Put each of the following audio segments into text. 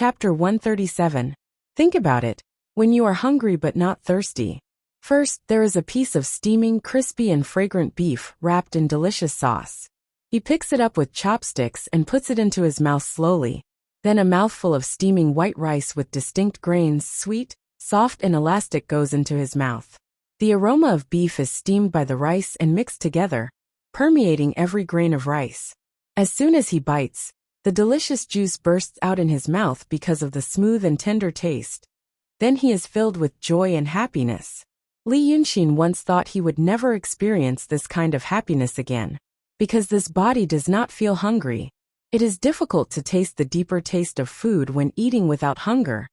Chapter 137. Think about it. When you are hungry but not thirsty. First, there is a piece of steaming, crispy and fragrant beef wrapped in delicious sauce. He picks it up with chopsticks and puts it into his mouth slowly. Then a mouthful of steaming white rice with distinct grains, sweet, soft and elastic, goes into his mouth. The aroma of beef is steamed by the rice and mixed together, permeating every grain of rice. As soon as he bites, the delicious juice bursts out in his mouth because of the smooth and tender taste. Then he is filled with joy and happiness. Li Yunxin once thought he would never experience this kind of happiness again. Because this body does not feel hungry. It is difficult to taste the deeper taste of food when eating without hunger.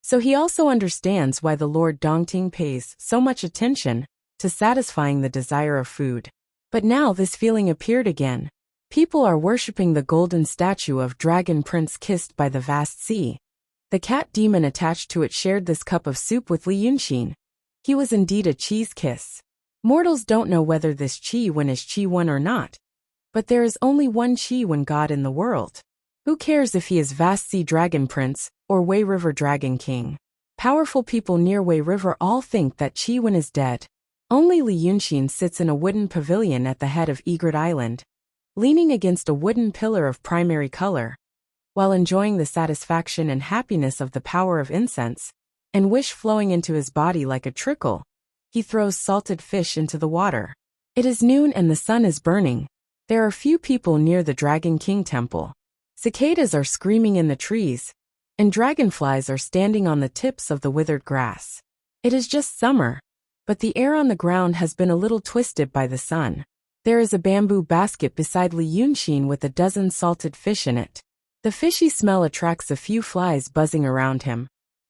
So he also understands why the Lord Dongting pays so much attention to satisfying the desire of food. But now this feeling appeared again. People are worshipping the golden statue of Dragon Prince kissed by the vast sea. The cat demon attached to it shared this cup of soup with Li Yunxin. He was indeed a cheese kiss. Mortals don't know whether this Qi Wen is Qi Wen or not. But there is only one Qi Wen god in the world. Who cares if he is Vast Sea Dragon Prince or Wei River Dragon King? Powerful people near Wei River all think that Qi Wen is dead. Only Li Yunxin sits in a wooden pavilion at the head of Egret Island, leaning against a wooden pillar of primary color, while enjoying the satisfaction and happiness of the power of incense, and wish flowing into his body like a trickle. He throws salted fish into the water. It is noon and the sun is burning. There are few people near the Dragon King temple. Cicadas are screaming in the trees, and dragonflies are standing on the tips of the withered grass. It is just summer, but the air on the ground has been a little twisted by the sun. There is a bamboo basket beside Li Yunxin with a dozen salted fish in it. The fishy smell attracts a few flies buzzing around him,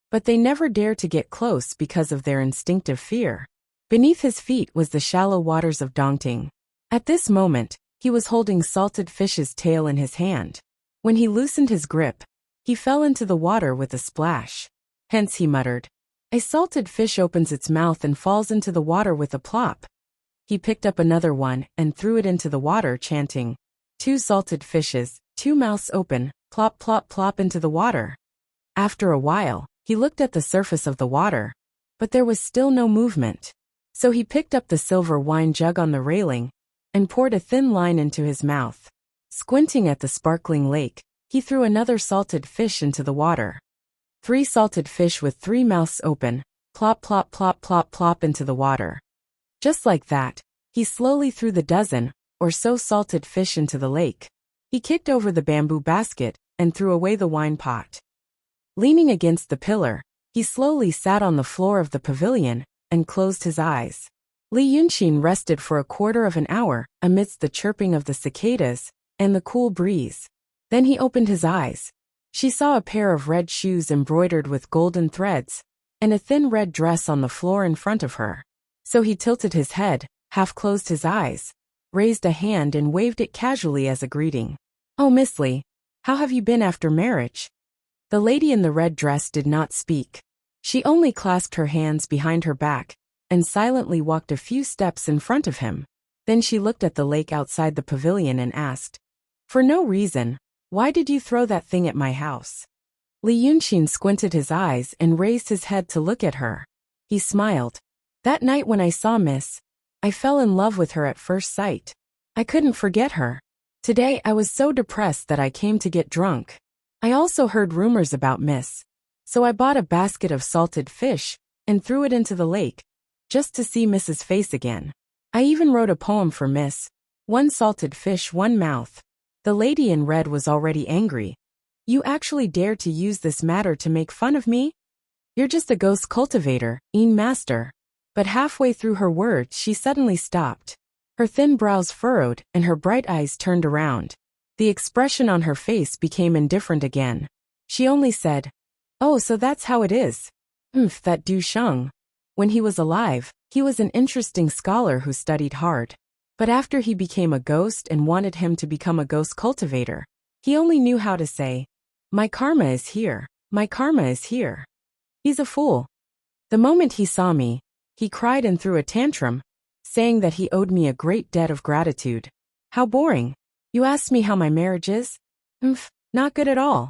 but they never dare to get close because of their instinctive fear. Beneath his feet was the shallow waters of Dongting. At this moment, he was holding salted fish's tail in his hand. When he loosened his grip, he fell into the water with a splash. Hence he muttered. A salted fish opens its mouth and falls into the water with a plop. He picked up another one and threw it into the water, chanting, "Two salted fishes, two mouths open, plop plop plop into the water." After a while, he looked at the surface of the water, but there was still no movement. So he picked up the silver wine jug on the railing and poured a thin line into his mouth. Squinting at the sparkling lake, he threw another salted fish into the water. 3 salted fish with 3 mouths open, plop plop plop plop plop into the water. Just like that, he slowly threw the dozen or so salted fish into the lake. He kicked over the bamboo basket and threw away the wine pot. Leaning against the pillar, he slowly sat on the floor of the pavilion and closed his eyes. Li Yunxin rested for a quarter of an hour amidst the chirping of the cicadas and the cool breeze. Then he opened his eyes. She saw a pair of red shoes embroidered with golden threads and a thin red dress on the floor in front of her. So he tilted his head, half closed his eyes, raised a hand and waved it casually as a greeting. "Oh, Miss Li, how have you been after marriage?" The lady in the red dress did not speak. She only clasped her hands behind her back and silently walked a few steps in front of him. Then she looked at the lake outside the pavilion and asked, "For no reason, why did you throw that thing at my house?" Li Yunxin squinted his eyes and raised his head to look at her. He smiled. "That night when I saw Miss, I fell in love with her at first sight. I couldn't forget her. Today I was so depressed that I came to get drunk. I also heard rumors about Miss, so I bought a basket of salted fish and threw it into the lake, just to see Miss's face again. I even wrote a poem for Miss, 1 salted fish, 1 mouth." The lady in red was already angry. "You actually dare to use this matter to make fun of me? You're just a ghost cultivator, master." But halfway through her words she suddenly stopped. Her thin brows furrowed and her bright eyes turned around. The expression on her face became indifferent again. She only said, "Oh, so that's how it is. That Du Sheng. When he was alive, he was an interesting scholar who studied hard. But after he became a ghost and wanted him to become a ghost cultivator, he only knew how to say, 'My karma is here, my karma is here.' He's a fool. The moment he saw me, he cried and threw a tantrum, saying that he owed me a great debt of gratitude. How boring. You asked me how my marriage is? Not good at all.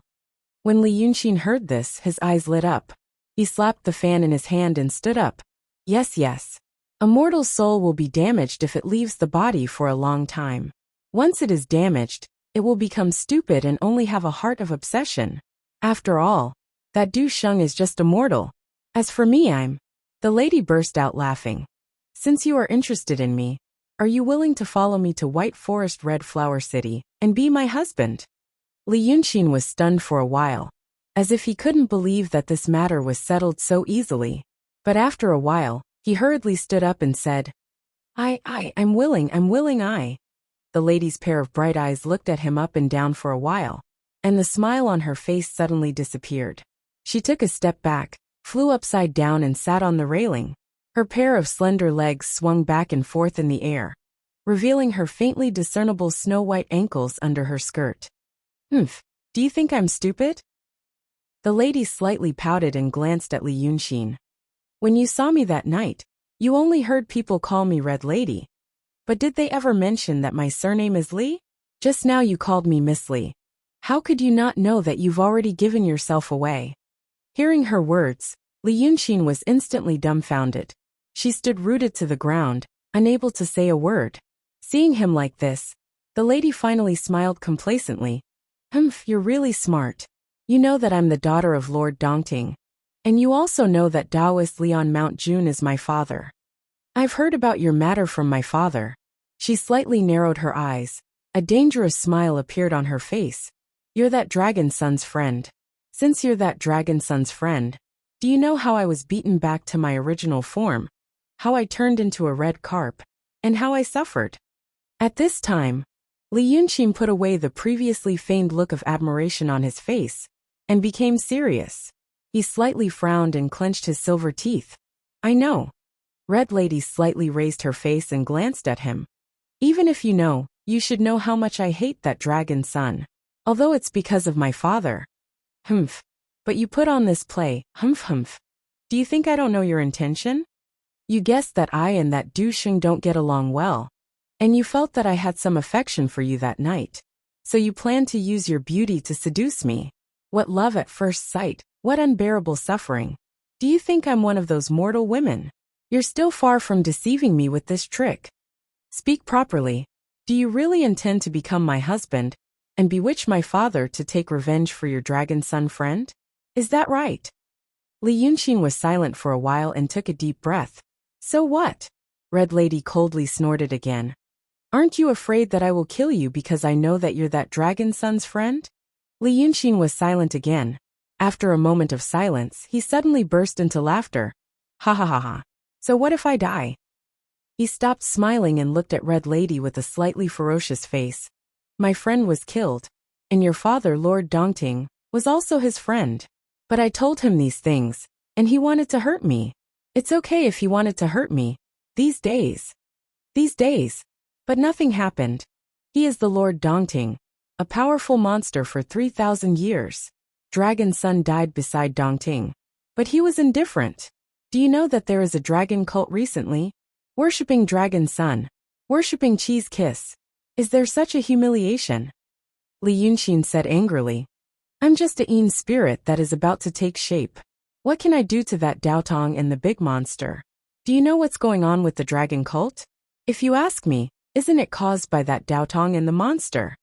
When Li Yunxin heard this, his eyes lit up. He slapped the fan in his hand and stood up. Yes, yes. A mortal's soul will be damaged if it leaves the body for a long time. Once it is damaged, it will become stupid and only have a heart of obsession. After all, that Du Sheng is just a mortal. As for me, The lady burst out laughing. Since you are interested in me, are you willing to follow me to White Forest Red Flower City and be my husband? Li Yunxin was stunned for a while, as if he couldn't believe that this matter was settled so easily. But after a while, he hurriedly stood up and said, I'm willing. The lady's pair of bright eyes looked at him up and down for a while, and the smile on her face suddenly disappeared. She took a step back, flew upside down and sat on the railing. Her pair of slender legs swung back and forth in the air, revealing her faintly discernible snow-white ankles under her skirt. Do you think I'm stupid? The lady slightly pouted and glanced at Li Yunxin. When you saw me that night, you only heard people call me Red Lady. But did they ever mention that my surname is Li? Just now you called me Miss Li. How could you not know that you've already given yourself away? Hearing her words, Li Yunxin was instantly dumbfounded. She stood rooted to the ground, unable to say a word. Seeing him like this, the lady finally smiled complacently. You're really smart. You know that I'm the daughter of Lord Dongting. And you also know that Taoist Leon Mount Jun is my father. I've heard about your matter from my father. She slightly narrowed her eyes. A dangerous smile appeared on her face. You're that dragon son's friend. Since you're that dragon son's friend, do you know how I was beaten back to my original form? How I turned into a red carp? And how I suffered? At this time, Li Yunxin put away the previously feigned look of admiration on his face, and became serious. He slightly frowned and clenched his silver teeth. I know. Red Lady slightly raised her face and glanced at him. Even if you know, you should know how much I hate that dragon son. Although it's because of my father. But you put on this play, Do you think I don't know your intention? You guessed that I and that Du Sheng don't get along well. And you felt that I had some affection for you that night. So you planned to use your beauty to seduce me. What love at first sight, what unbearable suffering. Do you think I'm one of those mortal women? You're still far from deceiving me with this trick. Speak properly. Do you really intend to become my husband, and bewitch my father to take revenge for your dragon son friend? Is that right? Li Yunxin was silent for a while and took a deep breath. So what? Red Lady coldly snorted again. Aren't you afraid that I will kill you because I know that you're that dragon son's friend? Li Yunxin was silent again. After a moment of silence, he suddenly burst into laughter. Ha ha ha ha. So what if I die? He stopped smiling and looked at Red Lady with a slightly ferocious face. My friend was killed, and your father, Lord Dongting, was also his friend. But I told him these things, and he wanted to hurt me. It's okay if he wanted to hurt me. These days. But nothing happened. He is the Lord Dongting, a powerful monster for 3,000 years. Dragon Sun died beside Dongting. But he was indifferent. Do you know that there is a dragon cult recently? Worshipping Dragon Sun. Worshipping Cheese Kiss. Is there such a humiliation? Li Yunxin said angrily. I'm just a Yin spirit that is about to take shape. What can I do to that Daotong and the big monster? Do you know what's going on with the dragon cult? If you ask me, isn't it caused by that Daotong and the monster?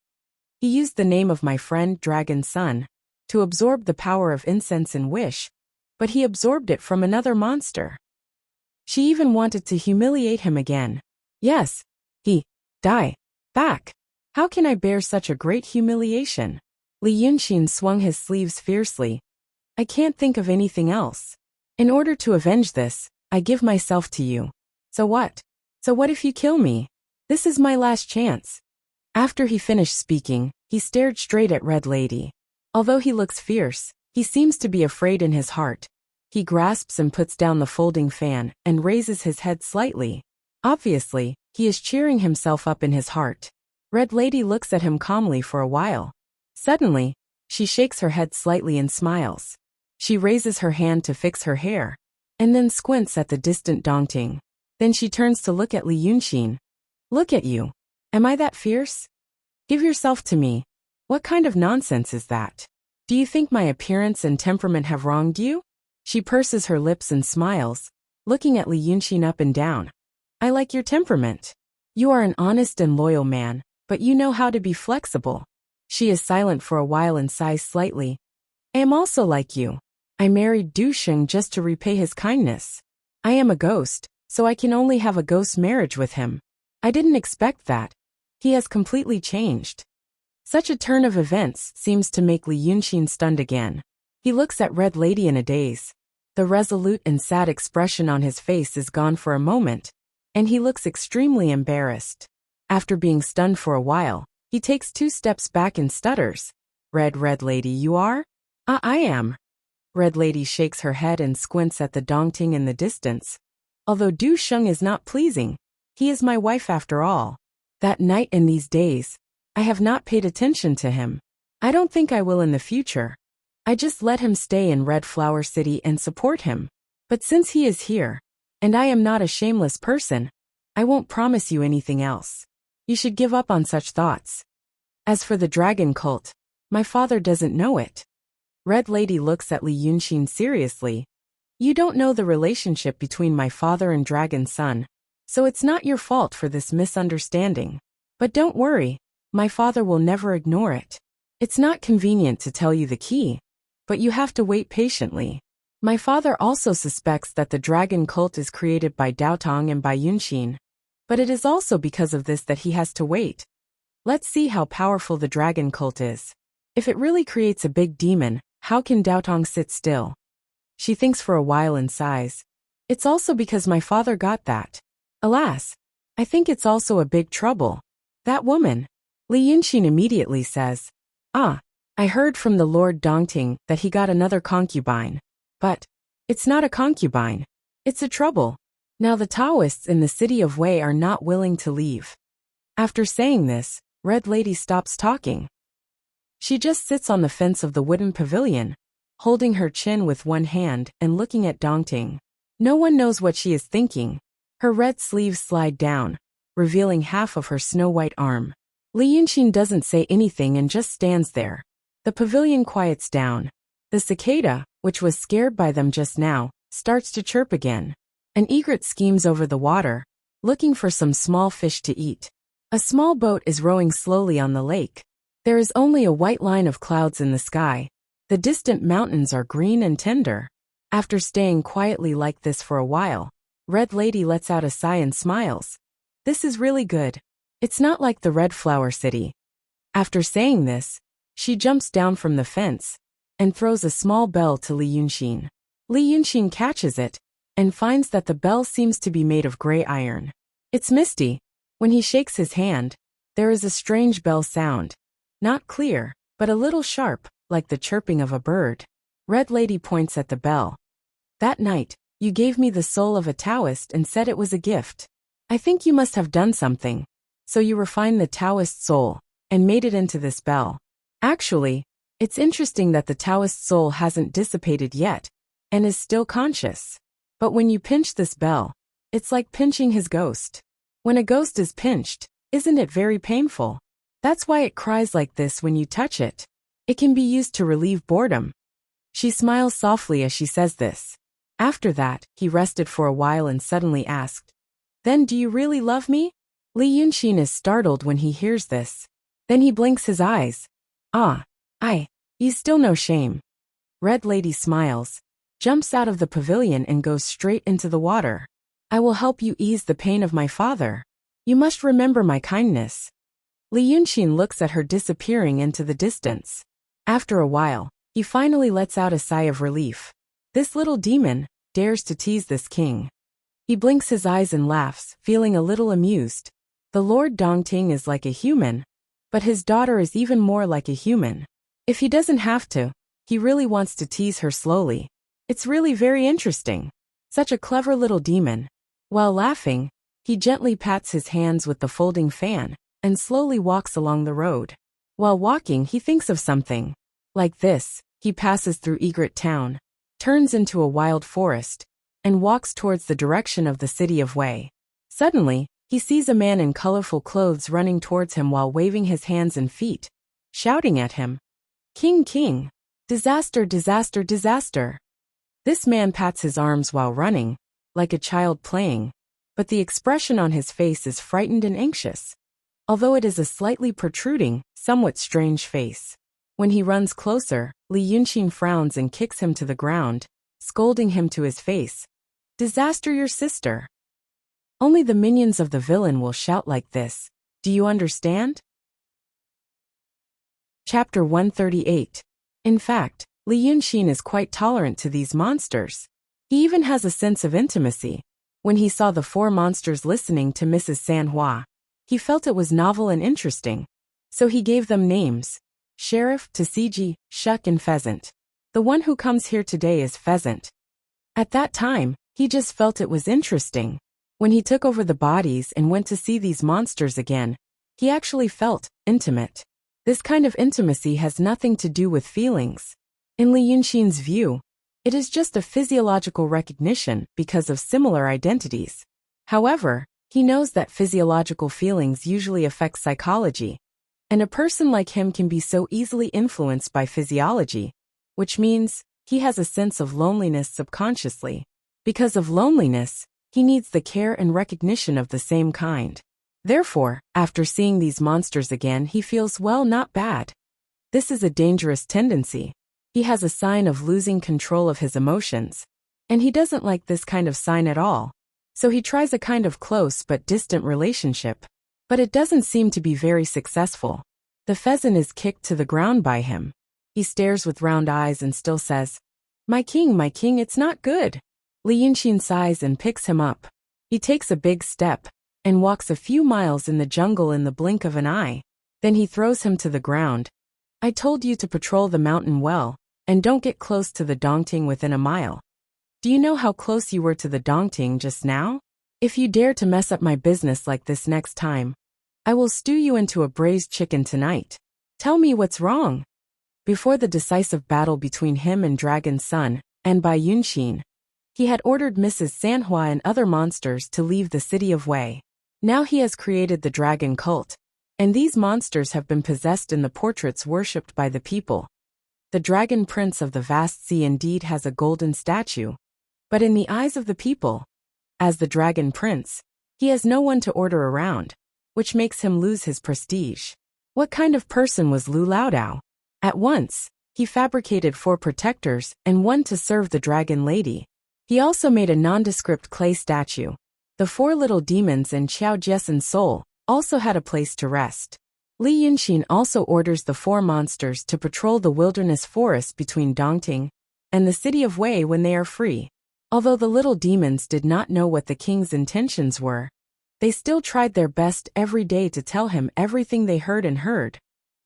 He used the name of my friend Dragon Sun to absorb the power of incense and wish, but he absorbed it from another monster. She even wanted to humiliate him again. Yes, he die back. How can I bear such a great humiliation? Li Yunxin swung his sleeves fiercely. I can't think of anything else. In order to avenge this, I give myself to you. So what? So what if you kill me? This is my last chance. After he finished speaking, he stared straight at Red Lady. Although he looks fierce, he seems to be afraid in his heart. He grasps and puts down the folding fan and raises his head slightly. Obviously, he is cheering himself up in his heart. Red Lady looks at him calmly for a while. Suddenly, she shakes her head slightly and smiles. She raises her hand to fix her hair, and then squints at the distant Dongting. Then she turns to look at Li Yunxin. Look at you. Am I that fierce? Give yourself to me. What kind of nonsense is that? Do you think my appearance and temperament have wronged you? She purses her lips and smiles, looking at Li Yunxin up and down. I like your temperament. You are an honest and loyal man, but you know how to be flexible. She is silent for a while and sighs slightly. I am also like you. I married Du Sheng just to repay his kindness. I am a ghost, so I can only have a ghost marriage with him. I didn't expect that. He has completely changed. Such a turn of events seems to make Li Yunxin stunned again. He looks at Red Lady in a daze. The resolute and sad expression on his face is gone for a moment, and he looks extremely embarrassed. After being stunned for a while, he takes 2 steps back and stutters. Red Lady, you are? I am. Red Lady shakes her head and squints at the Dongting in the distance. Although Du Sheng is not pleasing, he is my wife after all. That night and these days, I have not paid attention to him. I don't think I will in the future. I just let him stay in Red Flower City and support him. But since he is here, and I am not a shameless person, I won't promise you anything else. You should give up on such thoughts. As for the dragon cult, my father doesn't know it. Red Lady looks at Li Yunxin seriously. You don't know the relationship between my father and Dragon Son, so it's not your fault for this misunderstanding. But don't worry, my father will never ignore it. It's not convenient to tell you the key, but you have to wait patiently. My father also suspects that the dragon cult is created by Daotong and by Yunxin, but it is also because of this that he has to wait. Let's see how powerful the dragon cult is. If it really creates a big demon, how can Daotong sit still? She thinks for a while and sighs. It's also because my father got that. Alas, I think it's also a big trouble. That woman. Li Yunxin immediately says, I heard from the Lord Dongting that he got another concubine. But it's not a concubine. It's a trouble. Now the Taoists in the city of Wei are not willing to leave. After saying this, Red Lady stops talking. She just sits on the fence of the wooden pavilion, holding her chin with one hand and looking at Dongting. No one knows what she is thinking. Her red sleeves slide down, revealing half of her snow-white arm. Li Yunxin doesn't say anything and just stands there. The pavilion quiets down. The cicada, which was scared by them just now, starts to chirp again. An egret schemes over the water, looking for some small fish to eat. A small boat is rowing slowly on the lake. There is only a white line of clouds in the sky. The distant mountains are green and tender. After staying quietly like this for a while, Red Lady lets out a sigh and smiles. This is really good. It's not like the Red Flower City. After saying this, she jumps down from the fence and throws a small bell to Li Yunxin. Li Yunxin catches it and finds that the bell seems to be made of gray iron. It's misty. When he shakes his hand, there is a strange bell sound. Not clear, but a little sharp, like the chirping of a bird. Red Lady points at the bell. That night, you gave me the soul of a Taoist and said it was a gift. I think you must have done something. So you refined the Taoist soul and made it into this bell. Actually, it's interesting that the Taoist soul hasn't dissipated yet and is still conscious. But when you pinch this bell, it's like pinching his ghost. When a ghost is pinched, isn't it very painful? That's why it cries like this when you touch it. It can be used to relieve boredom. She smiles softly as she says this. After that, he rested for a while and suddenly asked, Then do you really love me? Li Yunxin is startled when he hears this. Then he blinks his eyes. You still no shame. Red Lady smiles, jumps out of the pavilion and goes straight into the water. I will help you ease the pain of my father. You must remember my kindness. Li Yunxin looks at her disappearing into the distance. After a while, he finally lets out a sigh of relief. This little demon dares to tease this king. He blinks his eyes and laughs, feeling a little amused. The Lord Dongting is like a human, but his daughter is even more like a human. If he doesn't have to, he really wants to tease her slowly. It's really very interesting. Such a clever little demon. While laughing, he gently pats his hands with the folding fan and slowly walks along the road. While walking, he thinks of something. Like this, he passes through Egret Town, turns into a wild forest, and walks towards the direction of the city of Wei. Suddenly, he sees a man in colorful clothes running towards him while waving his hands and feet, shouting at him. King, King! Disaster, disaster, disaster. This man pats his arms while running, like a child playing, but the expression on his face is frightened and anxious, although it is a slightly protruding, somewhat strange face. When he runs closer, Li Yunqin frowns and kicks him to the ground, scolding him to his face. Disaster, your sister. Only the minions of the villain will shout like this. Do you understand? Chapter 138. In fact, Li Yunqin is quite tolerant to these monsters. He even has a sense of intimacy. When he saw the 4 monsters listening to Mrs. Sanhua, he felt it was novel and interesting. So he gave them names. Sheriff, Tasiji, Shuck and Pheasant. The one who comes here today is Pheasant. At that time, he just felt it was interesting. When he took over the bodies and went to see these monsters again, he actually felt intimate. This kind of intimacy has nothing to do with feelings. In Li Yunqin's view, it is just a physiological recognition because of similar identities. However, he knows that physiological feelings usually affect psychology, and a person like him can be so easily influenced by physiology, which means he has a sense of loneliness subconsciously. Because of loneliness, he needs the care and recognition of the same kind. Therefore, after seeing these monsters again, he feels, well, not bad. This is a dangerous tendency. He has a sign of losing control of his emotions, and he doesn't like this kind of sign at all. So he tries a kind of close but distant relationship, but it doesn't seem to be very successful. The pheasant is kicked to the ground by him. He stares with round eyes and still says, my king, it's not good. Li Yunqin sighs and picks him up. He takes a big step and walks a few miles in the jungle in the blink of an eye. Then he throws him to the ground. I told you to patrol the mountain well, and don't get close to the Dongting within a mile. Do you know how close you were to the Dongting just now? If you dare to mess up my business like this next time, I will stew you into a braised chicken tonight. Tell me what's wrong. Before the decisive battle between him and Dragon Sun, and Bai Yunqin, he had ordered Mrs. Sanhua and other monsters to leave the city of Wei. Now he has created the dragon cult, and these monsters have been possessed in the portraits worshipped by the people. The dragon prince of the vast sea indeed has a golden statue, but in the eyes of the people, as the dragon prince, he has no one to order around, which makes him lose his prestige. What kind of person was Lu Laodao? At once, he fabricated 4 protectors and 1 to serve the dragon lady. He also made a nondescript clay statue. The 4 little demons and Qiao Jiesen's soul also had a place to rest. Li Yunqin also orders the 4 monsters to patrol the wilderness forest between Dongting and the city of Wei when they are free. Although the little demons did not know what the king's intentions were, they still tried their best every day to tell him everything they heard,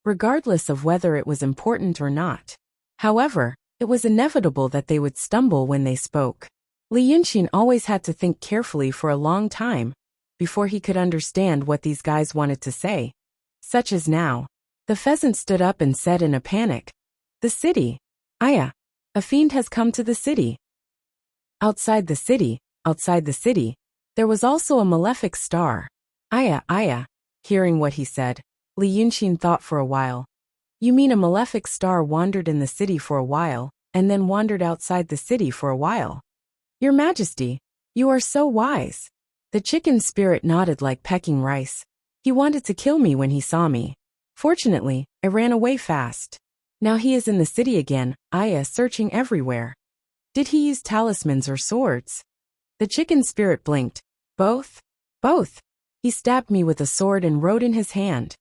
regardless of whether it was important or not. However, it was inevitable that they would stumble when they spoke. Li Yunqin always had to think carefully for a long time before he could understand what these guys wanted to say. Such as now. The pheasant stood up and said in a panic, the city. Aya, a fiend has come to the city. Outside the city, there was also a malefic star. Aya. Hearing what he said, Li Yunqin thought for a while. You mean a malefic star wandered in the city for a while, and then wandered outside the city for a while? Your Majesty, you are so wise. The chicken spirit nodded like pecking rice. He wanted to kill me when he saw me. Fortunately, I ran away fast. Now he is in the city again, Aya, searching everywhere. Did he use talismans or swords? The chicken spirit blinked. Both? Both. He stabbed me with a sword and wrote in his hand.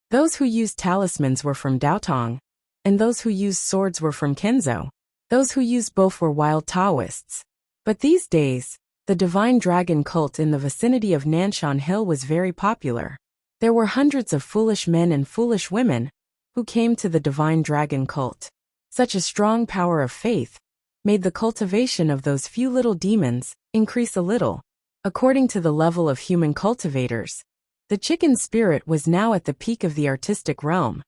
Those who used talismans were from Daotong, and those who used swords were from Kenzo. Those who used both were wild Taoists. But these days, the divine dragon cult in the vicinity of Nanshan Hill was very popular. There were hundreds of foolish men and foolish women who came to the divine dragon cult. Such a strong power of faith made the cultivation of those few little demons increase a little. According to the level of human cultivators, the chicken spirit was now at the peak of the artistic realm.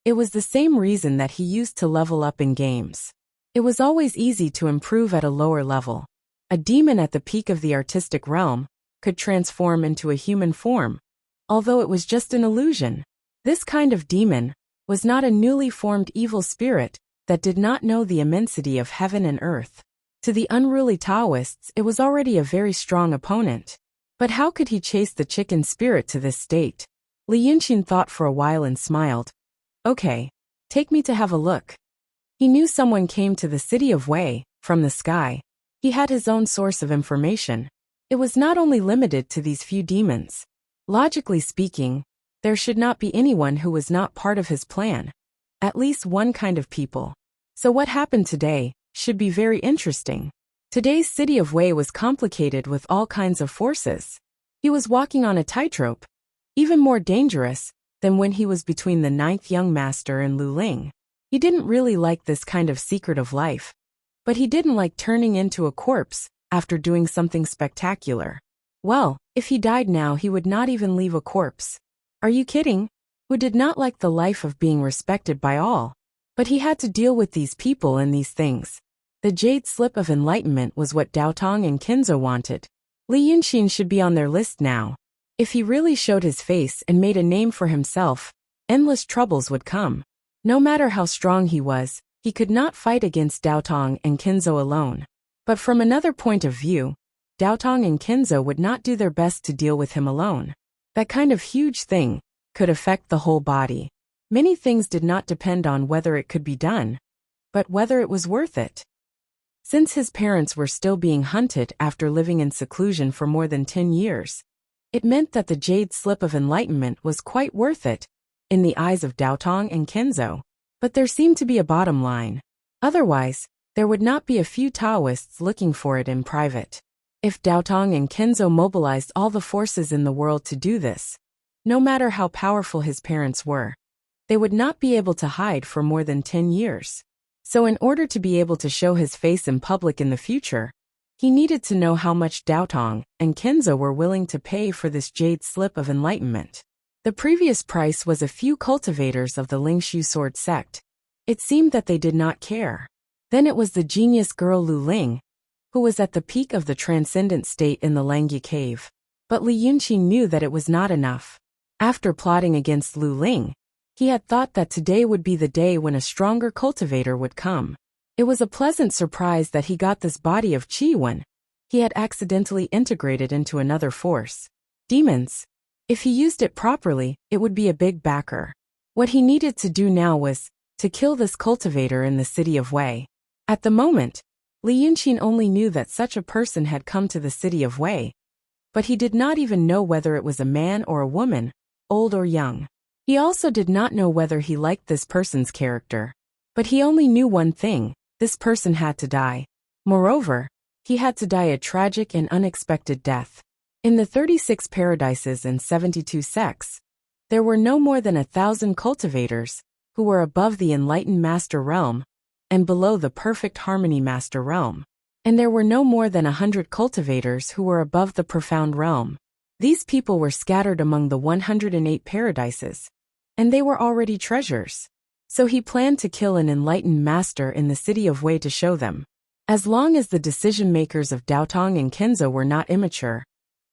It was the same reason that he used to level up in games. It was always easy to improve at a lower level. A demon at the peak of the artistic realm could transform into a human form, although it was just an illusion. This kind of demon was not a newly formed evil spirit, that did not know the immensity of heaven and earth. To the unruly Taoists, it was already a very strong opponent. But how could he chase the chicken spirit to this state? Li Yunxin thought for a while and smiled. Okay. Take me to have a look. He knew someone came to the city of Wei, from the sky. He had his own source of information. It was not only limited to these few demons. Logically speaking, there should not be anyone who was not part of his plan. At least one kind of people. So what happened today should be very interesting. Today's city of Wei was complicated with all kinds of forces. He was walking on a tightrope, even more dangerous than when he was between the 9th young master and Lu Ling. He didn't really like this kind of secret of life, but he didn't like turning into a corpse after doing something spectacular. Well, if he died now, he would not even leave a corpse. Are you kidding? Who did not like the life of being respected by all? But he had to deal with these people and these things. The jade slip of enlightenment was what Daotong and Kinzo wanted. Li Yunxin should be on their list now. If he really showed his face and made a name for himself, endless troubles would come. No matter how strong he was, he could not fight against Daotong and Kinzo alone. But from another point of view, Daotong and Kinzo would not do their best to deal with him alone. That kind of huge thing could affect the whole body. Many things did not depend on whether it could be done, but whether it was worth it. Since his parents were still being hunted after living in seclusion for more than 10 years, it meant that the jade slip of enlightenment was quite worth it, in the eyes of Daotong and Kinzo. But there seemed to be a bottom line. Otherwise, there would not be a few Taoists looking for it in private. If Daotong and Kinzo mobilized all the forces in the world to do this, no matter how powerful his parents were, they would not be able to hide for more than 10 years. So in order to be able to show his face in public in the future, he needed to know how much Daotong and Kinzo were willing to pay for this jade slip of enlightenment. The previous price was a few cultivators of the Lingshu sword sect. It seemed that they did not care. Then it was the genius girl Lu Ling, who was at the peak of the transcendent state in the Langya cave. But Li Yunxin knew that it was not enough. After plotting against Lu Ling, he had thought that today would be the day when a stronger cultivator would come. It was a pleasant surprise that he got this body of Qi when he had accidentally integrated into another force. Demons. If he used it properly, it would be a big backer. What he needed to do now was to kill this cultivator in the city of Wei. At the moment, Li Yunxin only knew that such a person had come to the city of Wei, but he did not even know whether it was a man or a woman, old or young. He also did not know whether he liked this person's character. But he only knew one thing: this person had to die. Moreover, he had to die a tragic and unexpected death. In the 36 paradises and 72 sects, there were no more than 1,000 cultivators who were above the enlightened master realm and below the perfect harmony master realm. And there were no more than 100 cultivators who were above the profound realm. These people were scattered among the 108 paradises, and they were already treasures. So he planned to kill an enlightened master in the city of Wei to show them. As long as the decision-makers of Daotong and Kinzo were not immature,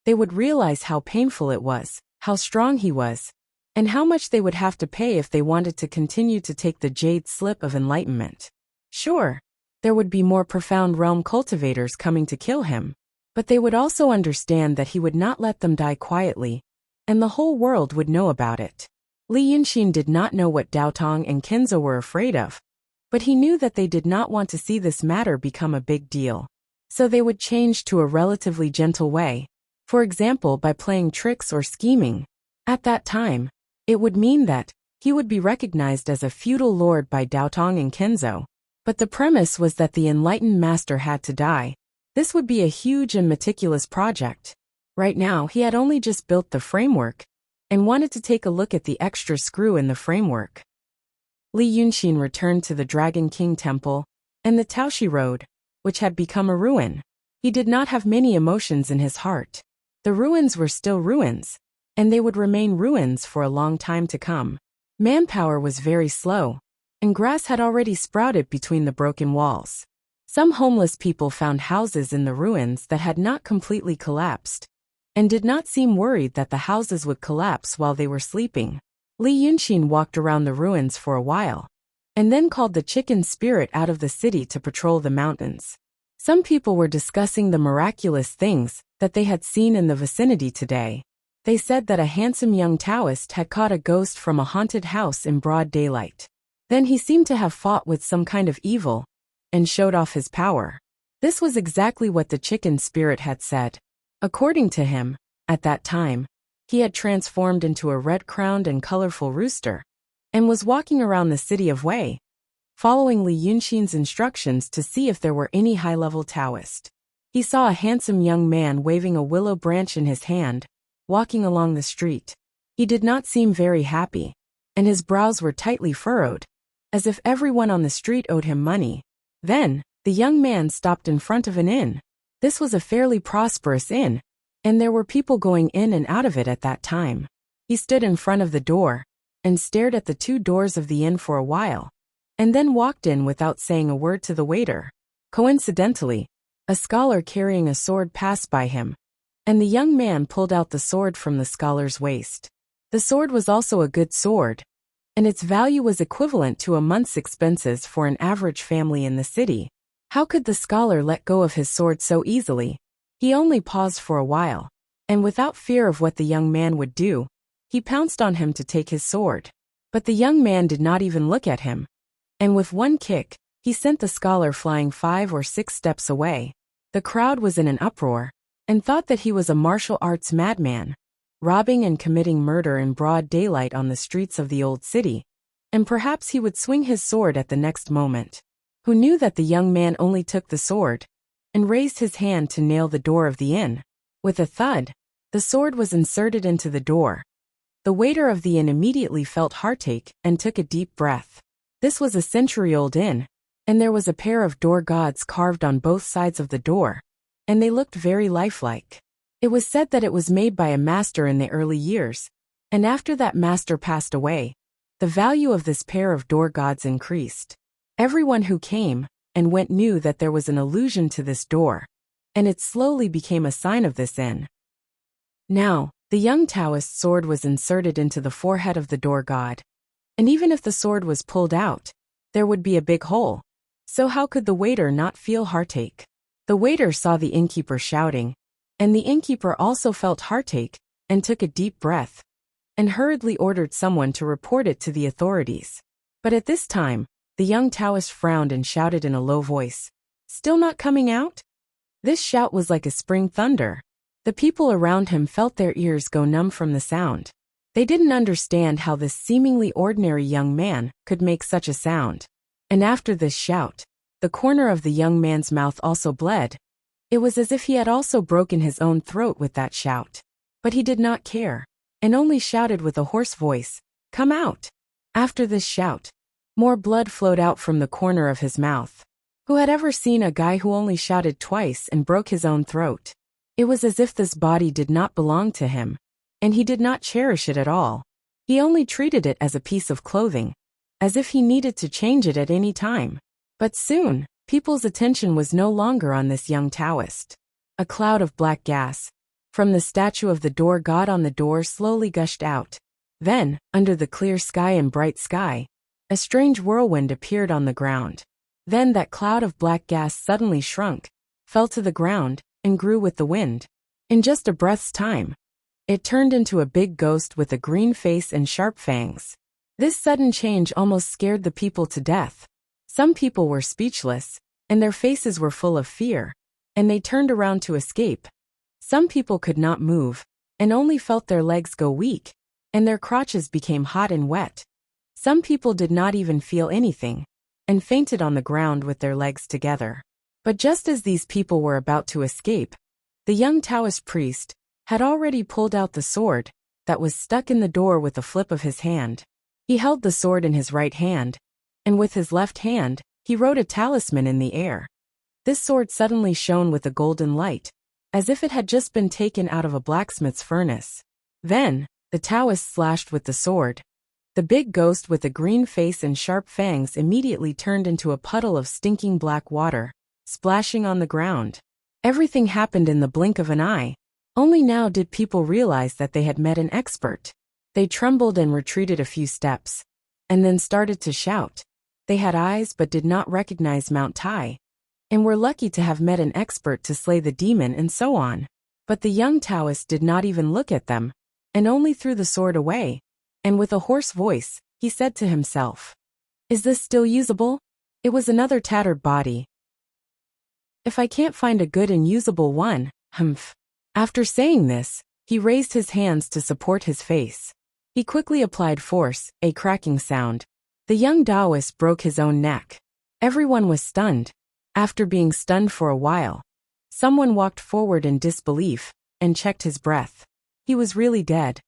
they would realize how painful it was, how strong he was, and how much they would have to pay if they wanted to continue to take the jade slip of enlightenment. Sure, there would be more profound realm cultivators coming to kill him, but they would also understand that he would not let them die quietly, and the whole world would know about it. Li Yunxin did not know what Daotong and Kinzo were afraid of, but he knew that they did not want to see this matter become a big deal. So they would change to a relatively gentle way. For example, by playing tricks or scheming. At that time, it would mean that he would be recognized as a feudal lord by Daotong and Kinzo. But the premise was that the enlightened master had to die. This would be a huge and meticulous project. Right now, he had only just built the framework and wanted to take a look at the extra screw in the framework. Li Yunxin returned to the Dragon King Temple and the Taoshi Road, which had become a ruin. He did not have many emotions in his heart. The ruins were still ruins, and they would remain ruins for a long time to come. Manpower was very slow, and grass had already sprouted between the broken walls. Some homeless people found houses in the ruins that had not completely collapsed, and did not seem worried that the houses would collapse while they were sleeping. Li Yunxin walked around the ruins for a while. and then called the chicken spirit out of the city to patrol the mountains. Some people were discussing the miraculous things that they had seen in the vicinity today. They said that a handsome young Taoist had caught a ghost from a haunted house in broad daylight. Then he seemed to have fought with some kind of evil and showed off his power. This was exactly what the chicken spirit had said. According to him, at that time, he had transformed into a red-crowned and colorful rooster and was walking around the city of Wei, following Li Yunxin's instructions to see if there were any high-level Taoist. He saw a handsome young man waving a willow branch in his hand, walking along the street. He did not seem very happy, and his brows were tightly furrowed, as if everyone on the street owed him money. Then, the young man stopped in front of an inn. This was a fairly prosperous inn, and there were people going in and out of it at that time. He stood in front of the door and stared at the two doors of the inn for a while, and then walked in without saying a word to the waiter. Coincidentally, a scholar carrying a sword passed by him, and the young man pulled out the sword from the scholar's waist. The sword was also a good sword, and its value was equivalent to a month's expenses for an average family in the city. How could the scholar let go of his sword so easily? He only paused for a while, and without fear of what the young man would do, he pounced on him to take his sword. But the young man did not even look at him, and with one kick, he sent the scholar flying 5 or 6 steps away. The crowd was in an uproar, and thought that he was a martial arts madman, robbing and committing murder in broad daylight on the streets of the old city, and perhaps he would swing his sword at the next moment. Who knew that the young man only took the sword and raised his hand to nail the door of the inn. With a thud, the sword was inserted into the door. The waiter of the inn immediately felt heartache and took a deep breath. This was a century-old inn, and there was a pair of door gods carved on both sides of the door, and they looked very lifelike. It was said that it was made by a master in the early years, and after that master passed away, the value of this pair of door gods increased. Everyone who came and went knew that there was an allusion to this door, and it slowly became a sign of this inn. Now, the young Taoist's sword was inserted into the forehead of the door god, and even if the sword was pulled out, there would be a big hole. So how could the waiter not feel heartache? The waiter saw the innkeeper shouting, and the innkeeper also felt heartache and took a deep breath, and hurriedly ordered someone to report it to the authorities. But at this time, the young Taoist frowned and shouted in a low voice, "Still not coming out?" This shout was like a spring thunder. The people around him felt their ears go numb from the sound. They didn't understand how this seemingly ordinary young man could make such a sound. And after this shout, the corner of the young man's mouth also bled. It was as if he had also broken his own throat with that shout. But he did not care, and only shouted with a hoarse voice, "Come out!" After this shout, more blood flowed out from the corner of his mouth. Who had ever seen a guy who only shouted twice and broke his own throat? It was as if this body did not belong to him, and he did not cherish it at all. He only treated it as a piece of clothing, as if he needed to change it at any time. But soon, people's attention was no longer on this young Taoist. A cloud of black gas from the statue of the door god on the door slowly gushed out. Then, under the clear sky and bright sky, a strange whirlwind appeared on the ground. Then that cloud of black gas suddenly shrunk, fell to the ground, and grew with the wind. In just a breath's time, it turned into a big ghost with a green face and sharp fangs. This sudden change almost scared the people to death. Some people were speechless, and their faces were full of fear, and they turned around to escape. Some people could not move, and only felt their legs go weak, and their crotches became hot and wet. Some people did not even feel anything, and fainted on the ground with their legs together. But just as these people were about to escape, the young Taoist priest had already pulled out the sword that was stuck in the door with a flip of his hand. He held the sword in his right hand, and with his left hand, he wrote a talisman in the air. This sword suddenly shone with a golden light, as if it had just been taken out of a blacksmith's furnace. Then, the Taoist slashed with the sword. The big ghost with a green face and sharp fangs immediately turned into a puddle of stinking black water, splashing on the ground. Everything happened in the blink of an eye. Only now did people realize that they had met an expert. They trembled and retreated a few steps, and then started to shout, They had eyes but did not recognize Mount Tai, and were lucky to have met an expert to slay the demon and so on. But the young Taoist did not even look at them, and only threw the sword away, and with a hoarse voice, he said to himself, "Is this still usable?" It was another tattered body. "If I can't find a good and usable one, humph." After saying this, he raised his hands to support his face. He quickly applied force, a cracking sound. The young Taoist broke his own neck. Everyone was stunned. After being stunned for a while, someone walked forward in disbelief and checked his breath. He was really dead.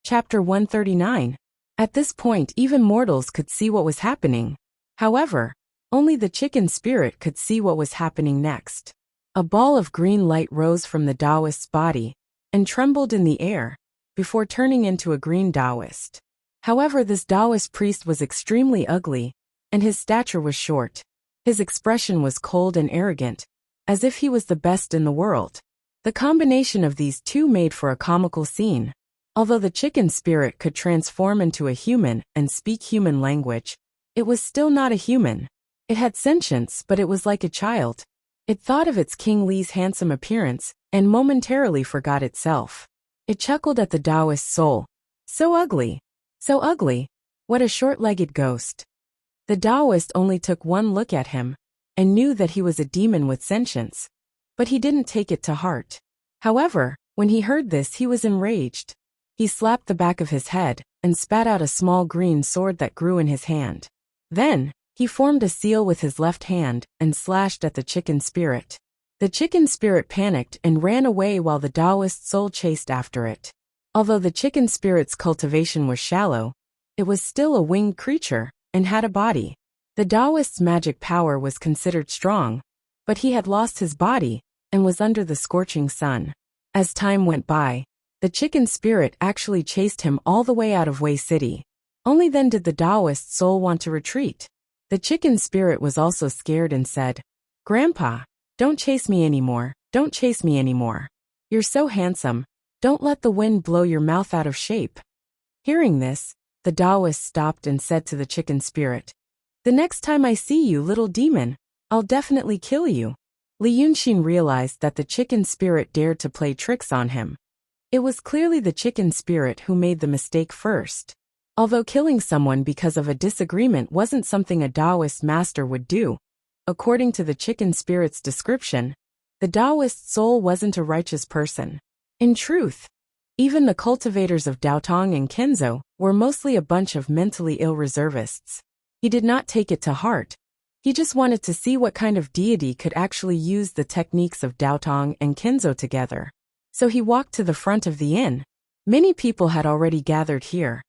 Chapter 139. At this point, even mortals could see what was happening. However, only the chicken spirit could see what was happening next. A ball of green light rose from the Taoist's body and trembled in the air before turning into a green Taoist. However, this Taoist priest was extremely ugly, and his stature was short. His expression was cold and arrogant, as if he was the best in the world. The combination of these two made for a comical scene. Although the chicken spirit could transform into a human and speak human language, it was still not a human. It had sentience, but it was like a child. It thought of its King Li's handsome appearance and momentarily forgot itself. It chuckled at the Taoist soul. So ugly! So ugly! What a short-legged ghost! The Taoist only took one look at him and knew that he was a demon with sentience, but he didn't take it to heart. However, when he heard this, he was enraged. He slapped the back of his head and spat out a small green sword that grew in his hand. Then, he formed a seal with his left hand and slashed at the chicken spirit. The chicken spirit panicked and ran away while the Taoist soul chased after it. Although the chicken spirit's cultivation was shallow, it was still a winged creature and had a body. The Taoist's magic power was considered strong, but he had lost his body and was under the scorching sun. As time went by, the chicken spirit actually chased him all the way out of Wei City. Only then did the Taoist soul want to retreat. The chicken spirit was also scared and said, "Grandpa, don't chase me anymore, don't chase me anymore. You're so handsome, don't let the wind blow your mouth out of shape." Hearing this, the Taoist stopped and said to the chicken spirit, "The next time I see you, little demon, I'll definitely kill you." Li Yunxin realized that the chicken spirit dared to play tricks on him. It was clearly the chicken spirit who made the mistake first. Although killing someone because of a disagreement wasn't something a Taoist master would do, according to the chicken spirit's description, the Taoist soul wasn't a righteous person. In truth, even the cultivators of Daotong and Kenzo were mostly a bunch of mentally ill reservists. He did not take it to heart. He just wanted to see what kind of deity could actually use the techniques of Daotong and Kenzo together. So he walked to the front of the inn. Many people had already gathered here,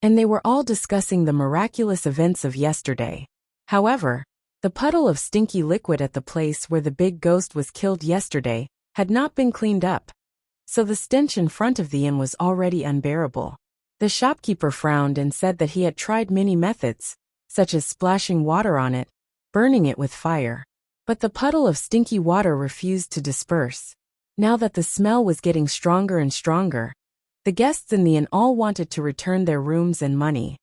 and they were all discussing the miraculous events of yesterday. However, the puddle of stinky liquid at the place where the big ghost was killed yesterday had not been cleaned up, so the stench in front of the inn was already unbearable. The shopkeeper frowned and said that he had tried many methods, such as splashing water on it, burning it with fire. But the puddle of stinky water refused to disperse. Now that the smell was getting stronger and stronger, the guests in the inn all wanted to return their rooms and money.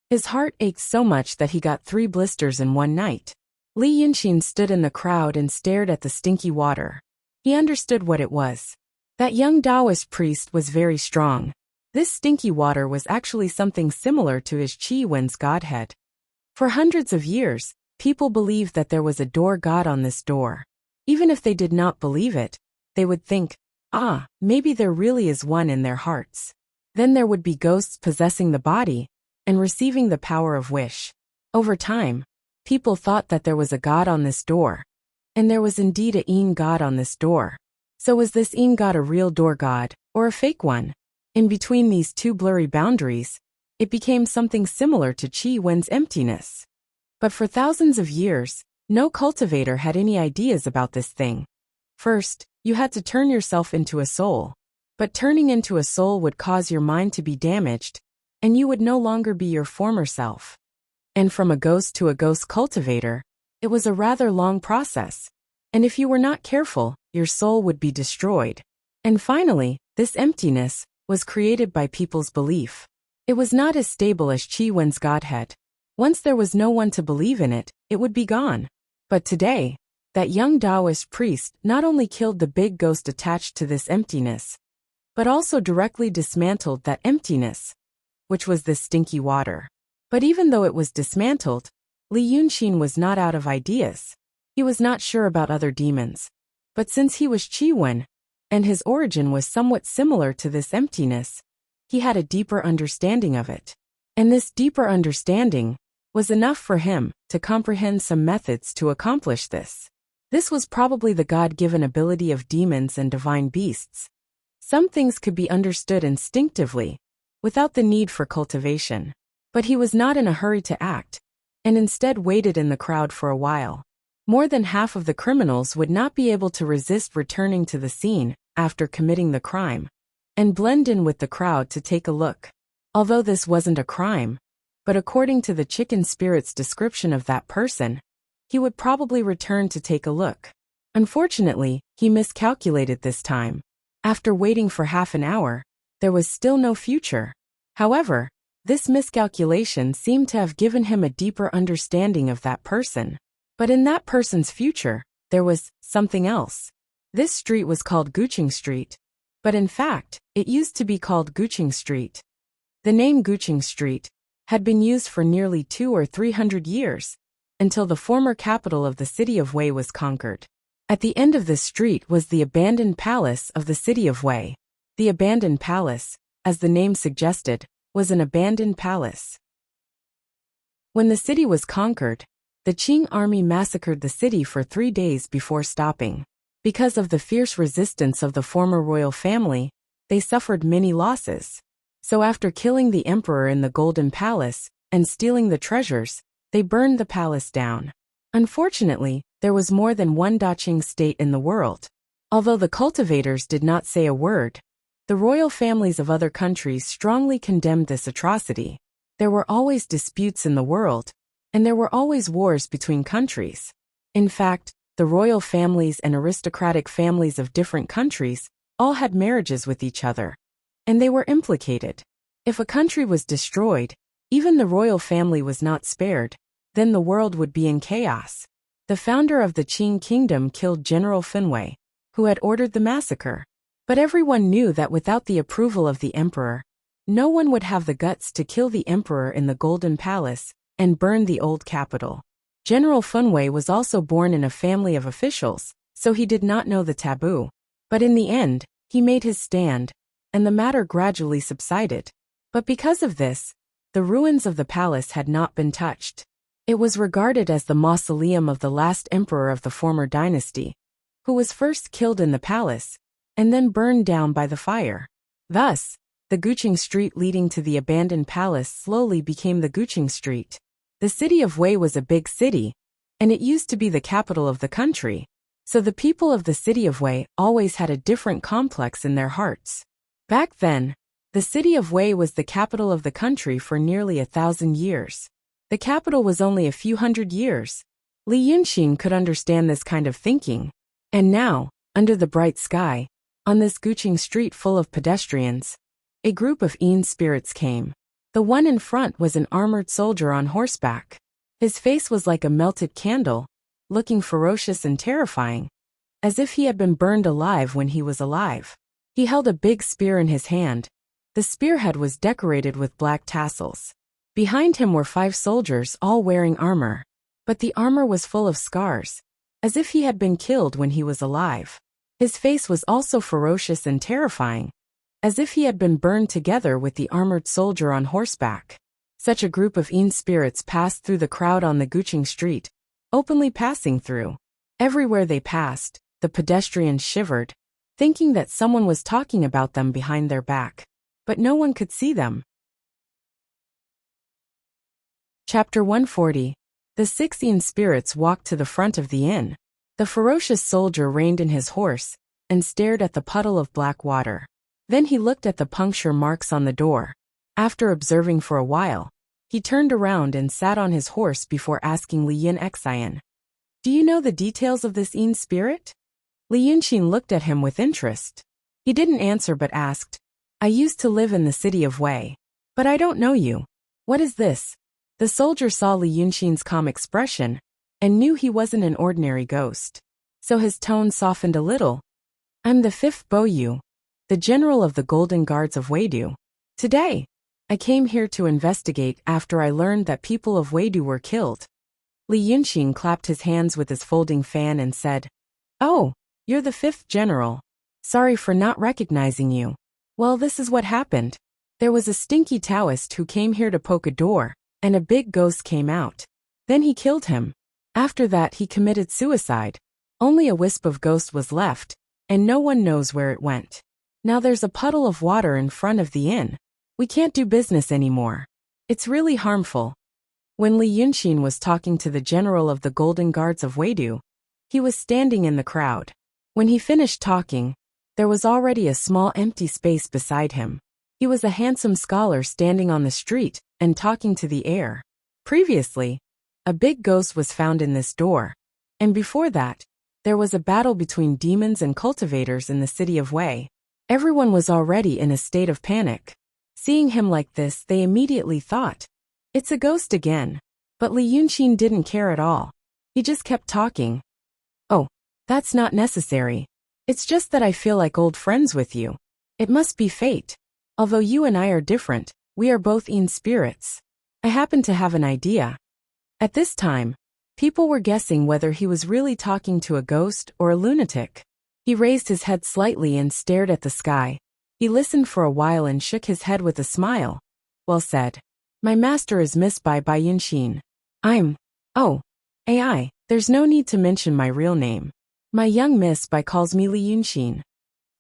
His heart ached so much that he got 3 blisters in one night. Li Yunxin stood in the crowd and stared at the stinky water. He understood what it was. That young Taoist priest was very strong. This stinky water was actually something similar to his Qi Wen's godhead. For hundreds of years, people believed that there was a door god on this door. Even if they did not believe it, they would think, maybe there really is one in their hearts. Then there would be ghosts possessing the body and receiving the power of wish. Over time, people thought that there was a god on this door, and there was indeed a Een god on this door. So was this Een god a real door god, or a fake one? In between these two blurry boundaries, it became something similar to Qi Wen's emptiness. But for thousands of years, no cultivator had any ideas about this thing. First, you had to turn yourself into a soul. But turning into a soul would cause your mind to be damaged, and you would no longer be your former self. And from a ghost to a ghost cultivator, it was a rather long process. And if you were not careful, your soul would be destroyed. And finally, this emptiness was created by people's belief. It was not as stable as Qi Wen's godhead. Once there was no one to believe in it, it would be gone. But today, that young Taoist priest not only killed the big ghost attached to this emptiness, but also directly dismantled that emptiness, which was this stinky water. But even though it was dismantled, Li Yunxin was not out of ideas. He was not sure about other demons. But since he was Qi Wen, and his origin was somewhat similar to this emptiness, he had a deeper understanding of it. And this deeper understanding was enough for him to comprehend some methods to accomplish this. This was probably the God-given ability of demons and divine beasts. Some things could be understood instinctively, without the need for cultivation. But he was not in a hurry to act, and instead waited in the crowd for a while. More than half of the criminals would not be able to resist returning to the scene after committing the crime, and blend in with the crowd to take a look. Although this wasn't a crime, but according to the chicken spirit's description of that person, he would probably return to take a look. Unfortunately, he miscalculated this time. After waiting for half an hour, there was still no future. However, this miscalculation seemed to have given him a deeper understanding of that person. But in that person's future, there was something else. This street was called Guqing Street, but in fact, it used to be called Guqing Street. The name Guqing Street had been used for nearly 200 or 300 years, until the former capital of the city of Wei was conquered. At the end of this street was the abandoned palace of the city of Wei. The abandoned palace, as the name suggested, was an abandoned palace. When the city was conquered, the Qing army massacred the city for 3 days before stopping. Because of the fierce resistance of the former royal family, they suffered many losses. So after killing the emperor in the Golden Palace and stealing the treasures, they burned the palace down. Unfortunately, there was more than one Daqing state in the world. Although the cultivators did not say a word, the royal families of other countries strongly condemned this atrocity. There were always disputes in the world, and there were always wars between countries. In fact, the royal families and aristocratic families of different countries all had marriages with each other, and they were implicated. If a country was destroyed, even the royal family was not spared, then the world would be in chaos. The founder of the Qing kingdom killed General Finwei, who had ordered the massacre. But everyone knew that without the approval of the emperor, no one would have the guts to kill the emperor in the Golden Palace and burn the old capital. General Finwei was also born in a family of officials, so he did not know the taboo. But in the end, he made his stand, and the matter gradually subsided. But because of this, the ruins of the palace had not been touched. It was regarded as the mausoleum of the last emperor of the former dynasty, who was first killed in the palace, and then burned down by the fire. Thus, the Guqing Street leading to the abandoned palace slowly became the Guqing Street. The city of Wei was a big city, and it used to be the capital of the country. So the people of the city of Wei always had a different complex in their hearts. Back then, the city of Wei was the capital of the country for nearly 1,000 years. The capital was only a few hundred years. Li Yunxin could understand this kind of thinking. And now, under the bright sky, on this Guqing Street full of pedestrians, a group of Yin spirits came. The one in front was an armored soldier on horseback. His face was like a melted candle, looking ferocious and terrifying, as if he had been burned alive when he was alive. He held a big spear in his hand. The spearhead was decorated with black tassels. Behind him were 5 soldiers all wearing armor. But the armor was full of scars, as if he had been killed when he was alive. His face was also ferocious and terrifying, as if he had been burned together with the armored soldier on horseback. Such a group of Yin spirits passed through the crowd on the Guqing Street, openly passing through. Everywhere they passed, the pedestrians shivered, thinking that someone was talking about them behind their back. But no one could see them. Chapter 140. The 6 Yin spirits walked to the front of the inn. The ferocious soldier reined in his horse and stared at the puddle of black water. Then he looked at the puncture marks on the door. After observing for a while, he turned around and sat on his horse before asking Li Yunxian, "Do you know the details of this Yin spirit?" Li Yunxin looked at him with interest. He didn't answer but asked, "I used to live in the city of Wei, But I don't know you. What is this? The soldier saw Li Yunxin's calm expression and knew he wasn't an ordinary ghost. So his tone softened a little. I'm the 5th Boyu, the general of the Golden Guards of Weidu. Today, I came here to investigate after I learned that people of Weidu were killed. Li Yunxin clapped his hands with his folding fan and said, Oh, you're the 5th general. Sorry for not recognizing you. Well, this is what happened. There was a stinky Taoist who came here to poke a door, and a big ghost came out. Then he killed him. After that he committed suicide. Only a wisp of ghost was left, and no one knows where it went. Now there's a puddle of water in front of the inn. We can't do business anymore. It's really harmful. When Li Yunxin was talking to the general of the Golden Guards of Weidu, he was standing in the crowd. When he finished talking, there was already a small empty space beside him. He was a handsome scholar standing on the street and talking to the air. Previously, a big ghost was found in this door, and before that, there was a battle between demons and cultivators in the city of Wei. Everyone was already in a state of panic. Seeing him like this, they immediately thought, it's a ghost again. But Li Yunxin didn't care at all. He just kept talking. Oh, that's not necessary. It's just that I feel like old friends with you. It must be fate. Although you and I are different, we are both Yin spirits. I happen to have an idea. At this time, people were guessing whether he was really talking to a ghost or a lunatic. He raised his head slightly and stared at the sky. He listened for a while and shook his head with a smile. Well said. My master is Miss Bai Yunxin. AI, there's no need to mention my real name. My young Miss Bai calls me Li Yunxin.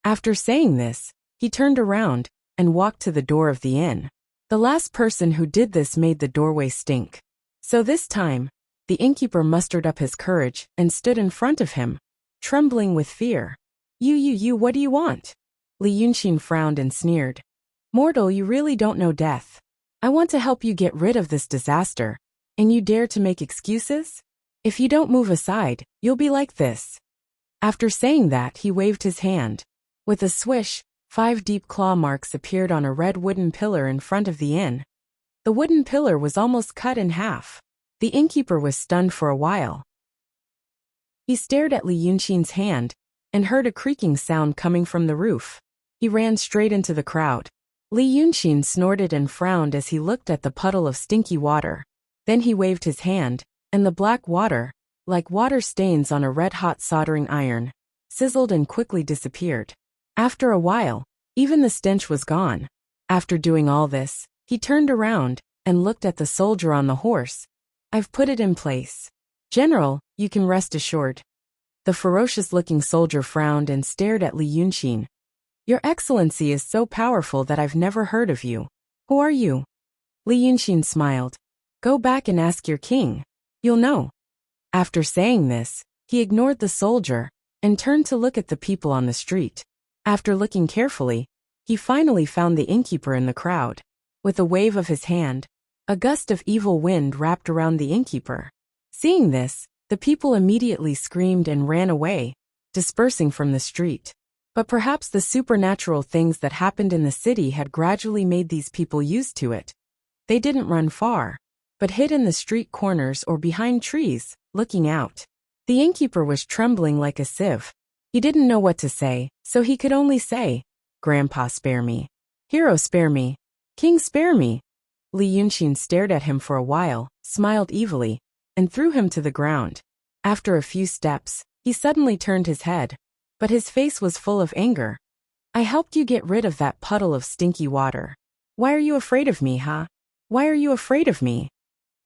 After saying this, he turned around and walked to the door of the inn. The last person who did this made the doorway stink. So this time, the innkeeper mustered up his courage and stood in front of him, trembling with fear. You, what do you want? Li Yunxin frowned and sneered. Mortal, you really don't know death. I want to help you get rid of this disaster, and you dare to make excuses? If you don't move aside, you'll be like this. After saying that, he waved his hand. With a swish, 5 deep claw marks appeared on a red wooden pillar in front of the inn. The wooden pillar was almost cut in half. The innkeeper was stunned for a while. He stared at Li Yunxin's hand and heard a creaking sound coming from the roof. He ran straight into the crowd. Li Yunxin snorted and frowned as he looked at the puddle of stinky water. Then he waved his hand, and the black water, like water stains on a red-hot soldering iron, sizzled and quickly disappeared. After a while, even the stench was gone. After doing all this, he turned around and looked at the soldier on the horse. I've put it in place. General, you can rest assured. The ferocious-looking soldier frowned and stared at Li Yunxin. Your Excellency is so powerful that I've never heard of you. Who are you? Li Yunxin smiled. Go back and ask your king. You'll know. After saying this, he ignored the soldier and turned to look at the people on the street. After looking carefully, he finally found the innkeeper in the crowd. With a wave of his hand, a gust of evil wind wrapped around the innkeeper. Seeing this, the people immediately screamed and ran away, dispersing from the street. But perhaps the supernatural things that happened in the city had gradually made these people used to it. They didn't run far, but hid in the street corners or behind trees, looking out. The innkeeper was trembling like a sieve. He didn't know what to say, so he could only say, Grandpa, spare me. Hero, spare me. King, spare me. Li Yunxin stared at him for a while, smiled evilly, and threw him to the ground. After a few steps, he suddenly turned his head, but his face was full of anger. I helped you get rid of that puddle of stinky water. Why are you afraid of me, huh? Why are you afraid of me?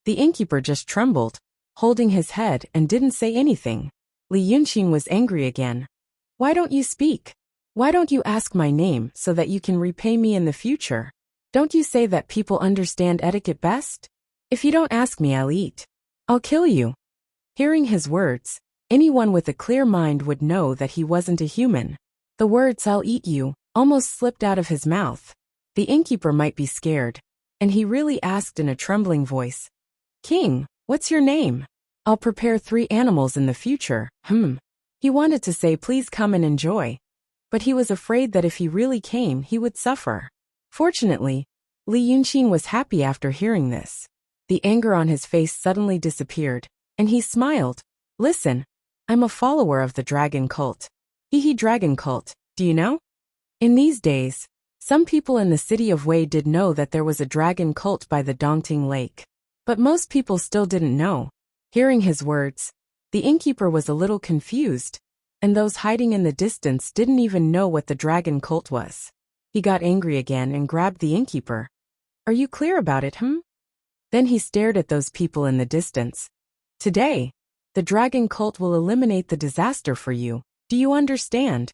The innkeeper just trembled, holding his head, and didn't say anything. Li Yunxin was angry again. Why don't you speak? Why don't you ask my name so that you can repay me in the future? Don't you say that people understand etiquette best? If you don't ask me, I'll eat. I'll kill you. Hearing his words, anyone with a clear mind would know that he wasn't a human. The words, I'll eat you, almost slipped out of his mouth. The innkeeper might be scared, and he really asked in a trembling voice, King, what's your name? I'll prepare 3 animals in the future. He wanted to say please come and enjoy, but he was afraid that if he really came he would suffer. Fortunately, Li Yunxin was happy after hearing this. The anger on his face suddenly disappeared, and he smiled. Listen, I'm a follower of the dragon cult. Dragon cult, do you know? In these days, some people in the city of Wei did know that there was a dragon cult by the Dongting Lake. But most people still didn't know. Hearing his words, the innkeeper was a little confused, and those hiding in the distance didn't even know what the dragon cult was. He got angry again and grabbed the innkeeper. Are you clear about it, Then he stared at those people in the distance. Today, the dragon cult will eliminate the disaster for you. Do you understand?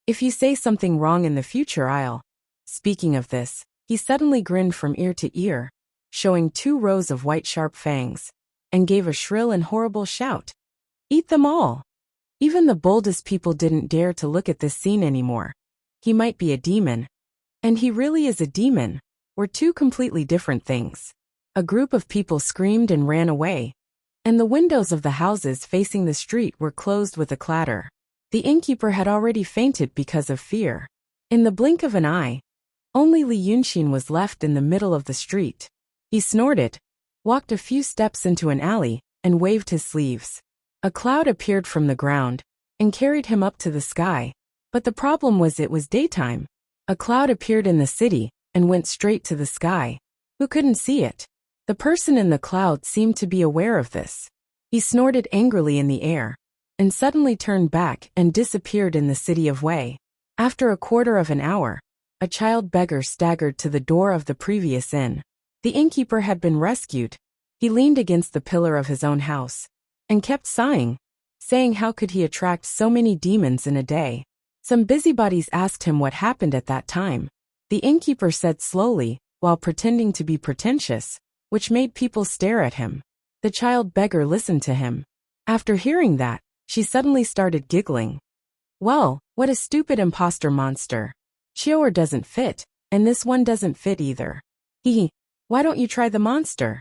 If you say something wrong in the future, I'll. Speaking of this, he suddenly grinned from ear to ear, showing 2 rows of white sharp fangs, and gave a shrill and horrible shout. Eat them all! Even the boldest people didn't dare to look at this scene anymore. He might be a demon, and he really is a demon, were 2 completely different things. A group of people screamed and ran away, and the windows of the houses facing the street were closed with a clatter. The innkeeper had already fainted because of fear. In the blink of an eye, only Li Yunxin was left in the middle of the street. He snorted, walked a few steps into an alley, and waved his sleeves. A cloud appeared from the ground and carried him up to the sky. But the problem was it was daytime. A cloud appeared in the city and went straight to the sky. Who couldn't see it? The person in the cloud seemed to be aware of this. He snorted angrily in the air, and suddenly turned back and disappeared in the city of Wei. After a quarter of an hour, a child beggar staggered to the door of the previous inn. The innkeeper had been rescued. He leaned against the pillar of his own house, and kept sighing, saying how could he attract so many demons in a day. Some busybodies asked him what happened at that time. The innkeeper said slowly, while pretending to be pretentious, which made people stare at him. The child beggar listened to him. After hearing that, she suddenly started giggling. Well, what a stupid imposter monster. Chior doesn't fit, and this one doesn't fit either. Why don't you try the monster?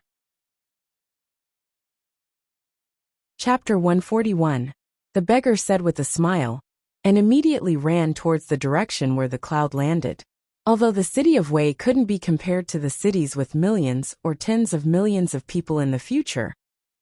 Chapter 141. The beggar said with a smile, and immediately ran towards the direction where the cloud landed. Although the city of Wei couldn't be compared to the cities with millions or tens of millions of people in the future,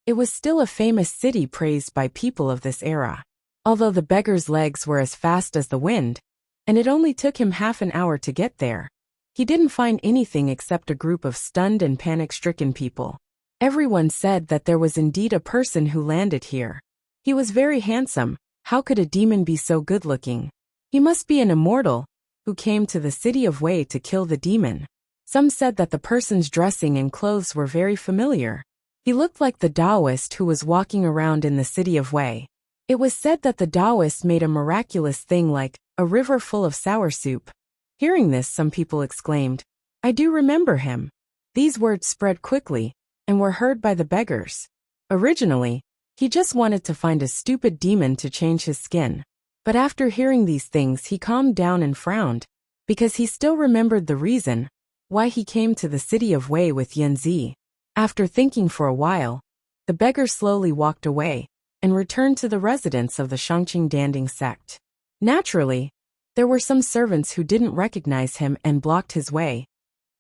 it was still a famous city praised by people of this era. Although the beggar's legs were as fast as the wind, and it only took him half an hour to get there, he didn't find anything except a group of stunned and panic-stricken people. Everyone said that there was indeed a person who landed here. He was very handsome. How could a demon be so good-looking? He must be an immortal who came to the city of Wei to kill the demon. Some said that the person's dressing and clothes were very familiar. He looked like the Taoist who was walking around in the city of Wei. It was said that the Taoist made a miraculous thing like a river full of sour soup. Hearing this, some people exclaimed, I do remember him. These words spread quickly and were heard by the beggars. Originally, he just wanted to find a stupid demon to change his skin. But after hearing these things, he calmed down and frowned, because he still remembered the reason why he came to the city of Wei with Yanzi. After thinking for a while, the beggar slowly walked away and returned to the residence of the Shangqing Danding sect. Naturally, there were some servants who didn't recognize him and blocked his way.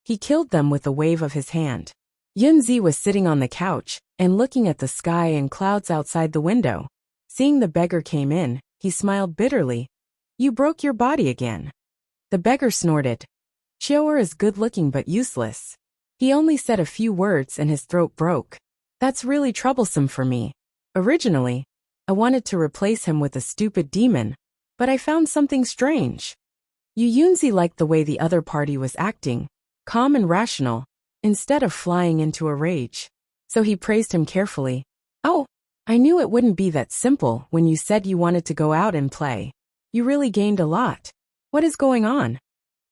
He killed them with a wave of his hand. Yunzi was sitting on the couch and looking at the sky and clouds outside the window. Seeing the beggar came in, he smiled bitterly. You broke your body again. The beggar snorted. Chior is good-looking but useless. He only said a few words and his throat broke. That's really troublesome for me. Originally, I wanted to replace him with a stupid demon, but I found something strange. Yunzi liked the way the other party was acting, calm and rational, instead of flying into a rage. So he praised him carefully. Oh, I knew it wouldn't be that simple when you said you wanted to go out and play. You really gained a lot. What is going on?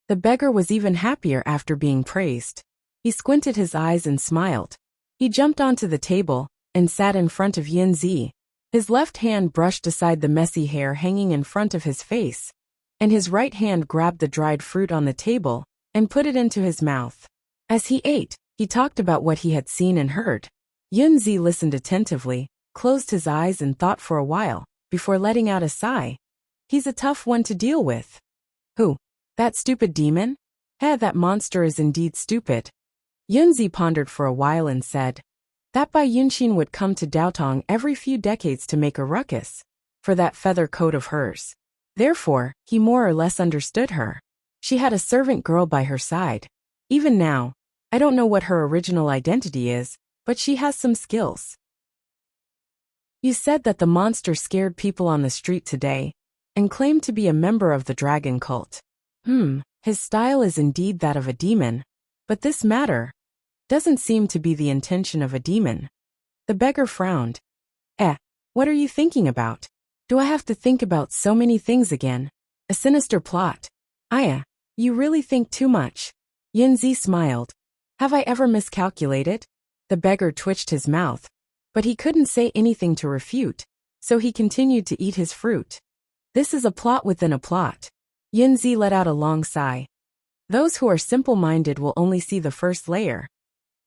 The beggar was even happier after being praised. He squinted his eyes and smiled. He jumped onto the table and sat in front of Yunzi. His left hand brushed aside the messy hair hanging in front of his face, and his right hand grabbed the dried fruit on the table and put it into his mouth. As he ate, he talked about what he had seen and heard. Yunzi listened attentively, closed his eyes and thought for a while, before letting out a sigh. He's a tough one to deal with. Who? That stupid demon? That monster is indeed stupid. Yunzi pondered for a while and said, that Bai Yunshin would come to Daotong every few decades to make a ruckus for that feather coat of hers. Therefore, he more or less understood her. She had a servant girl by her side. Even now, I don't know what her original identity is, but she has some skills. You said that the monster scared people on the street today and claimed to be a member of the dragon cult. His style is indeed that of a demon, but this matter doesn't seem to be the intention of a demon. The beggar frowned. What are you thinking about? Do I have to think about so many things again? A sinister plot. You really think too much. Yunzi smiled. Have I ever miscalculated? The beggar twitched his mouth, but he couldn't say anything to refute, so he continued to eat his fruit. This is a plot within a plot. Yunzi let out a long sigh. Those who are simple-minded will only see the first layer.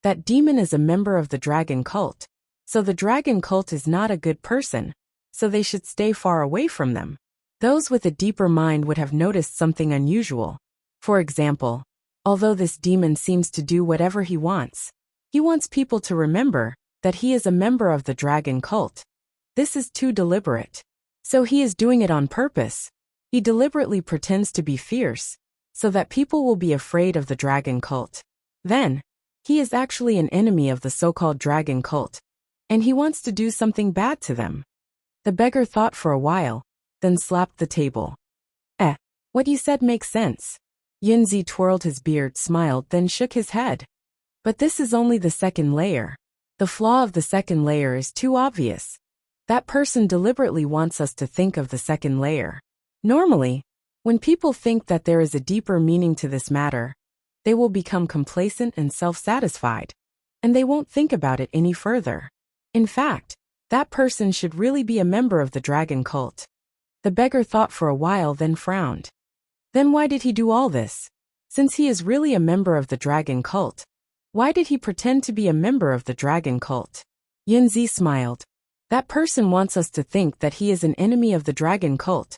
That demon is a member of the dragon cult, so the dragon cult is not a good person, so they should stay far away from them. Those with a deeper mind would have noticed something unusual. For example, although this demon seems to do whatever he wants people to remember that he is a member of the dragon cult. This is too deliberate. So he is doing it on purpose. He deliberately pretends to be fierce, so that people will be afraid of the dragon cult. Then, he is actually an enemy of the so-called dragon cult, and he wants to do something bad to them. The beggar thought for a while, then slapped the table. What you said makes sense. Yunzi twirled his beard, smiled, then shook his head. But this is only the second layer. The flaw of the second layer is too obvious. That person deliberately wants us to think of the second layer. Normally, when people think that there is a deeper meaning to this matter, they will become complacent and self-satisfied, and they won't think about it any further. In fact, that person should really be a member of the dragon cult. The beggar thought for a while, then frowned. Then why did he do all this? Since he is really a member of the dragon cult, why did he pretend to be a member of the dragon cult? Yunzi smiled. That person wants us to think that he is an enemy of the dragon cult.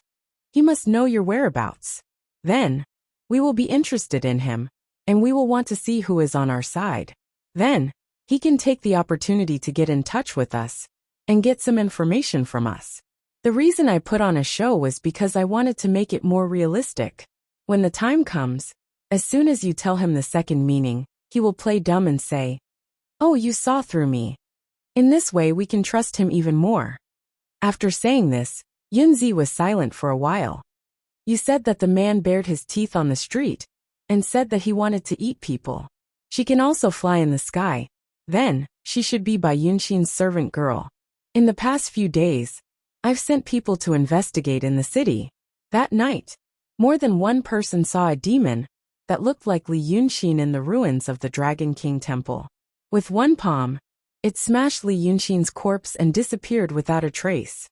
He must know your whereabouts. Then, we will be interested in him, and we will want to see who is on our side. Then, he can take the opportunity to get in touch with us and get some information from us. The reason I put on a show was because I wanted to make it more realistic. When the time comes, as soon as you tell him the second meaning, he will play dumb and say, "Oh, you saw through me." In this way we can trust him even more. After saying this, Yunzi was silent for a while. You said that the man bared his teeth on the street and said that he wanted to eat people. She can also fly in the sky. Then, she should be Bai Yunshin's servant girl. In the past few days, I've sent people to investigate in the city. That night, more than one person saw a demon that looked like Li Yunshin in the ruins of the Dragon King Temple. With one palm, it smashed Li Yunshin's corpse and disappeared without a trace.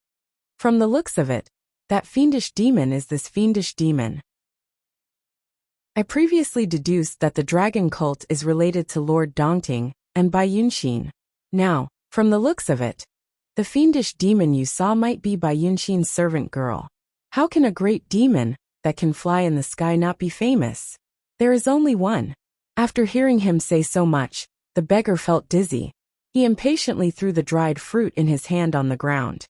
From the looks of it, that fiendish demon is this fiendish demon. I previously deduced that the dragon cult is related to Lord Dongting and Bai Yunshin. Now, from the looks of it, the fiendish demon you saw might be Bai Yunshin's servant girl. How can a great demon that can fly in the sky not be famous? There is only one. After hearing him say so much, the beggar felt dizzy. He impatiently threw the dried fruit in his hand on the ground.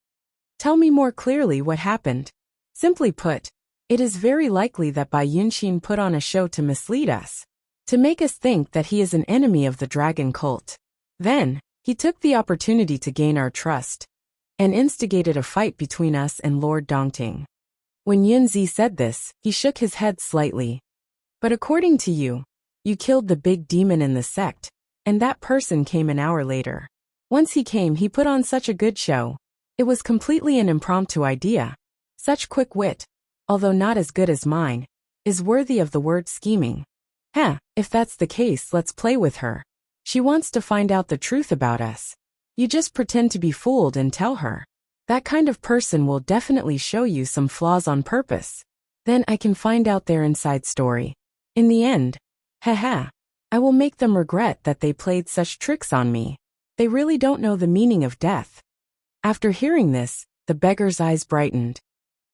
Tell me more clearly what happened. Simply put, it is very likely that Bai Yunshin put on a show to mislead us, to make us think that he is an enemy of the dragon cult. Then, he took the opportunity to gain our trust and instigated a fight between us and Lord Dongting. When Yunzi said this, he shook his head slightly. But according to you, you killed the big demon in the sect, and that person came an hour later. Once he came, he put on such a good show. It was completely an impromptu idea. Such quick wit, although not as good as mine, is worthy of the word scheming. If that's the case, let's play with her. She wants to find out the truth about us. You just pretend to be fooled and tell her. That kind of person will definitely show you some flaws on purpose. Then I can find out their inside story. In the end, I will make them regret that they played such tricks on me. They really don't know the meaning of death. After hearing this, the beggar's eyes brightened.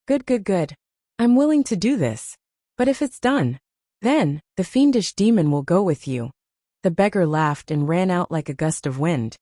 Good. I'm willing to do this. But if it's done, Then, the fiendish demon will go with you." The beggar laughed and ran out like a gust of wind.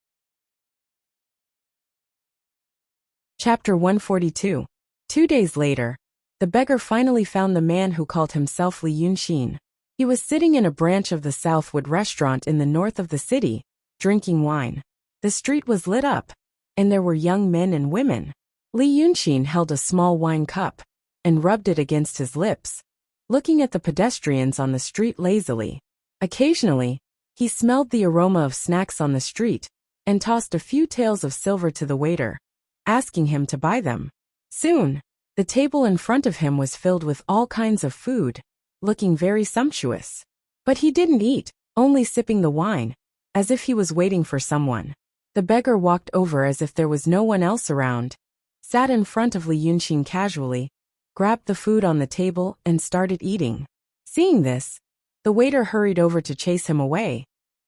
Chapter 142. 2 days later, the beggar finally found the man who called himself Li Yunxin. He was sitting in a branch of the Southwood restaurant in the north of the city, drinking wine. The street was lit up, and there were young men and women. Li Yunxin held a small wine cup and rubbed it against his lips, looking at the pedestrians on the street lazily. Occasionally, he smelled the aroma of snacks on the street and tossed a few taels of silver to the waiter, asking him to buy them. Soon, the table in front of him was filled with all kinds of food, looking very sumptuous. But he didn't eat, only sipping the wine, as if he was waiting for someone. The beggar walked over as if there was no one else around, sat in front of Li Yunxin casually, grabbed the food on the table and started eating. Seeing this, the waiter hurried over to chase him away,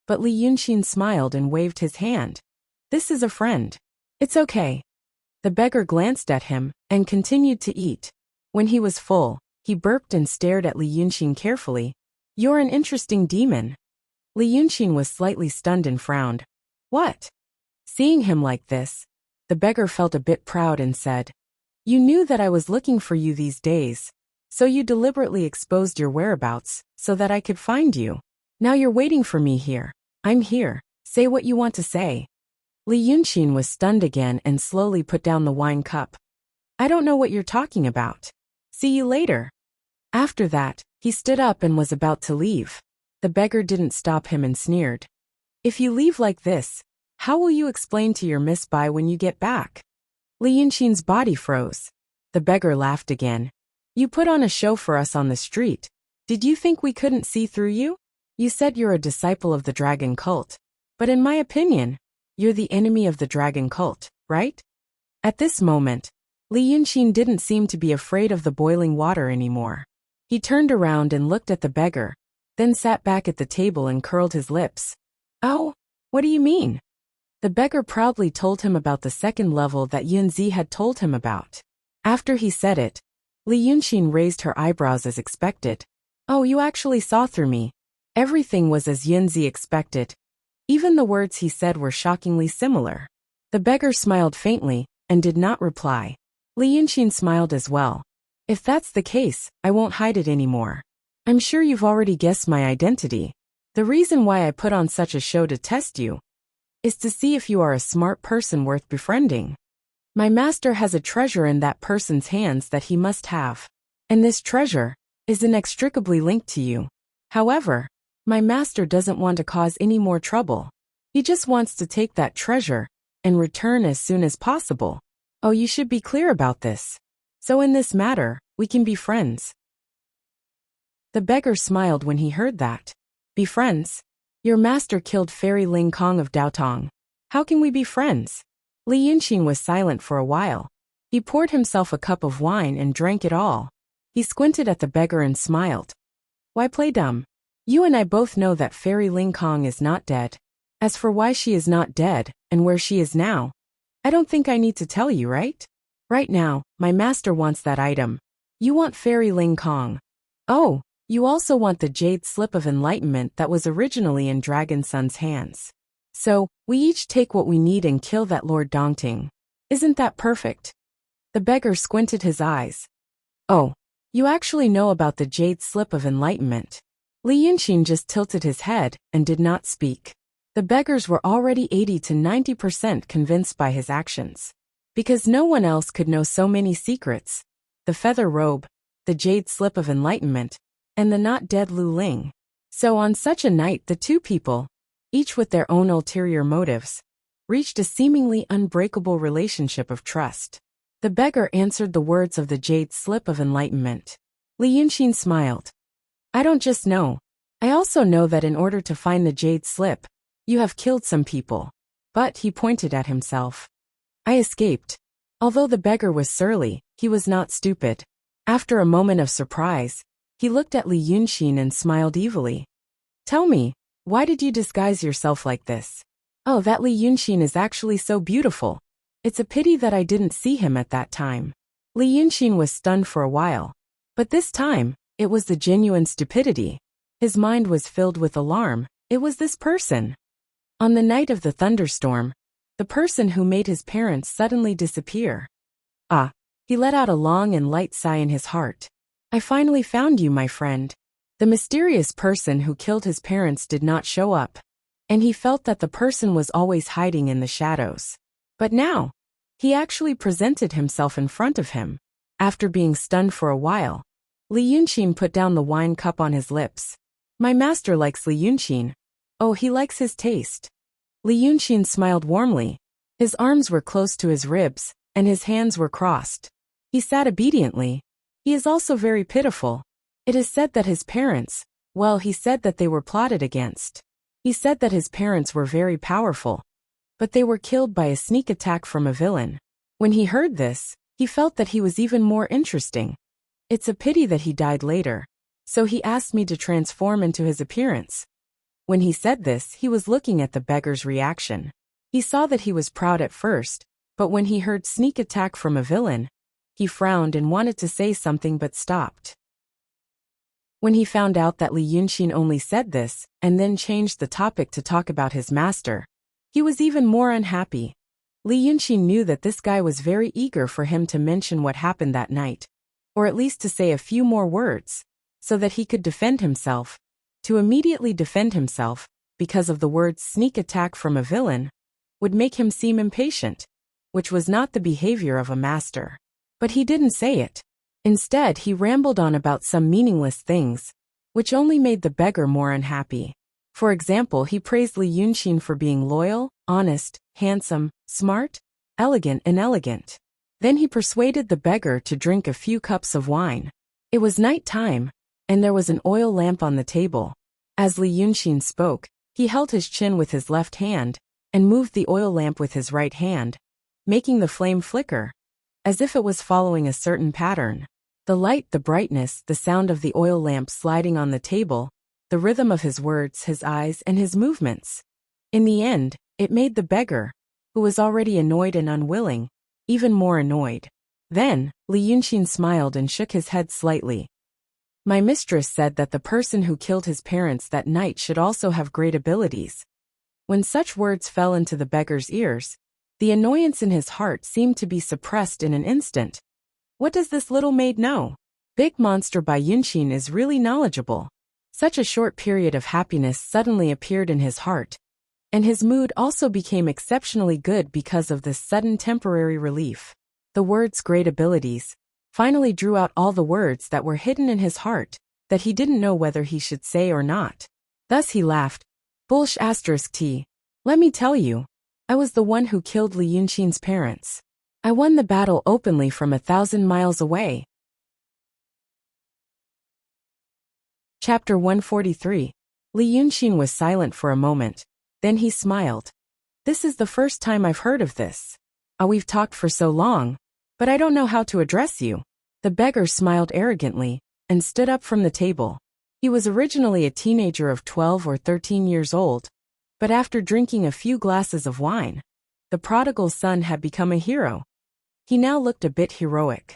but Li Yunxin smiled and waved his hand. "This is a friend. It's okay." The beggar glanced at him and continued to eat. When he was full, he burped and stared at Li Yunxin carefully. "You're an interesting demon." Li Yunxin was slightly stunned and frowned. "What?" Seeing him like this, the beggar felt a bit proud and said, "You knew that I was looking for you these days, so you deliberately exposed your whereabouts so that I could find you. Now you're waiting for me here. I'm here. Say what you want to say." Li Yunxin was stunned again and slowly put down the wine cup. "I don't know what you're talking about. See you later." After that, he stood up and was about to leave. The beggar didn't stop him and sneered, "If you leave like this, how will you explain to your Miss Bai when you get back?" Li Yunxin's body froze. The beggar laughed again. "You put on a show for us on the street. Did you think we couldn't see through you? You said you're a disciple of the dragon cult. But in my opinion, you're the enemy of the dragon cult, right?" At this moment, Li Yunxin didn't seem to be afraid of the boiling water anymore. He turned around and looked at the beggar, then sat back at the table and curled his lips. "Oh, what do you mean?" The beggar proudly told him about the second level that Yunzi had told him about. After he said it, Li Yunxin raised her eyebrows as expected. "Oh, you actually saw through me." Everything was as Yunzi expected. Even the words he said were shockingly similar. The beggar smiled faintly and did not reply. Li Yunxin smiled as well. "If that's the case, I won't hide it anymore. I'm sure you've already guessed my identity. The reason why I put on such a show to test you is to see if you are a smart person worth befriending. My master has a treasure in that person's hands that he must have. And this treasure is inextricably linked to you. However, my master doesn't want to cause any more trouble. He just wants to take that treasure and return as soon as possible. Oh, you should be clear about this. So in this matter, we can be friends." The beggar smiled when he heard that. "Be friends? Your master killed Fairy Ling Kong of Daotong. How can we be friends?" Li Yunxin was silent for a while. He poured himself a cup of wine and drank it all. He squinted at the beggar and smiled. "Why play dumb? You and I both know that Fairy Ling Kong is not dead. As for why she is not dead and where she is now, I don't think I need to tell you, right? Right now, my master wants that item. You want Fairy Ling Kong. Oh, you also want the jade slip of enlightenment that was originally in Dragon Sun's hands. So, we each take what we need and kill that Lord Dongting. Isn't that perfect?" The beggar squinted his eyes. "Oh, you actually know about the jade slip of enlightenment." Li Yunxin just tilted his head and did not speak. The beggars were already 80 to 90% convinced by his actions. Because no one else could know so many secrets: the feather robe, the jade slip of enlightenment, and the not dead Lu Ling. So on such a night the two people, each with their own ulterior motives, reached a seemingly unbreakable relationship of trust. The beggar answered the words of the jade slip of enlightenment. Li Yunxin smiled. "I don't just know. I also know that in order to find the jade slip, you have killed some people." But he pointed at himself. "I escaped." Although the beggar was surly, he was not stupid. After a moment of surprise, he looked at Li Yunxin and smiled evilly. "Tell me, why did you disguise yourself like this?" "Oh, that Li Yunxin is actually so beautiful. It's a pity that I didn't see him at that time." Li Yunxin was stunned for a while. But this time, it was the genuine stupidity. His mind was filled with alarm. It was this person. On the night of the thunderstorm, the person who made his parents suddenly disappear. Ah, he let out a long and light sigh in his heart. I finally found you, my friend. The mysterious person who killed his parents did not show up, and he felt that the person was always hiding in the shadows. But now, he actually presented himself in front of him. After being stunned for a while, Li Yunqin put down the wine cup on his lips. My master likes Li Yunqin. Oh, he likes his taste. Li Yunqin smiled warmly. His arms were close to his ribs, and his hands were crossed. He sat obediently. He is also very pitiful. It is said that his parents, well, he said that they were plotted against. He said that his parents were very powerful, but they were killed by a sneak attack from a villain. When he heard this, he felt that he was even more interesting. It's a pity that he died later, so he asked me to transform into his appearance. When he said this, he was looking at the beggar's reaction. He saw that he was proud at first, but when he heard sneak attack from a villain, he frowned and wanted to say something but stopped. When he found out that Li Yunqin only said this, and then changed the topic to talk about his master, he was even more unhappy. Li Yunqin knew that this guy was very eager for him to mention what happened that night, or at least to say a few more words, so that he could defend himself. To immediately defend himself, because of the words sneak attack from a villain, would make him seem impatient, which was not the behavior of a master. But he didn't say it. Instead, he rambled on about some meaningless things, which only made the beggar more unhappy. For example, he praised Li Yunqin for being loyal, honest, handsome, smart, elegant and elegant. Then he persuaded the beggar to drink a few cups of wine. It was night time, and there was an oil lamp on the table. As Li Yunqin spoke, he held his chin with his left hand, and moved the oil lamp with his right hand, making the flame flicker, as if it was following a certain pattern. The light, the brightness, the sound of the oil lamp sliding on the table, the rhythm of his words, his eyes, and his movements. In the end, it made the beggar, who was already annoyed and unwilling, even more annoyed. Then, Li Yunqin smiled and shook his head slightly. My mistress said that the person who killed his parents that night should also have great abilities. When such words fell into the beggar's ears, the annoyance in his heart seemed to be suppressed in an instant. What does this little maid know? Big Monster by Yunqin is really knowledgeable. Such a short period of happiness suddenly appeared in his heart, and his mood also became exceptionally good because of this sudden temporary relief. The words great abilities finally drew out all the words that were hidden in his heart, that he didn't know whether he should say or not. Thus he laughed. Bullsh asterisk T. Let me tell you, I was the one who killed Li Yunqin's parents. I won the battle openly from 1,000 miles away. Chapter 143. Li Yunqin was silent for a moment. Then he smiled. This is the first time I've heard of this. We've talked for so long, but I don't know how to address you. The beggar smiled arrogantly, and stood up from the table. He was originally a teenager of 12 or 13 years old, but after drinking a few glasses of wine, the prodigal son had become a hero. He now looked a bit heroic.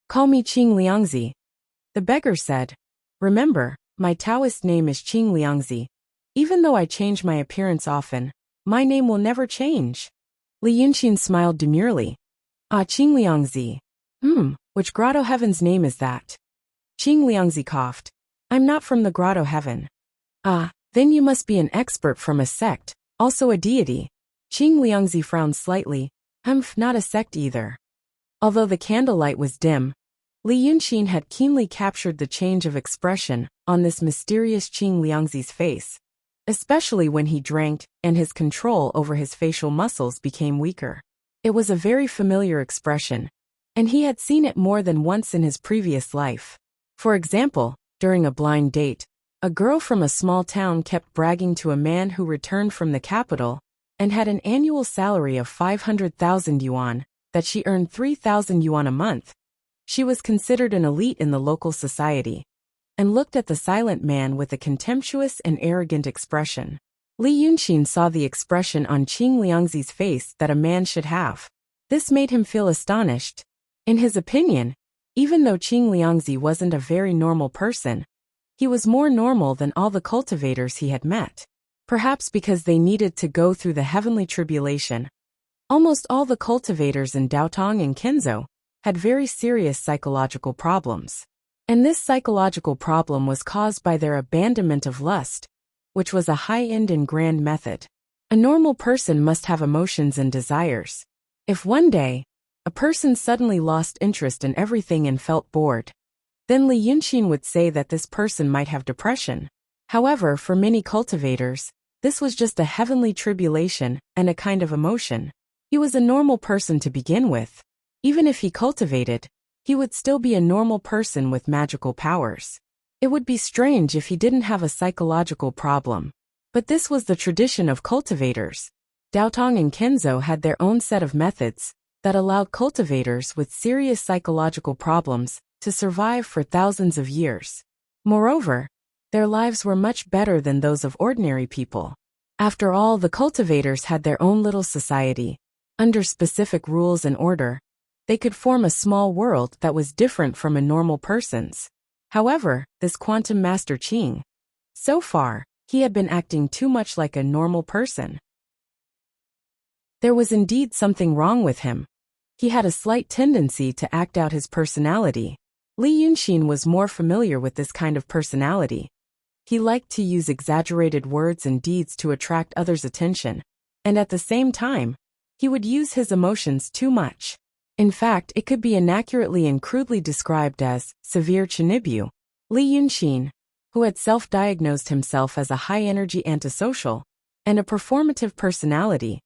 Call me Qing Liangzi, the beggar said. Remember, my Taoist name is Qing Liangzi. Even though I change my appearance often, my name will never change. Li Yunqin smiled demurely. Qing Liangzi. Which grotto heaven's name is that? Qing Liangzi coughed. I'm not from the grotto heaven. Then you must be an expert from a sect, also a deity. Qing Liangzi frowned slightly. Not a sect either. Although the candlelight was dim, Li Yunqin had keenly captured the change of expression on this mysterious Qing Liangzi's face, especially when he drank and his control over his facial muscles became weaker. It was a very familiar expression, and he had seen it more than once in his previous life. For example, during a blind date, a girl from a small town kept bragging to a man who returned from the capital and had an annual salary of 500,000 yuan, that she earned 3,000 yuan a month. She was considered an elite in the local society, and looked at the silent man with a contemptuous and arrogant expression. Li Yunqin saw the expression on Qing Liangzi's face that a man should have. This made him feel astonished. In his opinion, even though Qing Liangzi wasn't a very normal person, He was more normal than all the cultivators he had met. Perhaps because they needed to go through the heavenly tribulation. Almost all the cultivators in Daotong and Kinzo had very serious psychological problems. And this psychological problem was caused by their abandonment of lust, which was a high-end and grand method. A normal person must have emotions and desires. If one day, a person suddenly lost interest in everything and felt bored, then Li Yunxin would say that this person might have depression. However, for many cultivators, this was just a heavenly tribulation and a kind of emotion. He was a normal person to begin with. Even if he cultivated, he would still be a normal person with magical powers. It would be strange if he didn't have a psychological problem. But this was the tradition of cultivators. Daotong and Kinzo had their own set of methods that allowed cultivators with serious psychological problems to survive for thousands of years. Moreover, their lives were much better than those of ordinary people. After all, the cultivators had their own little society. Under specific rules and order, they could form a small world that was different from a normal person's. However, this quantum master Qing, so far, he had been acting too much like a normal person. There was indeed something wrong with him. He had a slight tendency to act out his personality. Li Yunxin was more familiar with this kind of personality. He liked to use exaggerated words and deeds to attract others' attention, and at the same time, he would use his emotions too much. In fact, it could be inaccurately and crudely described as severe chinibyu. Li Yunxin, who had self-diagnosed himself as a high-energy antisocial and a performative personality,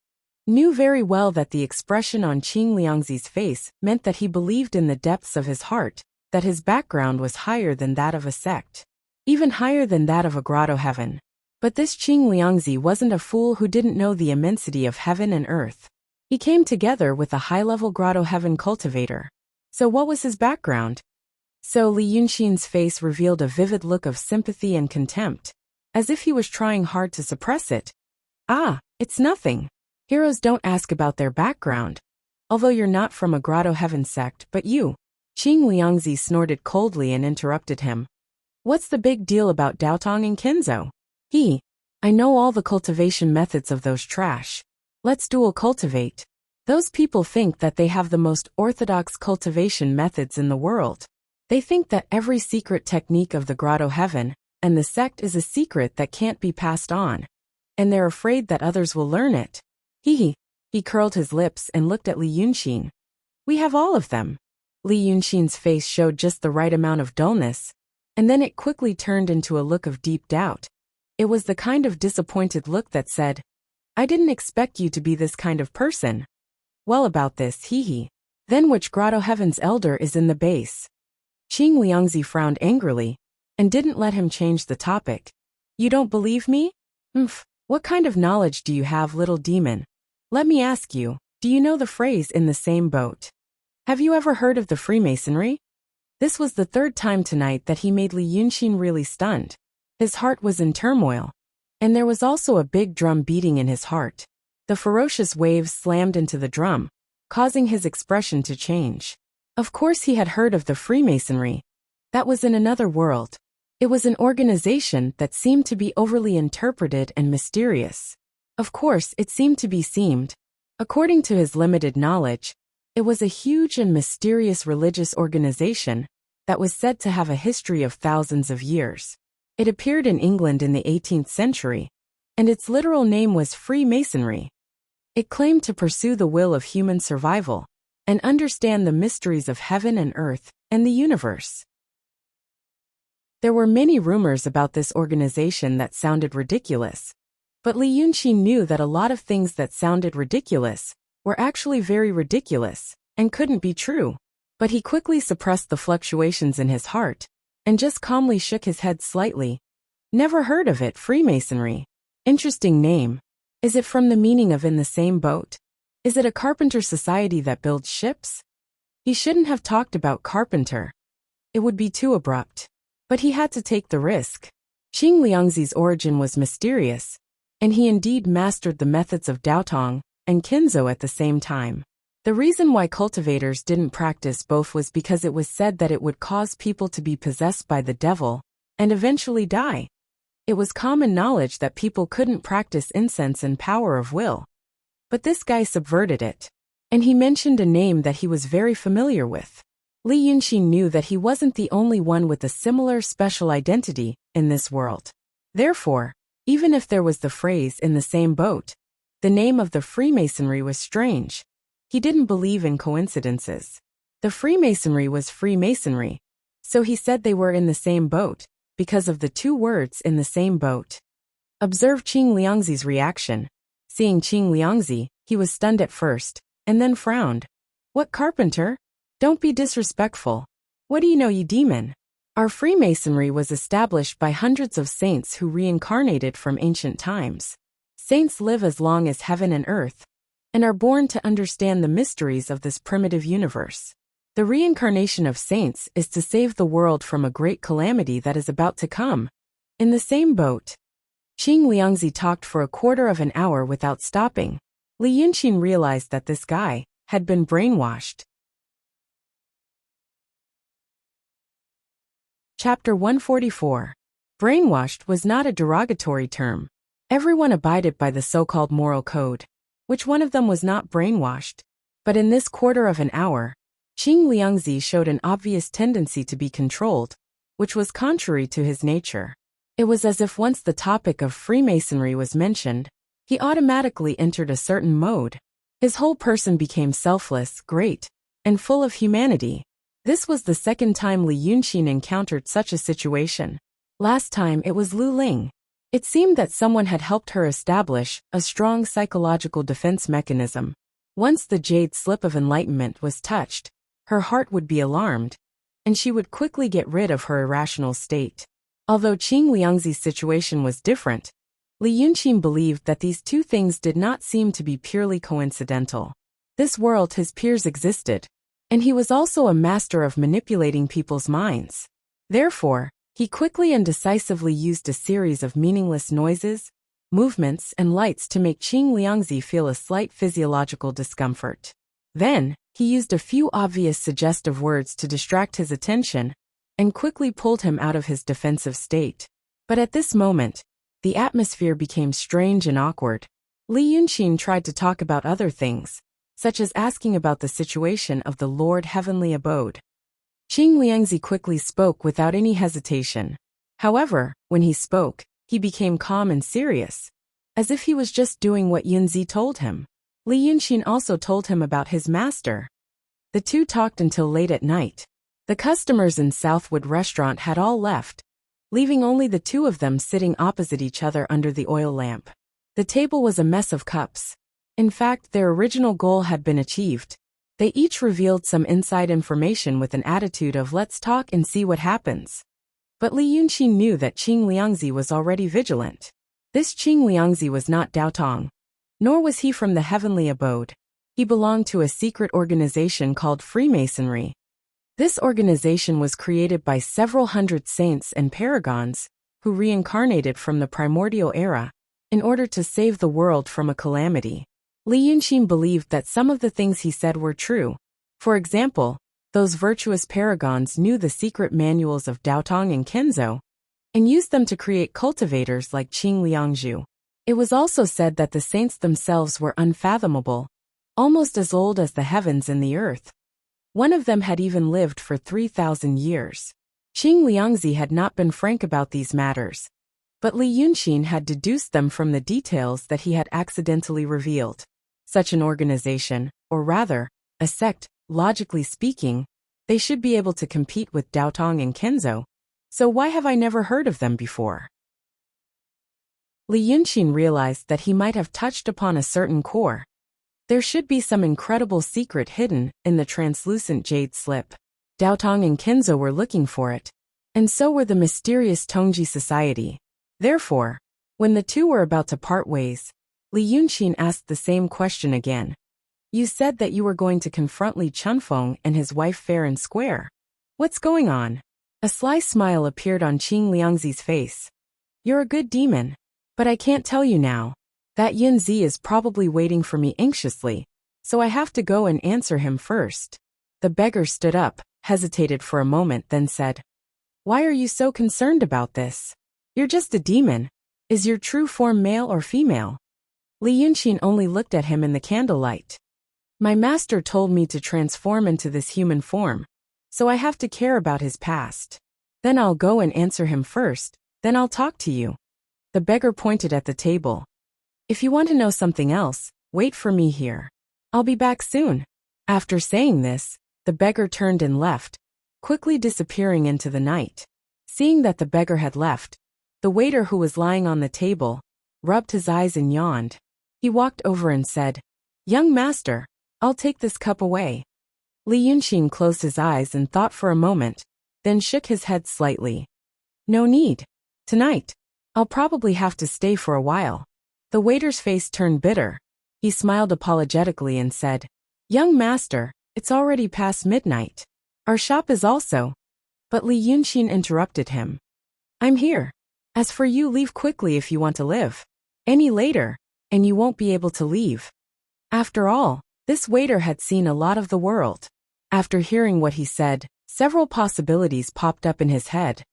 knew very well that the expression on Qing Liangzi's face meant that he believed in the depths of his heart that his background was higher than that of a sect, even higher than that of a grotto heaven. But this Qing Liangzi wasn't a fool who didn't know the immensity of heaven and earth. He came together with a high-level grotto heaven cultivator. So what was his background? So Li Yunxin's face revealed a vivid look of sympathy and contempt, as if he was trying hard to suppress it. Ah, it's nothing. Heroes don't ask about their background. Although you're not from a grotto heaven sect, but you. Qing Liangzi snorted coldly and interrupted him. What's the big deal about Daotong and Kinzo? I know all the cultivation methods of those trash. Let's dual cultivate. Those people think that they have the most orthodox cultivation methods in the world. They think that every secret technique of the grotto heaven and the sect is a secret that can't be passed on. And they're afraid that others will learn it. He curled his lips and looked at Li Yunxin. We have all of them. Li Yunxin's face showed just the right amount of dullness, and then it quickly turned into a look of deep doubt. It was the kind of disappointed look that said, I didn't expect you to be this kind of person. Well, about this, Then which grotto heaven's elder is in the base? Qing Liangzi frowned angrily, and didn't let him change the topic. You don't believe me? What kind of knowledge do you have, little demon? Let me ask you, do you know the phrase in the same boat? Have you ever heard of the Freemasonry? This was the third time tonight that he made Li Yunxin really stunned. His heart was in turmoil, and there was also a big drum beating in his heart. The ferocious waves slammed into the drum, causing his expression to change. Of course he had heard of the Freemasonry. That was in another world. It was an organization that seemed to be overly interpreted and mysterious. Of course, it seemed. According to his limited knowledge, it was a huge and mysterious religious organization that was said to have a history of thousands of years. It appeared in England in the 18th century, and its literal name was Freemasonry. It claimed to pursue the will of human survival and understand the mysteries of heaven and earth and the universe. There were many rumors about this organization that sounded ridiculous, but Li Yunxin knew that a lot of things that sounded ridiculous were actually very ridiculous and couldn't be true. But he quickly suppressed the fluctuations in his heart and just calmly shook his head slightly. Never heard of it, Freemasonry. Interesting name. Is it from the meaning of in the same boat? Is it a carpenter society that builds ships? He shouldn't have talked about carpenter. It would be too abrupt. But he had to take the risk. Qing Liangzi's origin was mysterious, and he indeed mastered the methods of Daotong and Kinzo at the same time. The reason why cultivators didn't practice both was because it was said that it would cause people to be possessed by the devil and eventually die. It was common knowledge that people couldn't practice incense and power of will. But this guy subverted it. And he mentioned a name that he was very familiar with. Li Yunxin knew that he wasn't the only one with a similar special identity in this world. Therefore, even if there was the phrase "in the same boat," the name of the Freemasonry was strange. He didn't believe in coincidences. The Freemasonry was Freemasonry, so he said they were in the same boat, because of the two words "in the same boat." Observe Qing Liangzi's reaction. Seeing Qing Liangzi, he was stunned at first, and then frowned. "What carpenter? Don't be disrespectful. What do you know, you demon? Our Freemasonry was established by hundreds of saints who reincarnated from ancient times. Saints live as long as heaven and earth, and are born to understand the mysteries of this primitive universe. The reincarnation of saints is to save the world from a great calamity that is about to come. In the same boat." Qing Liangzi talked for a quarter of an hour without stopping. Li Yunxin realized that this guy had been brainwashed. Chapter 144. Brainwashed was not a derogatory term. Everyone abided by the so-called moral code. Which one of them was not brainwashed? But in this quarter of an hour, Qing Liangzi showed an obvious tendency to be controlled, which was contrary to his nature. It was as if once the topic of Freemasonry was mentioned, he automatically entered a certain mode. His whole person became selfless, great, and full of humanity. This was the second time Li Yunxin encountered such a situation. Last time it was Lu Ling. It seemed that someone had helped her establish a strong psychological defense mechanism. Once the jade slip of enlightenment was touched, her heart would be alarmed, and she would quickly get rid of her irrational state. Although Qing Liangzi's situation was different, Li Yunxin believed that these two things did not seem to be purely coincidental. This world his peers existed, and he was also a master of manipulating people's minds. Therefore, he quickly and decisively used a series of meaningless noises, movements, and lights to make Qing Liangzi feel a slight physiological discomfort. Then, he used a few obvious suggestive words to distract his attention, and quickly pulled him out of his defensive state. But at this moment, the atmosphere became strange and awkward. Li Yunxin tried to talk about other things, such as asking about the situation of the Lord Heavenly Abode. Qing Liangzi quickly spoke without any hesitation. However, when he spoke, he became calm and serious, as if he was just doing what Yunzi told him. Li Yunxin also told him about his master. The two talked until late at night. The customers in Southwood restaurant had all left, leaving only the two of them sitting opposite each other under the oil lamp. The table was a mess of cups. In fact, their original goal had been achieved. They each revealed some inside information with an attitude of "let's talk and see what happens." But Li Yunxin knew that Qing Liangzi was already vigilant. This Qing Liangzi was not Daotong, nor was he from the heavenly abode. He belonged to a secret organization called Freemasonry. This organization was created by several hundred saints and paragons who reincarnated from the primordial era in order to save the world from a calamity. Li Yunxin believed that some of the things he said were true. For example, those virtuous paragons knew the secret manuals of Daotong and Kenzo, and used them to create cultivators like Qing Liangzhu. It was also said that the saints themselves were unfathomable, almost as old as the heavens and the earth. One of them had even lived for 3,000 years. Qing Liangzi had not been frank about these matters, but Li Yunxin had deduced them from the details that he had accidentally revealed. Such an organization, or rather, a sect, logically speaking, they should be able to compete with Daotong and Kenzo, so why have I never heard of them before? Li Yunxin realized that he might have touched upon a certain core. There should be some incredible secret hidden in the translucent jade slip. Daotong and Kenzo were looking for it, and so were the mysterious Tongji Society. Therefore, when the two were about to part ways, Li Yunxin asked the same question again. "You said that you were going to confront Li Chunfeng and his wife fair and square. What's going on?" A sly smile appeared on Qing Liangzi's face. "You're a good demon. But I can't tell you now. That Yunzi is probably waiting for me anxiously, so I have to go and answer him first." The beggar stood up, hesitated for a moment, then said, Why are you so concerned about this? You're just a demon. Is your true form male or female? Li Yunxin only looked at him in the candlelight. My master told me to transform into this human form, so I have to care about his past. Then I'll go and answer him first, then I'll talk to you. The beggar pointed at the table. If you want to know something else, wait for me here. I'll be back soon. After saying this, the beggar turned and left, quickly disappearing into the night. Seeing that the beggar had left, the waiter who was lying on the table rubbed his eyes and yawned. He walked over and said, Young master, I'll take this cup away. Li Yunxin closed his eyes and thought for a moment, then shook his head slightly. No need. Tonight, I'll probably have to stay for a while. The waiter's face turned bitter. He smiled apologetically and said, Young master, it's already past midnight. Our shop is also. But Li Yunxin interrupted him. I'm here. As for you, leave quickly if you want to live. Any later, and you won't be able to leave. After all, this waiter had seen a lot of the world. After hearing what he said, several possibilities popped up in his head.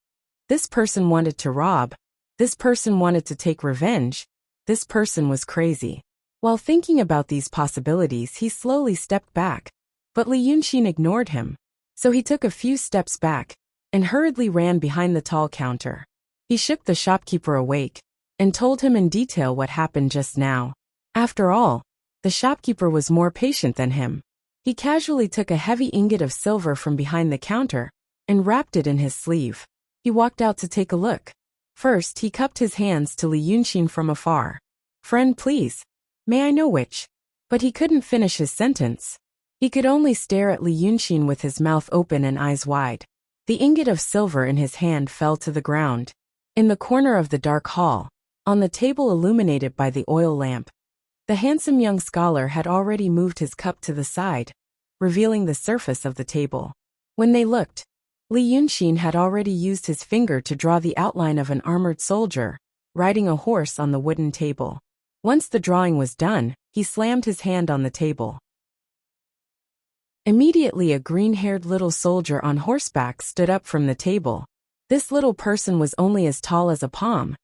This person wanted to rob. This person wanted to take revenge. This person was crazy. While thinking about these possibilities, he slowly stepped back. But Li Yunxin ignored him. So he took a few steps back and hurriedly ran behind the tall counter. He shook the shopkeeper awake and told him in detail what happened just now. After all, the shopkeeper was more patient than him. He casually took a heavy ingot of silver from behind the counter and wrapped it in his sleeve. He walked out to take a look. First, he cupped his hands to Li Yunxin from afar. Friend, please. May I know which? But he couldn't finish his sentence. He could only stare at Li Yunxin with his mouth open and eyes wide. The ingot of silver in his hand fell to the ground. In the corner of the dark hall, on the table illuminated by the oil lamp, the handsome young scholar had already moved his cup to the side, revealing the surface of the table. When they looked, Li Yunxin had already used his finger to draw the outline of an armored soldier, riding a horse on the wooden table. Once the drawing was done, he slammed his hand on the table. Immediately a green-haired little soldier on horseback stood up from the table. This little person was only as tall as a palm,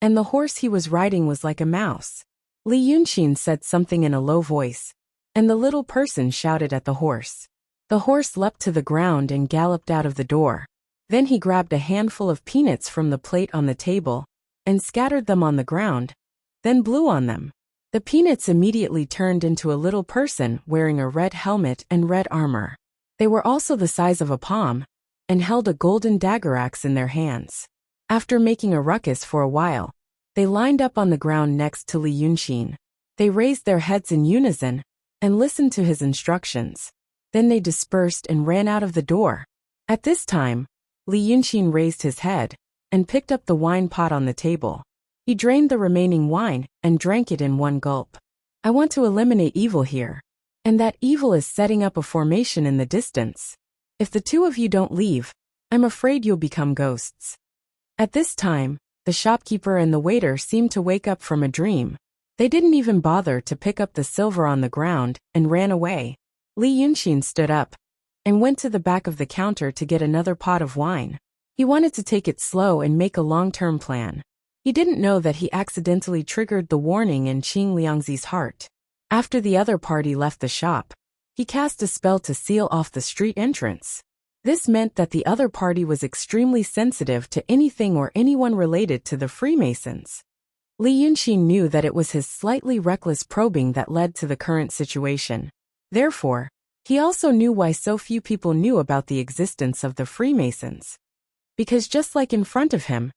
and the horse he was riding was like a mouse. Li Yunxin said something in a low voice, and the little person shouted at the horse. The horse leapt to the ground and galloped out of the door. Then he grabbed a handful of peanuts from the plate on the table and scattered them on the ground, then blew on them. The peanuts immediately turned into a little person wearing a red helmet and red armor. They were also the size of a palm and held a golden dagger axe in their hands. After making a ruckus for a while, they lined up on the ground next to Li Yunxin. They raised their heads in unison and listened to his instructions. Then they dispersed and ran out of the door. At this time, Li Yunxin raised his head and picked up the wine pot on the table. He drained the remaining wine and drank it in one gulp. I want to eliminate evil here. And that evil is setting up a formation in the distance. If the two of you don't leave, I'm afraid you'll become ghosts. At this time, the shopkeeper and the waiter seemed to wake up from a dream. They didn't even bother to pick up the silver on the ground and ran away. Li Yunxin stood up and went to the back of the counter to get another pot of wine. He wanted to take it slow and make a long-term plan. He didn't know that he accidentally triggered the warning in Qing Liangzi's heart. After the other party left the shop, he cast a spell to seal off the street entrance. This meant that the other party was extremely sensitive to anything or anyone related to the Freemasons. Li Yunxin knew that it was his slightly reckless probing that led to the current situation. Therefore, he also knew why so few people knew about the existence of the Freemasons. Because just like in front of him,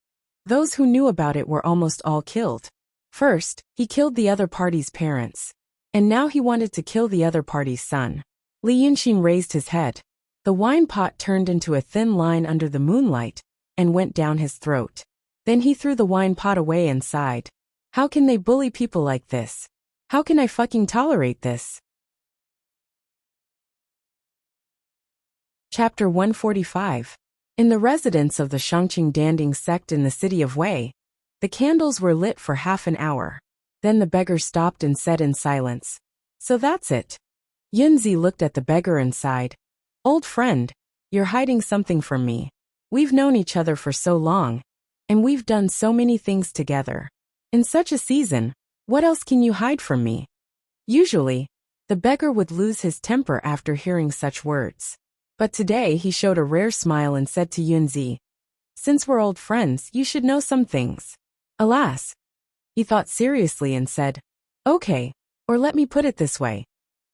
those who knew about it were almost all killed. First, he killed the other party's parents. And now he wanted to kill the other party's son. Li Yunxin raised his head. The wine pot turned into a thin line under the moonlight and went down his throat. Then he threw the wine pot away and sighed. How can they bully people like this? How can I fucking tolerate this? Chapter 145. In the residence of the Shangqing Danding sect in the city of Wei, the candles were lit for half an hour. Then the beggar stopped and said in silence, So that's it. Yunzi looked at the beggar and sighed. Old friend, you're hiding something from me. We've known each other for so long, and we've done so many things together. In such a season, what else can you hide from me? Usually, the beggar would lose his temper after hearing such words. But today he showed a rare smile and said to Yunzi, "Since we're old friends, you should know some things." Alas! He thought seriously and said, "Okay, or let me put it this way.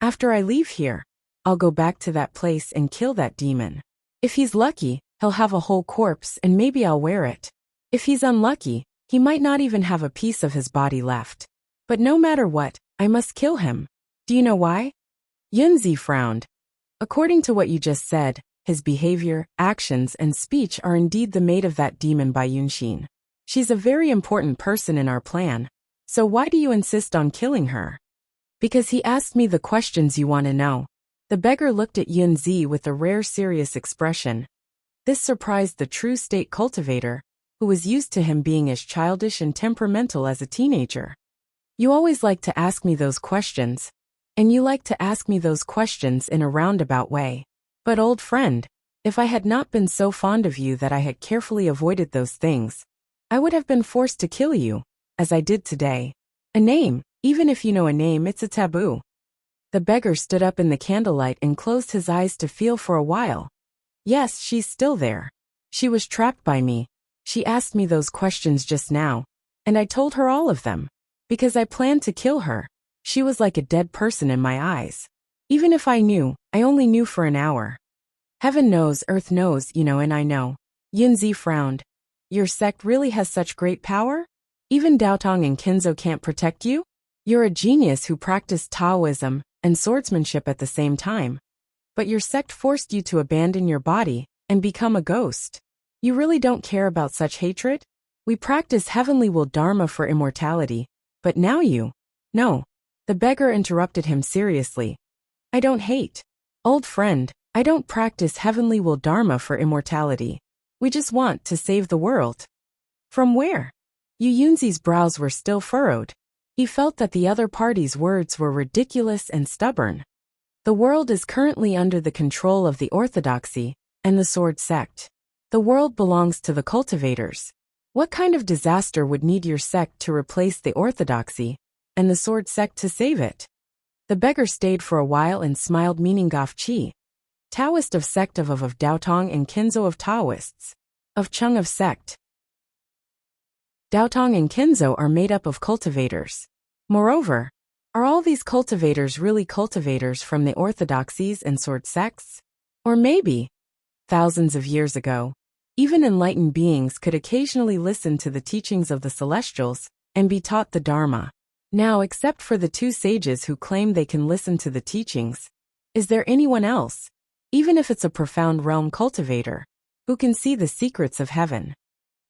After I leave here, I'll go back to that place and kill that demon. If he's lucky, he'll have a whole corpse and maybe I'll wear it. If he's unlucky, he might not even have a piece of his body left. But no matter what, I must kill him. Do you know why?" Yunzi frowned. According to what you just said, his behavior, actions, and speech are indeed the mate of that demon by Yunxin. She's a very important person in our plan. So why do you insist on killing her? Because he asked me the questions you want to know. The beggar looked at Yunzi with a rare serious expression. This surprised the true state cultivator, who was used to him being as childish and temperamental as a teenager. "You always like to ask me those questions. And you like to ask me those questions in a roundabout way. But old friend, if I had not been so fond of you that I had carefully avoided those things, I would have been forced to kill you, as I did today. A name, even if you know a name, it's a taboo." The beggar stood up in the candlelight and closed his eyes to feel for a while. Yes, she's still there. She was trapped by me. She asked me those questions just now, and I told her all of them. Because I planned to kill her. She was like a dead person in my eyes. Even if I knew, I only knew for an hour. Heaven knows, earth knows, you know, and I know. Yunzi frowned. Your sect really has such great power? Even Daotong and Kinzo can't protect you? You're a genius who practiced Taoism and swordsmanship at the same time. But your sect forced you to abandon your body and become a ghost. You really don't care about such hatred? We practice heavenly will dharma for immortality, but now you... No. The beggar interrupted him seriously. I don't hate. Old friend, I don't practice heavenly will dharma for immortality. We just want to save the world. From where? Yunzi's brows were still furrowed. He felt that the other party's words were ridiculous and stubborn. The world is currently under the control of the orthodoxy and the sword sect. The world belongs to the cultivators. What kind of disaster would need your sect to replace the orthodoxy and the sword sect to save it? The beggar stayed for a while and smiled, meaning Gaf Chi. Taoist of sect of Daotong and Kinzo of Taoists. Of Chung of sect. Daotong and Kinzo are made up of cultivators. Moreover, are all these cultivators really cultivators from the orthodoxies and sword sects? Or maybe, thousands of years ago, even enlightened beings could occasionally listen to the teachings of the celestials and be taught the Dharma. Now, except for the two sages who claim they can listen to the teachings, is there anyone else, even if it's a profound realm cultivator, who can see the secrets of heaven?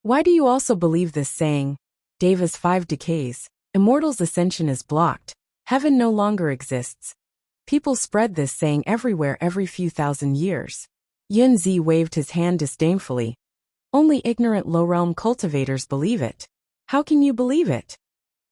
Why do you also believe this saying, Deva's 5 decays, immortal's ascension is blocked, heaven no longer exists? People spread this saying everywhere every few thousand years. Yunzi waved his hand disdainfully. Only ignorant low-realm cultivators believe it. How can you believe it?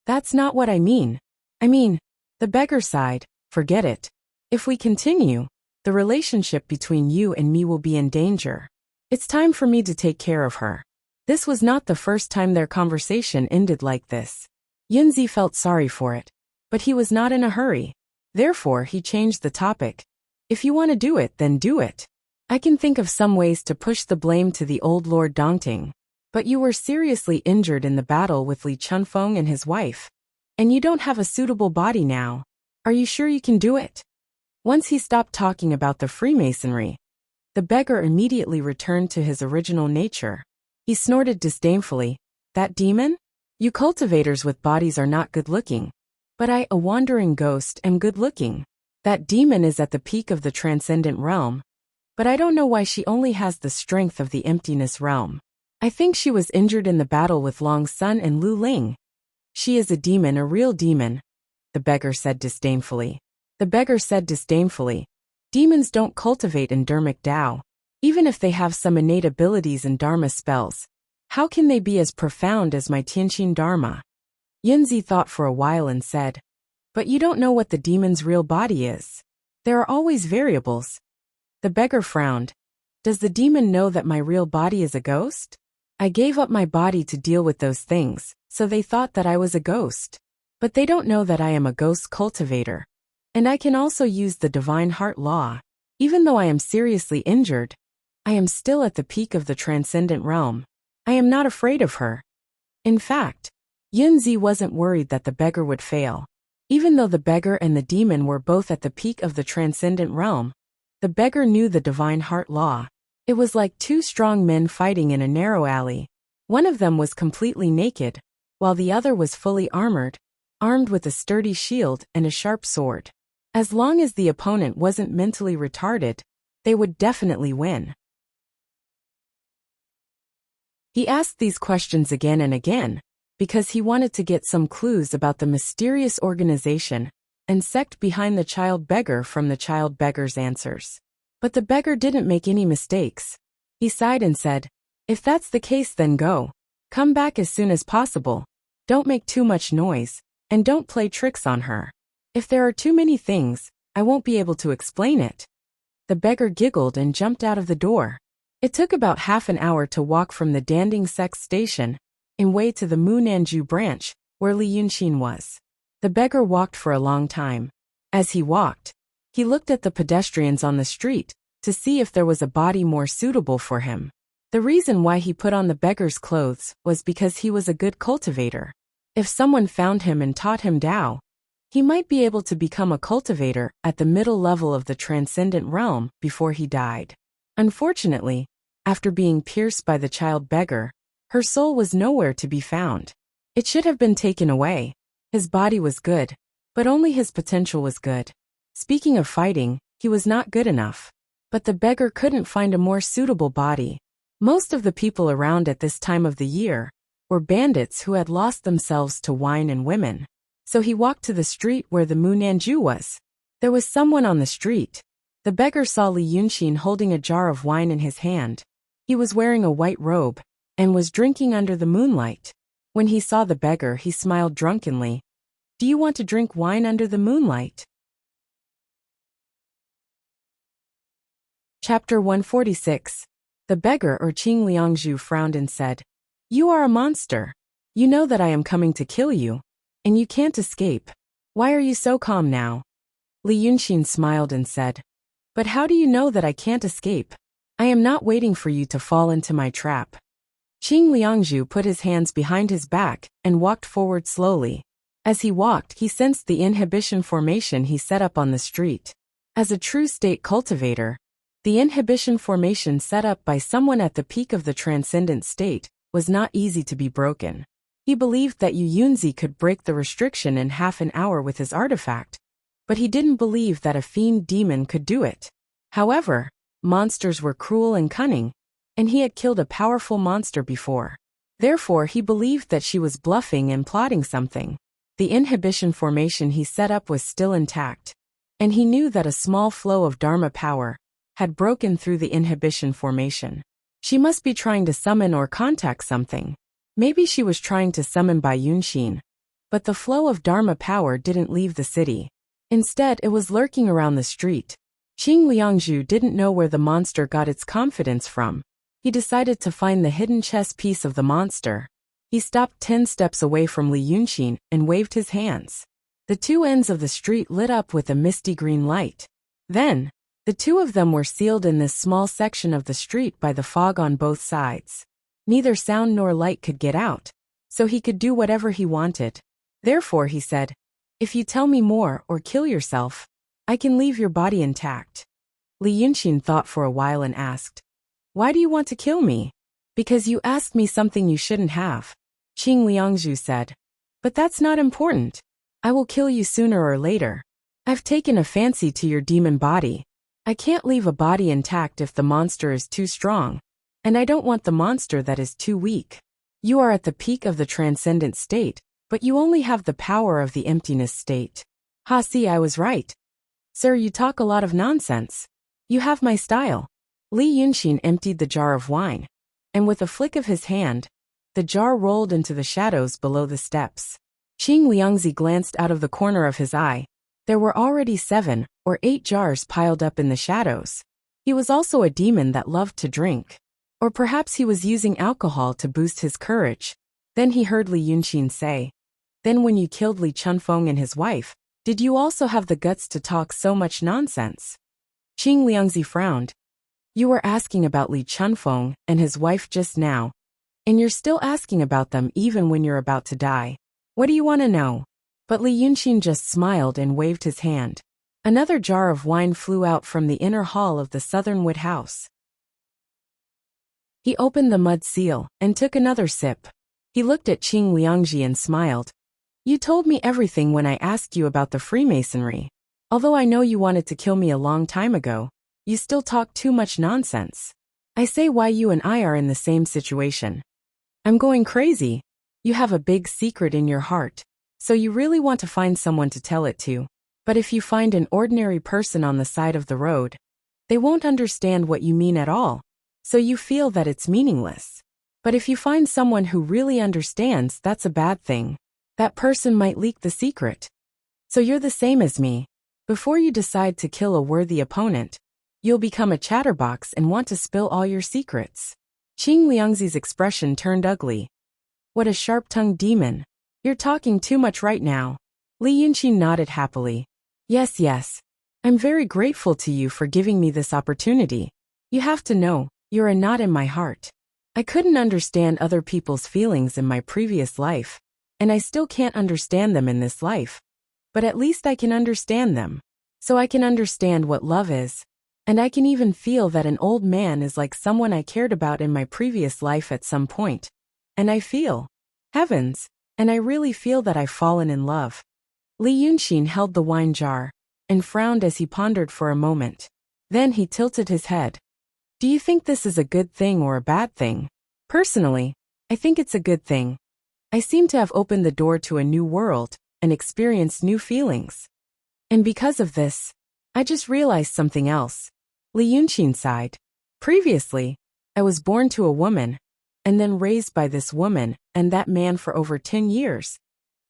That's not what I mean. The beggar sighed, forget it. If we continue, the relationship between you and me will be in danger. It's time for me to take care of her. This was not the first time their conversation ended like this. Yunzi felt sorry for it, but he was not in a hurry. Therefore, he changed the topic. If you want to do it, then do it. I can think of some ways to push the blame to the old Lord Dongting. But you were seriously injured in the battle with Li Chunfeng and his wife. And you don't have a suitable body now. Are you sure you can do it? Once he stopped talking about the Freemasonry, the beggar immediately returned to his original nature. He snorted disdainfully. That demon? You cultivators with bodies are not good-looking. But I, a wandering ghost, am good-looking. That demon is at the peak of the transcendent realm. But I don't know why she only has the strength of the emptiness realm. I think she was injured in the battle with Long Sun and Lu Ling. She is a demon, a real demon, the beggar said disdainfully. Demons don't cultivate in Dharmic Tao. Even if they have some innate abilities in Dharma spells, how can they be as profound as my Tianqin Dharma? Yunzi thought for a while and said, but you don't know what the demon's real body is. There are always variables. The beggar frowned. Does the demon know that my real body is a ghost? I gave up my body to deal with those things, so they thought that I was a ghost. But they don't know that I am a ghost cultivator. And I can also use the divine heart law. Even though I am seriously injured, I am still at the peak of the transcendent realm. I am not afraid of her. In fact, Yunzi wasn't worried that the beggar would fail. Even though the beggar and the demon were both at the peak of the transcendent realm, the beggar knew the divine heart law. It was like two strong men fighting in a narrow alley. One of them was completely naked, while the other was fully armored, armed with a sturdy shield and a sharp sword. As long as the opponent wasn't mentally retarded, they would definitely win. He asked these questions again and again, because he wanted to get some clues about the mysterious organization and sect behind the child beggar from the child beggar's answers. But the beggar didn't make any mistakes. He sighed and said, "If that's the case, then go. Come back as soon as possible. Don't make too much noise, and don't play tricks on her. If there are too many things, I won't be able to explain it." The beggar giggled and jumped out of the door. It took about half an hour to walk from the Danding Sex Station in way to the Munanju branch, where Li Yunxin was. The beggar walked for a long time. As he walked, he looked at the pedestrians on the street to see if there was a body more suitable for him. The reason why he put on the beggar's clothes was because he was a good cultivator. If someone found him and taught him Tao, he might be able to become a cultivator at the middle level of the transcendent realm before he died. Unfortunately, after being pierced by the child beggar, her soul was nowhere to be found. It should have been taken away. His body was good, but only his potential was good. Speaking of fighting, he was not good enough. But the beggar couldn't find a more suitable body. Most of the people around at this time of the year were bandits who had lost themselves to wine and women. So he walked to the street where the Munanju was. There was someone on the street. The beggar saw Li Yunxin holding a jar of wine in his hand. He was wearing a white robe and was drinking under the moonlight. When he saw the beggar, he smiled drunkenly. "Do you want to drink wine under the moonlight?" Chapter 146. The beggar or Qing Liangzhu frowned and said, "You are a monster. You know that I am coming to kill you, and you can't escape. Why are you so calm now?" Li Yunxin smiled and said, "But how do you know that I can't escape? I am not waiting for you to fall into my trap." Qing Liangzhu put his hands behind his back and walked forward slowly. As he walked, he sensed the inhibition formation he set up on the street. As a true state cultivator, the inhibition formation set up by someone at the peak of the transcendent state was not easy to be broken. He believed that Yu Yunzi could break the restriction in half an hour with his artifact, but he didn't believe that a fiend demon could do it. However, monsters were cruel and cunning, and he had killed a powerful monster before. Therefore, he believed that she was bluffing and plotting something. The inhibition formation he set up was still intact, and he knew that a small flow of Dharma power had broken through the inhibition formation. She must be trying to summon or contact something. Maybe she was trying to summon Bai Yunxin, but the flow of Dharma power didn't leave the city. Instead, it was lurking around the street. Qing Liangzhu didn't know where the monster got its confidence from. He decided to find the hidden chess piece of the monster. He stopped 10 steps away from Li Yunxin and waved his hands. The two ends of the street lit up with a misty green light. Then, the two of them were sealed in this small section of the street by the fog on both sides. Neither sound nor light could get out, so he could do whatever he wanted. Therefore, he said, "If you tell me more or kill yourself, I can leave your body intact." Li Yunxin thought for a while and asked, "Why do you want to kill me?" "Because you asked me something you shouldn't have," Qing Liangzhu said. "But that's not important. I will kill you sooner or later. I've taken a fancy to your demon body. I can't leave a body intact if the monster is too strong, and I don't want the monster that is too weak. You are at the peak of the transcendent state, but you only have the power of the emptiness state." "Ha, see, I was right. Sir, you talk a lot of nonsense. You have my style." Li Yunxin emptied the jar of wine, and with a flick of his hand, the jar rolled into the shadows below the steps. Qing Liangzi glanced out of the corner of his eye. There were already 7 or 8 jars piled up in the shadows. He was also a demon that loved to drink. Or perhaps he was using alcohol to boost his courage. Then he heard Li Yunqin say, "Then when you killed Li Chunfeng and his wife, did you also have the guts to talk so much nonsense?" Qing Liangzi frowned. "You were asking about Li Chunfeng and his wife just now, and you're still asking about them even when you're about to die. What do you want to know?" But Li Yunqin just smiled and waved his hand. Another jar of wine flew out from the inner hall of the southern wood house. He opened the mud seal and took another sip. He looked at Qing Liangji and smiled. "You told me everything when I asked you about the Freemasonry. Although I know you wanted to kill me a long time ago, you still talk too much nonsense. I say why you and I are in the same situation. I'm going crazy. You have a big secret in your heart, so you really want to find someone to tell it to. But if you find an ordinary person on the side of the road, they won't understand what you mean at all, so you feel that it's meaningless. But if you find someone who really understands, that's a bad thing. That person might leak the secret. So you're the same as me. Before you decide to kill a worthy opponent, you'll become a chatterbox and want to spill all your secrets." Qing Liangzi's expression turned ugly. "What a sharp-tongued demon. You're talking too much right now." Li Yunqin nodded happily. Yes. I'm very grateful to you for giving me this opportunity. You have to know, you're a knot in my heart. I couldn't understand other people's feelings in my previous life, and I still can't understand them in this life. But at least I can understand them. So I can understand what love is. And I can even feel that an old man is like someone I cared about in my previous life at some point. And I feel, heavens, and I really feel that I've fallen in love." Li Yunqin held the wine jar and frowned as he pondered for a moment. Then he tilted his head. "Do you think this is a good thing or a bad thing?" "Personally, I think it's a good thing. I seem to have opened the door to a new world and experienced new feelings. And because of this, I just realized something else." Li Yunqin sighed. "Previously, I was born to a woman, and then raised by this woman and that man for over 10 years.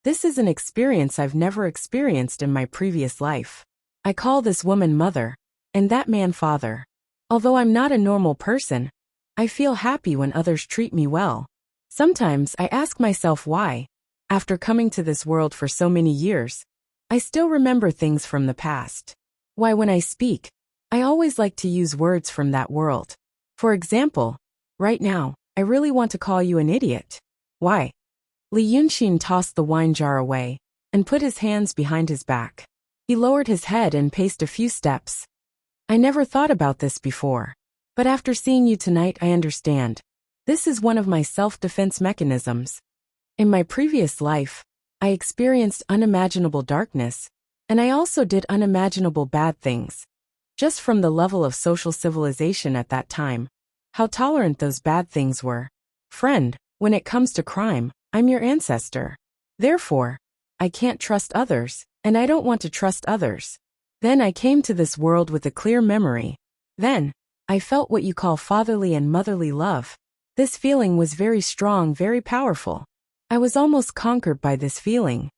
This is an experience I've never experienced in my previous life. I call this woman mother, and that man father. Although I'm not a normal person, I feel happy when others treat me well. Sometimes I ask myself why, after coming to this world for so many years, I still remember things from the past. Why when I speak, I always like to use words from that world. For example, right now, I really want to call you an idiot. Why?" Li Yunqin tossed the wine jar away and put his hands behind his back. He lowered his head and paced a few steps. "I never thought about this before. But after seeing you tonight, I understand. This is one of my self-defense mechanisms. In my previous life, I experienced unimaginable darkness, and I also did unimaginable bad things. Just from the level of social civilization at that time, how tolerant those bad things were. Friend, when it comes to crime, I'm your ancestor. Therefore, I can't trust others, and I don't want to trust others. Then I came to this world with a clear memory. Then, I felt what you call fatherly and motherly love. This feeling was very strong, very powerful. I was almost conquered by this feeling.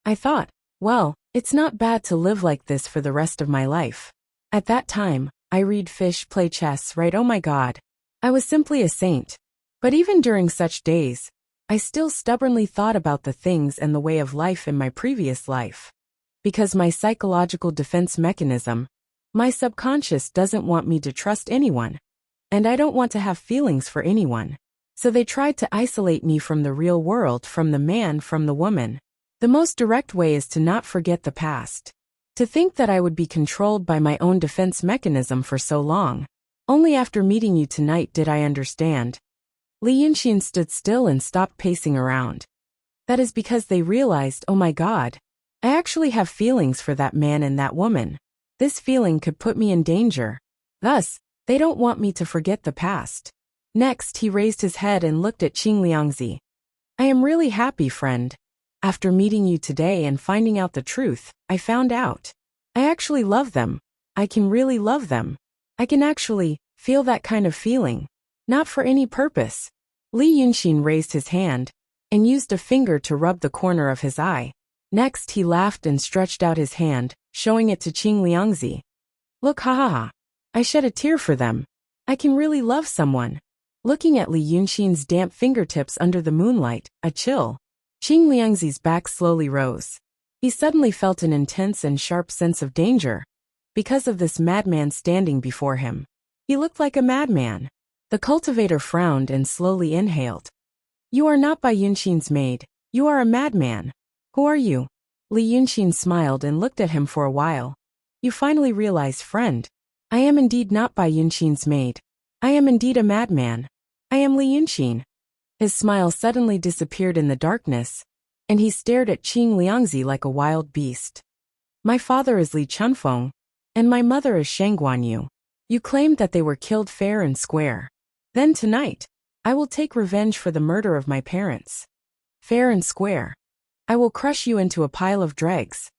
I thought, well, it's not bad to live like this for the rest of my life. At that time, I read fish, play chess, right? Oh my God. I was simply a saint. But even during such days, I still stubbornly thought about the things and the way of life in my previous life. Because my psychological defense mechanism, my subconscious doesn't want me to trust anyone. And I don't want to have feelings for anyone. So they tried to isolate me from the real world, from the man, from the woman. The most direct way is to not forget the past. To think that I would be controlled by my own defense mechanism for so long. Only after meeting you tonight did I understand." Li Yunqin stood still and stopped pacing around. "That is because they realized, oh my God, I actually have feelings for that man and that woman. This feeling could put me in danger. Thus, they don't want me to forget the past." Next, he raised his head and looked at Qing Liangzi. "I am really happy, friend. After meeting you today and finding out the truth, I found out. I actually love them. I can really love them. I can actually feel that kind of feeling. Not for any purpose." Li Yunqin raised his hand and used a finger to rub the corner of his eye. Next, he laughed and stretched out his hand, showing it to Qing Liangzi. Look, ha ha ha. I shed a tear for them. I can really love someone. Looking at Li Yunxin's damp fingertips under the moonlight, a chill. Qing Liangzi's back slowly rose. He suddenly felt an intense and sharp sense of danger because of this madman standing before him. He looked like a madman. The cultivator frowned and slowly inhaled. You are not Bai Yunxin's maid. You are a madman. Who are you? Li Yunxin smiled and looked at him for a while. You finally realize, friend. I am indeed not Bai Yunxin's maid. I am indeed a madman. I am Li Yunxin. His smile suddenly disappeared in the darkness, and he stared at Qing Liangzi like a wild beast. My father is Li Chunfeng, and my mother is Sheng Guanyu. You claimed that they were killed fair and square. Then tonight, I will take revenge for the murder of my parents. Fair and square. I will crush you into a pile of dregs.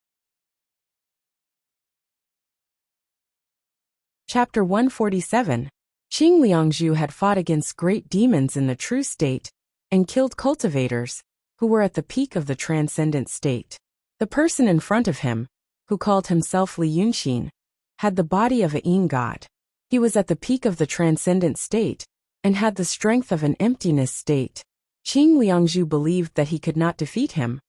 Chapter 147. Qing Liangzhu had fought against great demons in the true state and killed cultivators who were at the peak of the transcendent state. The person in front of him, who called himself Li Yunxin, had the body of a yin god. He was at the peak of the transcendent state and had the strength of an emptiness state. Qing Liangzhu believed that he could not defeat him,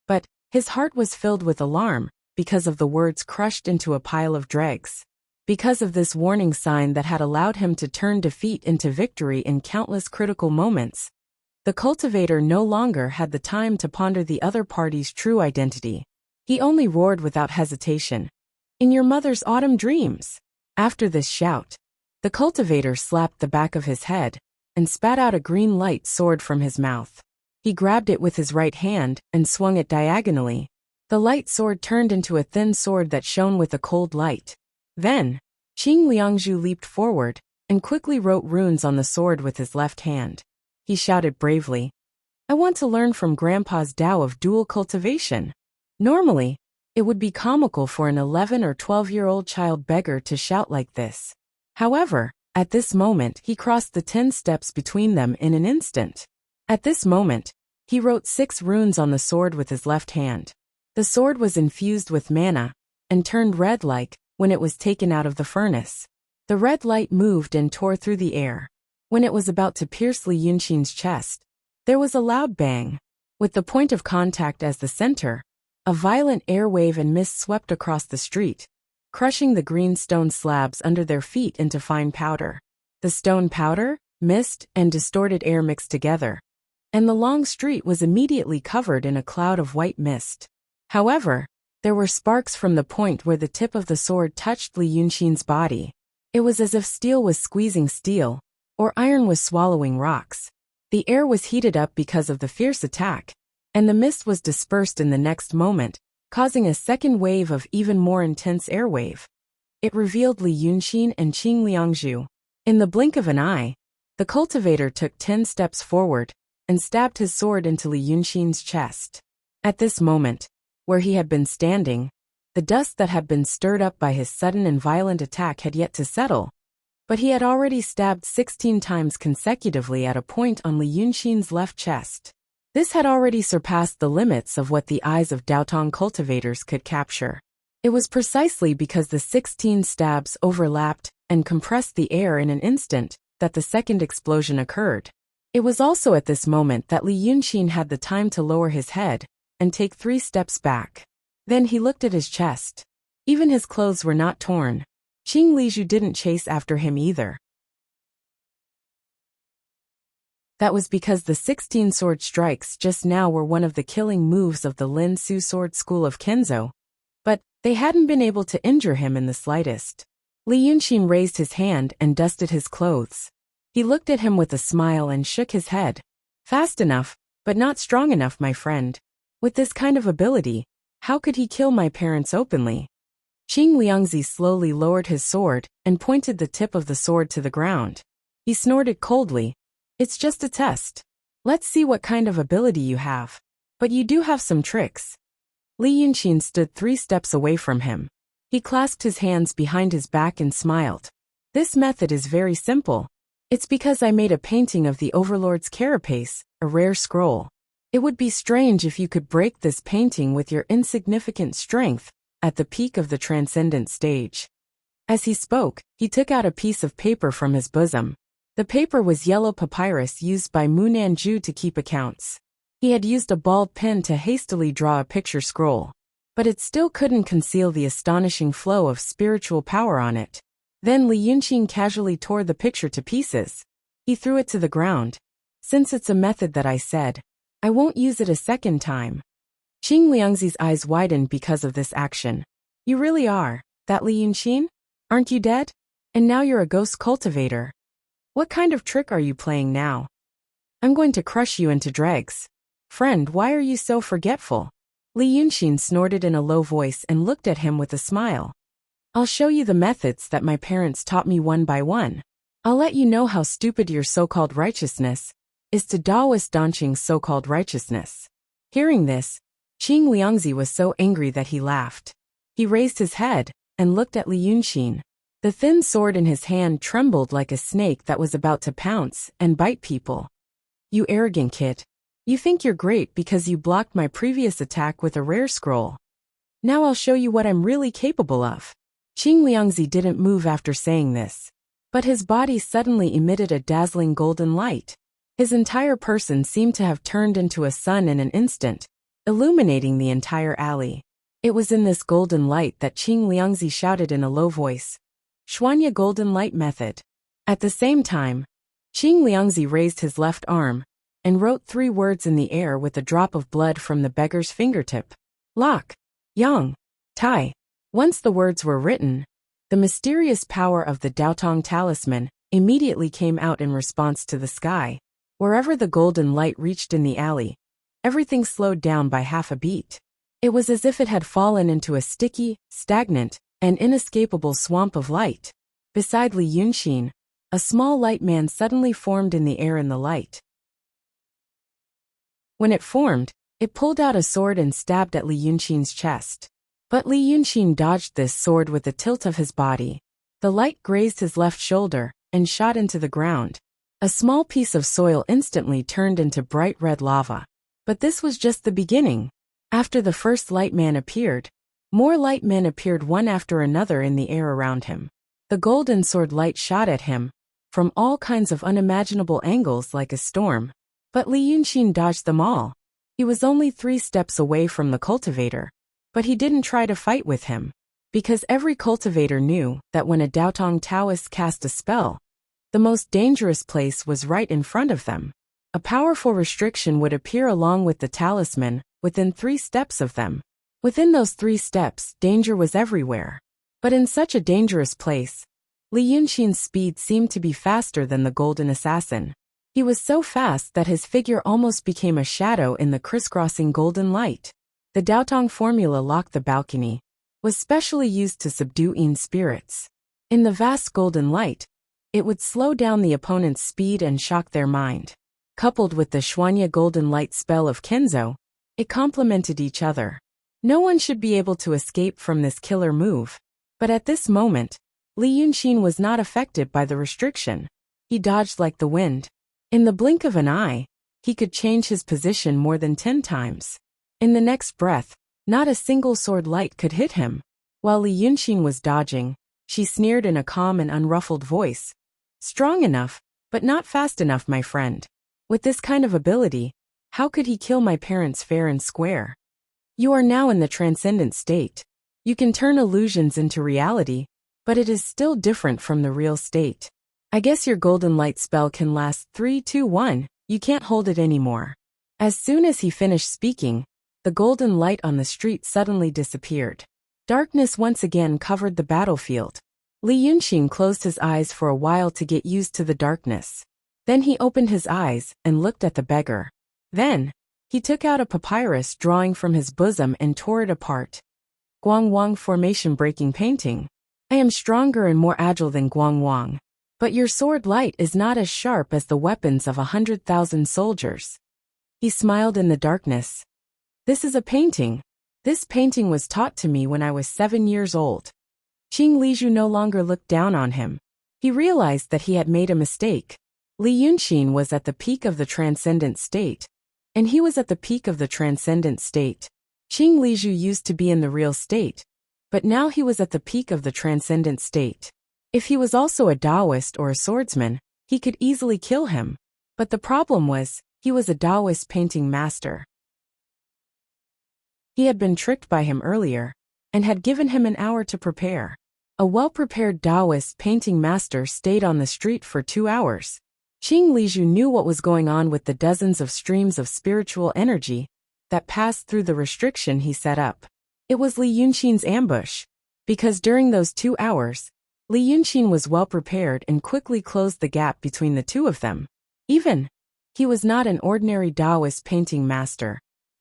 but his heart was filled with alarm because of the words crushed into a pile of dregs. Because of this warning sign that had allowed him to turn defeat into victory in countless critical moments, the cultivator no longer had the time to ponder the other party's true identity. He only roared without hesitation. In your mother's autumn dreams. After this shout, the cultivator slapped the back of his head and spat out a green light sword from his mouth. He grabbed it with his right hand and swung it diagonally. The light sword turned into a thin sword that shone with a cold light. Then, Qing Liangzhu leaped forward and quickly wrote runes on the sword with his left hand. He shouted bravely, I want to learn from Grandpa's Tao of dual cultivation. Normally, it would be comical for an 11 or 12-year-old child beggar to shout like this. However, at this moment he crossed the 10 steps between them in an instant. At this moment, he wrote 6 runes on the sword with his left hand. The sword was infused with mana and turned red like when it was taken out of the furnace. The red light moved and tore through the air. When it was about to pierce Li Yunxin's chest, there was a loud bang. With the point of contact as the center, a violent air wave and mist swept across the street, crushing the green stone slabs under their feet into fine powder. The stone powder, mist, and distorted air mixed together, and the long street was immediately covered in a cloud of white mist. However, there were sparks from the point where the tip of the sword touched Li Yunxin's body. It was as if steel was squeezing steel, or iron was swallowing rocks. The air was heated up because of the fierce attack, and the mist was dispersed in the next moment, causing a second wave of even more intense air wave. It revealed Li Yunxin and Qing Liangzhu. In the blink of an eye, the cultivator took 10 steps forward and stabbed his sword into Li Yunxin's chest. At this moment, where he had been standing, the dust that had been stirred up by his sudden and violent attack had yet to settle, but he had already stabbed 16 times consecutively at a point on Li Yunxin's left chest. This had already surpassed the limits of what the eyes of Daotong cultivators could capture. It was precisely because the 16 stabs overlapped and compressed the air in an instant that the second explosion occurred. It was also at this moment that Li Yunxin had the time to lower his head and take 3 steps back. Then he looked at his chest. Even his clothes were not torn. Qing Lizhu didn't chase after him either. That was because the 16 sword strikes just now were one of the killing moves of the Lin Su sword school of Kenzo, but they hadn't been able to injure him in the slightest. Li Yunxin raised his hand and dusted his clothes. He looked at him with a smile and shook his head. Fast enough, but not strong enough, my friend. With this kind of ability, how could he kill my parents openly? Qing Liangzi slowly lowered his sword and pointed the tip of the sword to the ground. He snorted coldly. It's just a test. Let's see what kind of ability you have. But you do have some tricks. Li Yunxin stood 3 steps away from him. He clasped his hands behind his back and smiled. This method is very simple. It's because I made a painting of the Overlord's carapace, a rare scroll. It would be strange if you could break this painting with your insignificant strength at the peak of the transcendent stage. As he spoke, he took out a piece of paper from his bosom. The paper was yellow papyrus used by Mu Nanju to keep accounts. He had used a bald pen to hastily draw a picture scroll, but it still couldn't conceal the astonishing flow of spiritual power on it. Then Li Yunqing casually tore the picture to pieces. He threw it to the ground. Since it's a method that I said, I won't use it a second time. Qing Liangzi's eyes widened because of this action. You really are, that Li Yunqing? Aren't you dead? And now you're a ghost cultivator. What kind of trick are you playing now? I'm going to crush you into dregs. Friend, why are you so forgetful? Li Yunqing snorted in a low voice and looked at him with a smile. I'll show you the methods that my parents taught me one by one. I'll let you know how stupid your so-called righteousness is to Taoist Danqing's so-called righteousness. Hearing this, Qing Liangzi was so angry that he laughed. He raised his head and looked at Li Yunqing. The thin sword in his hand trembled like a snake that was about to pounce and bite people. You arrogant kid. You think you're great because you blocked my previous attack with a rare scroll. Now I'll show you what I'm really capable of. Qing Liangzi didn't move after saying this, but his body suddenly emitted a dazzling golden light. His entire person seemed to have turned into a sun in an instant, illuminating the entire alley. It was in this golden light that Qing Liangzi shouted in a low voice, Xuanya Golden Light Method. At the same time, Qing Liangzi raised his left arm and wrote 3 words in the air with a drop of blood from the beggar's fingertip. Lok, Yang, Tai. Once the words were written, the mysterious power of the Daotong talisman immediately came out in response to the sky. Wherever the golden light reached in the alley, everything slowed down by half a beat. It was as if it had fallen into a sticky, stagnant, and inescapable swamp of light. Beside Li Yunqing, a small light man suddenly formed in the air in the light. When it formed, it pulled out a sword and stabbed at Li Yunqing's chest. But Li Yunqing dodged this sword with a tilt of his body. The light grazed his left shoulder and shot into the ground. A small piece of soil instantly turned into bright red lava. But this was just the beginning. After the first light man appeared, more light men appeared one after another in the air around him. The golden sword light shot at him from all kinds of unimaginable angles like a storm. But Li Yunqing dodged them all. He was only 3 steps away from the cultivator, but he didn't try to fight with him, because every cultivator knew that when a Daotong Taoist cast a spell, the most dangerous place was right in front of them. A powerful restriction would appear along with the talisman within 3 steps of them. Within those 3 steps, danger was everywhere. But in such a dangerous place, Li Yunqing's speed seemed to be faster than the golden assassin. He was so fast that his figure almost became a shadow in the crisscrossing golden light. The Daotong formula Lock the Balcony was specially used to subdue Yin spirits. In the vast golden light, it would slow down the opponent's speed and shock their mind. Coupled with the Xuanya Golden Light spell of Kenzo, it complemented each other. No one should be able to escape from this killer move. But at this moment, Li Yunqing was not affected by the restriction. He dodged like the wind. In the blink of an eye, he could change his position more than 10 times. In the next breath, not a single sword light could hit him. While Li Yunqing was dodging, she sneered in a calm and unruffled voice. Strong enough, but not fast enough, my friend. With this kind of ability, how could he kill my parents fair and square? You are now in the transcendent state. You can turn illusions into reality, but it is still different from the real state. I guess your golden light spell can last 3, 2, 1, you can't hold it anymore. As soon as he finished speaking, the golden light on the street suddenly disappeared. Darkness once again covered the battlefield. Li Yunqing closed his eyes for a while to get used to the darkness. Then he opened his eyes and looked at the beggar. Then, he took out a papyrus drawing from his bosom and tore it apart. Guang Wang formation breaking painting. I am stronger and more agile than Guang Wang. But your sword light is not as sharp as the weapons of 100,000 soldiers. He smiled in the darkness. This is a painting. This painting was taught to me when I was 7 years old. Qing Liju no longer looked down on him. He realized that he had made a mistake. Li Yunqing was at the peak of the transcendent state, and he was at the peak of the transcendent state. Qing Liju used to be in the real state, But now he was at the peak of the transcendent state. If he was also a Taoist or a swordsman, he could easily kill him. But the problem was, he was a Taoist painting master. He had been tricked by him earlier, and had given him an hour to prepare. A well-prepared Taoist painting master stayed on the street for 2 hours. Qing Lizhu knew what was going on with the dozens of streams of spiritual energy that passed through the restriction he set up. It was Li Yunqin's ambush, because during those 2 hours, Li Yunqin was well prepared and quickly closed the gap between the two of them. He was not an ordinary Taoist painting master,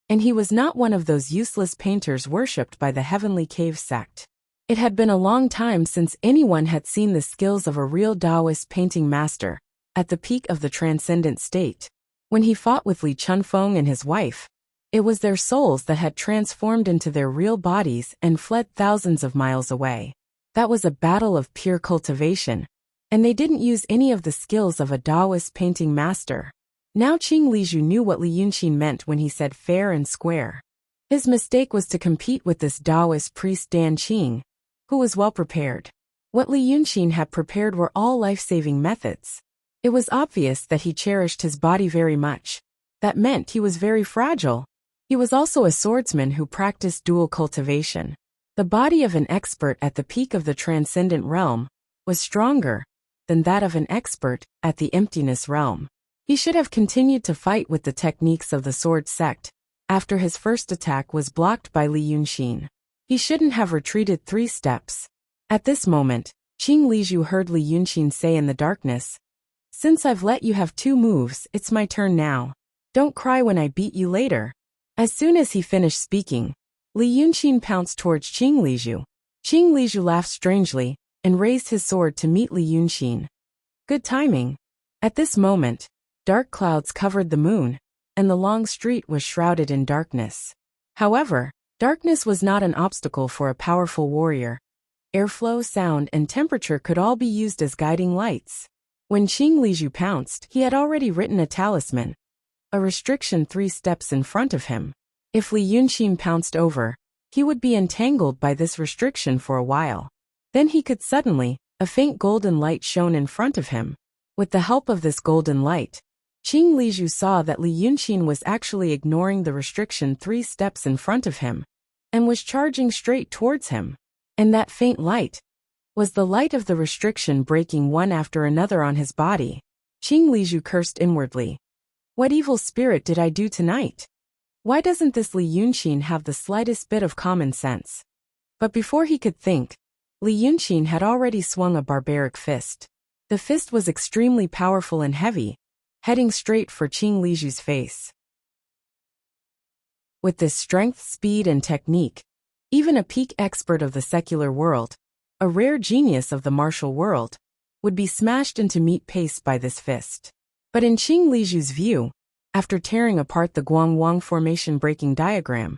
and he was not one of those useless painters worshipped by the Heavenly Cave sect. It had been a long time since anyone had seen the skills of a real Taoist painting master at the peak of the transcendent state. When he fought with Li Chunfeng and his wife, it was their souls that had transformed into their real bodies and fled thousands of miles away. That was a battle of pure cultivation, and they didn't use any of the skills of a Taoist painting master. Now Qing Lizhu knew what Li Yunqin meant when he said fair and square. His mistake was to compete with this Taoist priest Dan Qing, who was well prepared. What Li Yunqin had prepared were all life-saving methods. It was obvious that he cherished his body very much. That meant he was very fragile. He was also a swordsman who practiced dual cultivation. The body of an expert at the peak of the transcendent realm was stronger than that of an expert at the emptiness realm. He should have continued to fight with the techniques of the sword sect after his first attack was blocked by Li Yunqin. He shouldn't have retreated 3 steps. At this moment, Qing Lizhu heard Li Yunqin say in the darkness, "Since I've let you have 2 moves, it's my turn now. Don't cry when I beat you later." As soon as he finished speaking, Li Yunqin pounced towards Qing Lizhu. Qing Lizhu laughed strangely and raised his sword to meet Li Yunqin. Good timing. At this moment, dark clouds covered the moon, and the long street was shrouded in darkness. However, darkness was not an obstacle for a powerful warrior. Airflow, sound, and temperature could all be used as guiding lights. When Qing Lizhu pounced, he had already written a talisman, a restriction 3 steps in front of him. If Li Yunqin pounced over, he would be entangled by this restriction for a while. Then he could suddenly, a faint golden light shone in front of him. With the help of this golden light, Qing Lizhu saw that Li Yunqin was actually ignoring the restriction 3 steps in front of him, and was charging straight towards him. And that faint light was the light of the restriction breaking one after another on his body. Qing Lizhu cursed inwardly. What evil spirit did I do tonight? Why doesn't this Li Yunqin have the slightest bit of common sense? But before he could think, Li Yunqin had already swung a barbaric fist. The fist was extremely powerful and heavy, heading straight for Qing Lizhu's face. With this strength, speed, and technique, even a peak expert of the secular world, a rare genius of the martial world, would be smashed into meat paste by this fist. But in Qing Lizhu's view, after tearing apart the Guangwang formation breaking diagram,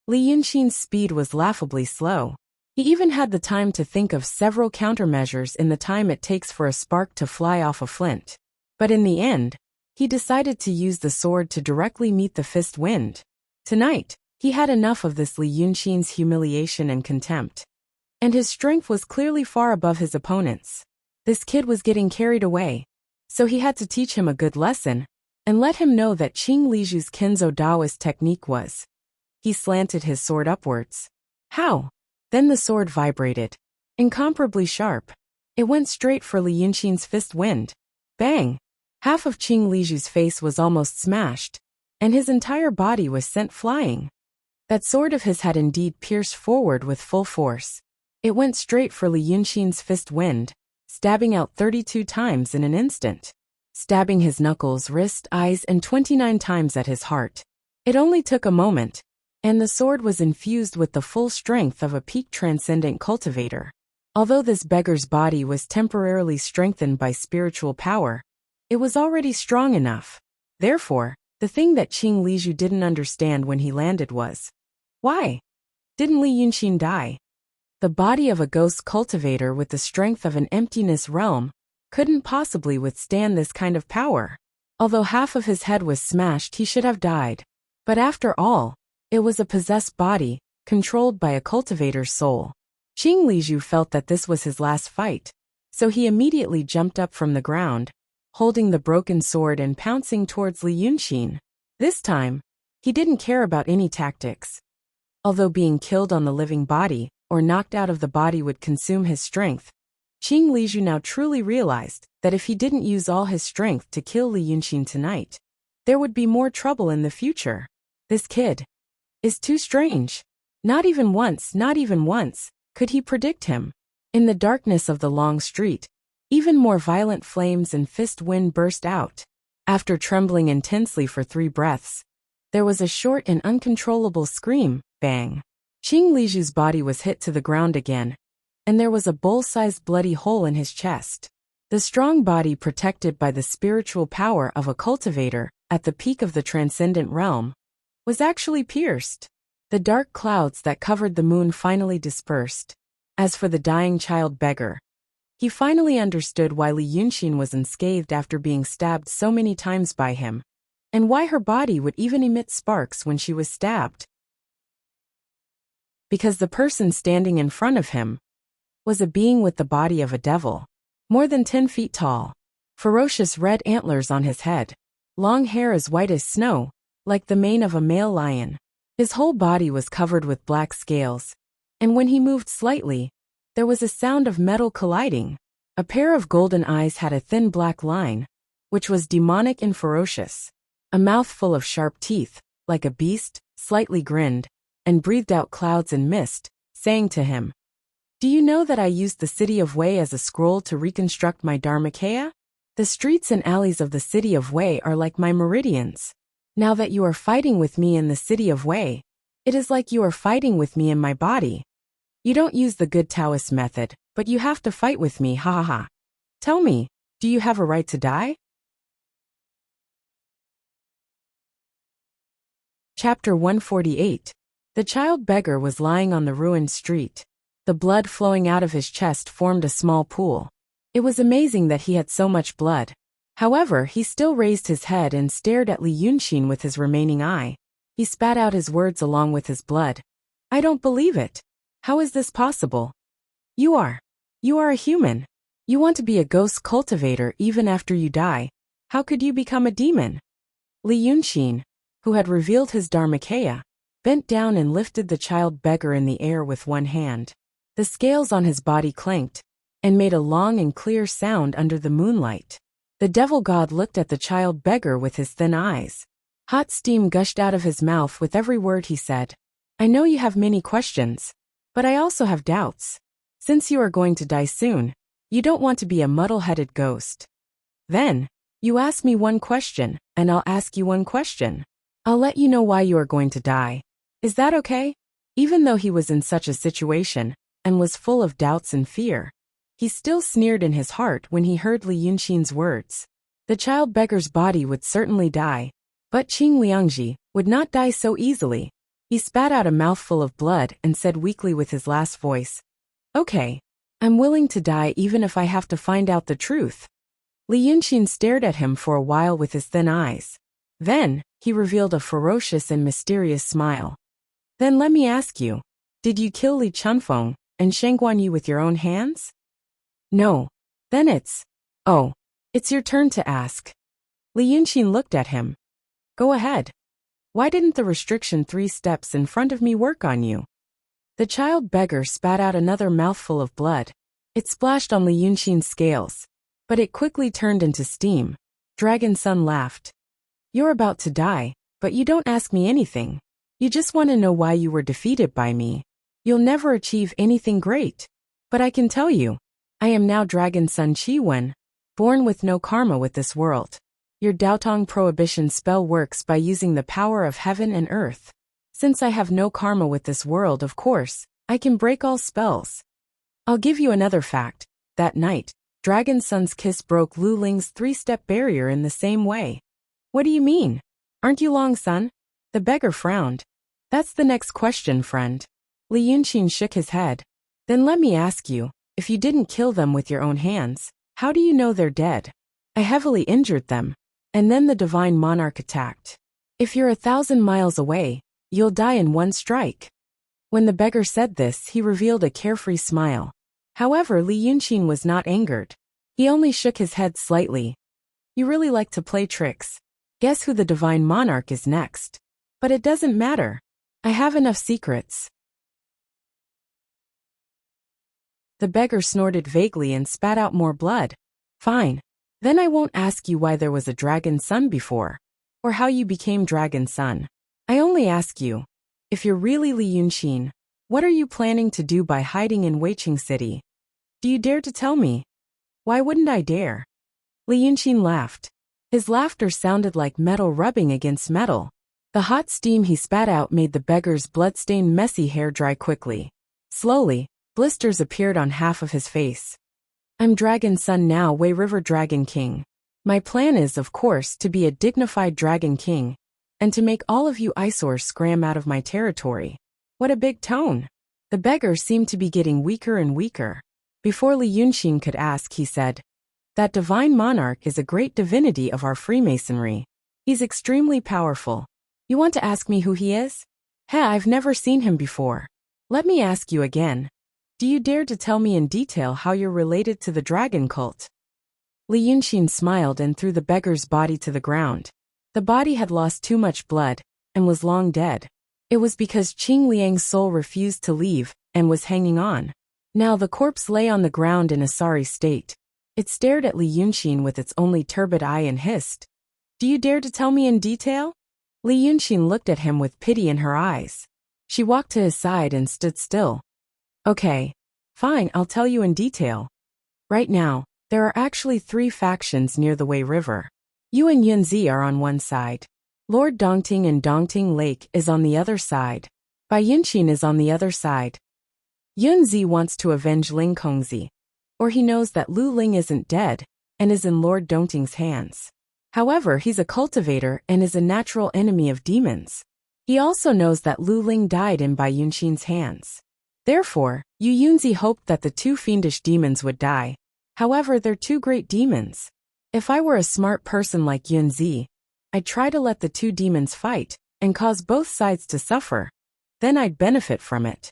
Li Yunqin's speed was laughably slow. He even had the time to think of several countermeasures in the time it takes for a spark to fly off a flint. But in the end, he decided to use the sword to directly meet the fist wind. Tonight, he had enough of this Li Yunqin's humiliation and contempt. And his strength was clearly far above his opponent's. This kid was getting carried away. So he had to teach him a good lesson, and let him know that Qing Lizhu's Kenzo Taoist technique was. He slanted his sword upwards. How? Then the sword vibrated. Incomparably sharp. It went straight for Li Yunqin's fist wind. Bang! Half of Qing Lizhu's face was almost smashed, and his entire body was sent flying. That sword of his had indeed pierced forward with full force. It went straight for Li Yunqin's fist wind, stabbing out 32 times in an instant, stabbing his knuckles, wrist, eyes, and 29 times at his heart. It only took a moment, and the sword was infused with the full strength of a peak transcendent cultivator. Although this beggar's body was temporarily strengthened by spiritual power, it was already strong enough. Therefore, the thing that Qing Lizhu didn't understand when he landed was, why didn't Li Yunqin die? The body of a ghost cultivator with the strength of an emptiness realm couldn't possibly withstand this kind of power. Although half of his head was smashed, he should have died. But after all, it was a possessed body, controlled by a cultivator's soul. Qing Lizhu felt that this was his last fight, so he immediately jumped up from the ground, holding the broken sword and pouncing towards Li Yunxin. This time, he didn't care about any tactics. Although being killed on the living body, or knocked out of the body would consume his strength, Qing Lizhu now truly realized that if he didn't use all his strength to kill Li Yunxin tonight, there would be more trouble in the future. This kid is too strange. Not even once, could he predict him. In the darkness of the long street, even more violent flames and fist wind burst out. After trembling intensely for 3 breaths, there was a short and uncontrollable scream, bang. Qing Lizhu's body was hit to the ground again, and there was a bowl-sized bloody hole in his chest. The strong body, protected by the spiritual power of a cultivator at the peak of the transcendent realm, was actually pierced. The dark clouds that covered the moon finally dispersed. As for the dying child beggar, he finally understood why Li Yunxin was unscathed after being stabbed so many times by him, and why her body would even emit sparks when she was stabbed. Because the person standing in front of him was a being with the body of a devil, more than 10 feet tall, ferocious red antlers on his head, long hair as white as snow, like the mane of a male lion. His whole body was covered with black scales, and when he moved slightly, there was a sound of metal colliding. A pair of golden eyes had a thin black line, which was demonic and ferocious. A mouth full of sharp teeth, like a beast, slightly grinned, and breathed out clouds and mist, saying to him, "Do you know that I used the city of Wei as a scroll to reconstruct my Dharmakaya? The streets and alleys of the city of Wei are like my meridians. Now that you are fighting with me in the city of Wei, it is like you are fighting with me in my body. You don't use the good Taoist method, but you have to fight with me, ha ha ha. Tell me, do you have a right to die?" Chapter 148. The child beggar was lying on the ruined street. The blood flowing out of his chest formed a small pool. It was amazing that he had so much blood. However, he still raised his head and stared at Li Yunxin with his remaining eye. He spat out his words along with his blood. "I don't believe it. How is this possible? You are a human. You want to be a ghost cultivator even after you die. How could you become a demon?" Li Yunxin, who had revealed his Dharmakaya, bent down and lifted the child beggar in the air with one hand. The scales on his body clanked and made a long and clear sound under the moonlight. The devil god looked at the child beggar with his thin eyes. Hot steam gushed out of his mouth with every word he said. "I know you have many questions, but I also have doubts. Since you are going to die soon, you don't want to be a muddle-headed ghost. Then, you ask me one question, and I'll ask you one question. I'll let you know why you are going to die. Is that okay?" Even though he was in such a situation, and was full of doubts and fear, he still sneered in his heart when he heard Li Yunxin's words. The child beggar's body would certainly die, but Qing Liangji would not die so easily. He spat out a mouthful of blood and said weakly with his last voice, "Okay, I'm willing to die even if I have to find out the truth." Li Yunxin stared at him for a while with his thin eyes. Then, he revealed a ferocious and mysterious smile. "Then let me ask you, did you kill Li Chunfeng and Sheng Guanyu with your own hands?" "No." "Then it's your turn to ask." Li Yunxin looked at him. "Go ahead. Why didn't the restriction 3 steps in front of me work on you?" The child beggar spat out another mouthful of blood. It splashed on Li Yunxin's scales, but it quickly turned into steam. Dragon Sun laughed. "You're about to die, but you don't ask me anything. You just want to know why you were defeated by me. You'll never achieve anything great. But I can tell you, I am now Dragon Sun Qi Wen, born with no karma with this world. Your Daotong prohibition spell works by using the power of heaven and earth. Since I have no karma with this world, of course, I can break all spells. I'll give you another fact. That night, Dragon Sun's kiss broke Lu Ling's 3-step barrier in the same way." "What do you mean? Aren't you Long Sun?" The beggar frowned. "That's the next question, friend." Li Yunxin shook his head. "Then let me ask you, if you didn't kill them with your own hands, how do you know they're dead?" "I heavily injured them, and then the divine monarch attacked. If you're 1,000 miles away, you'll die in one strike." When the beggar said this, he revealed a carefree smile. However, Li Yunqin was not angered. He only shook his head slightly. You really like to play tricks. Guess who the divine monarch is next? But it doesn't matter. I have enough secrets. The beggar snorted vaguely and spat out more blood. Fine. Then I won't ask you why there was a dragon son before, or how you became dragon son. I only ask you, if you're really Li Yunqin, what are you planning to do by hiding in Weiqing City? Do you dare to tell me? Why wouldn't I dare? Li Yunqin laughed. His laughter sounded like metal rubbing against metal. The hot steam he spat out made the beggar's blood-stained messy hair dry quickly. Slowly, blisters appeared on half of his face. I'm Dragon Son now, Wei River Dragon King. My plan is, of course, to be a dignified Dragon King, and to make all of you eyesores scram out of my territory. What a big tone! The beggar seemed to be getting weaker and weaker. Before Li Yunqin could ask, he said, that divine monarch is a great divinity of our Freemasonry. He's extremely powerful. You want to ask me who he is? I've never seen him before. Let me ask you again. Do you dare to tell me in detail how you're related to the dragon cult? Li Yunqin smiled and threw the beggar's body to the ground. The body had lost too much blood, and was long dead. It was because Qing Liang's soul refused to leave, and was hanging on. Now the corpse lay on the ground in a sorry state. It stared at Li Yunqin with its only turbid eye and hissed. Do you dare to tell me in detail? Li Yunqin looked at him with pity in her eyes. She walked to his side and stood still. Okay. Fine, I'll tell you in detail. Right now, there are actually 3 factions near the Wei River. You and Yunzi are on one side. Lord Dongting and Dongting Lake is on the other side. Bai Yunqin is on the other side. Yunzi wants to avenge Ling Kongzi, or he knows that Lu Ling isn't dead, and is in Lord Dongting's hands. However, he's a cultivator and is a natural enemy of demons. He also knows that Lu Ling died in Bai Yunqin's hands. Therefore, Yu Yunzi hoped that the 2 fiendish demons would die. However, they're 2 great demons. If I were a smart person like Yunzi, I'd try to let the 2 demons fight, and cause both sides to suffer. Then I'd benefit from it.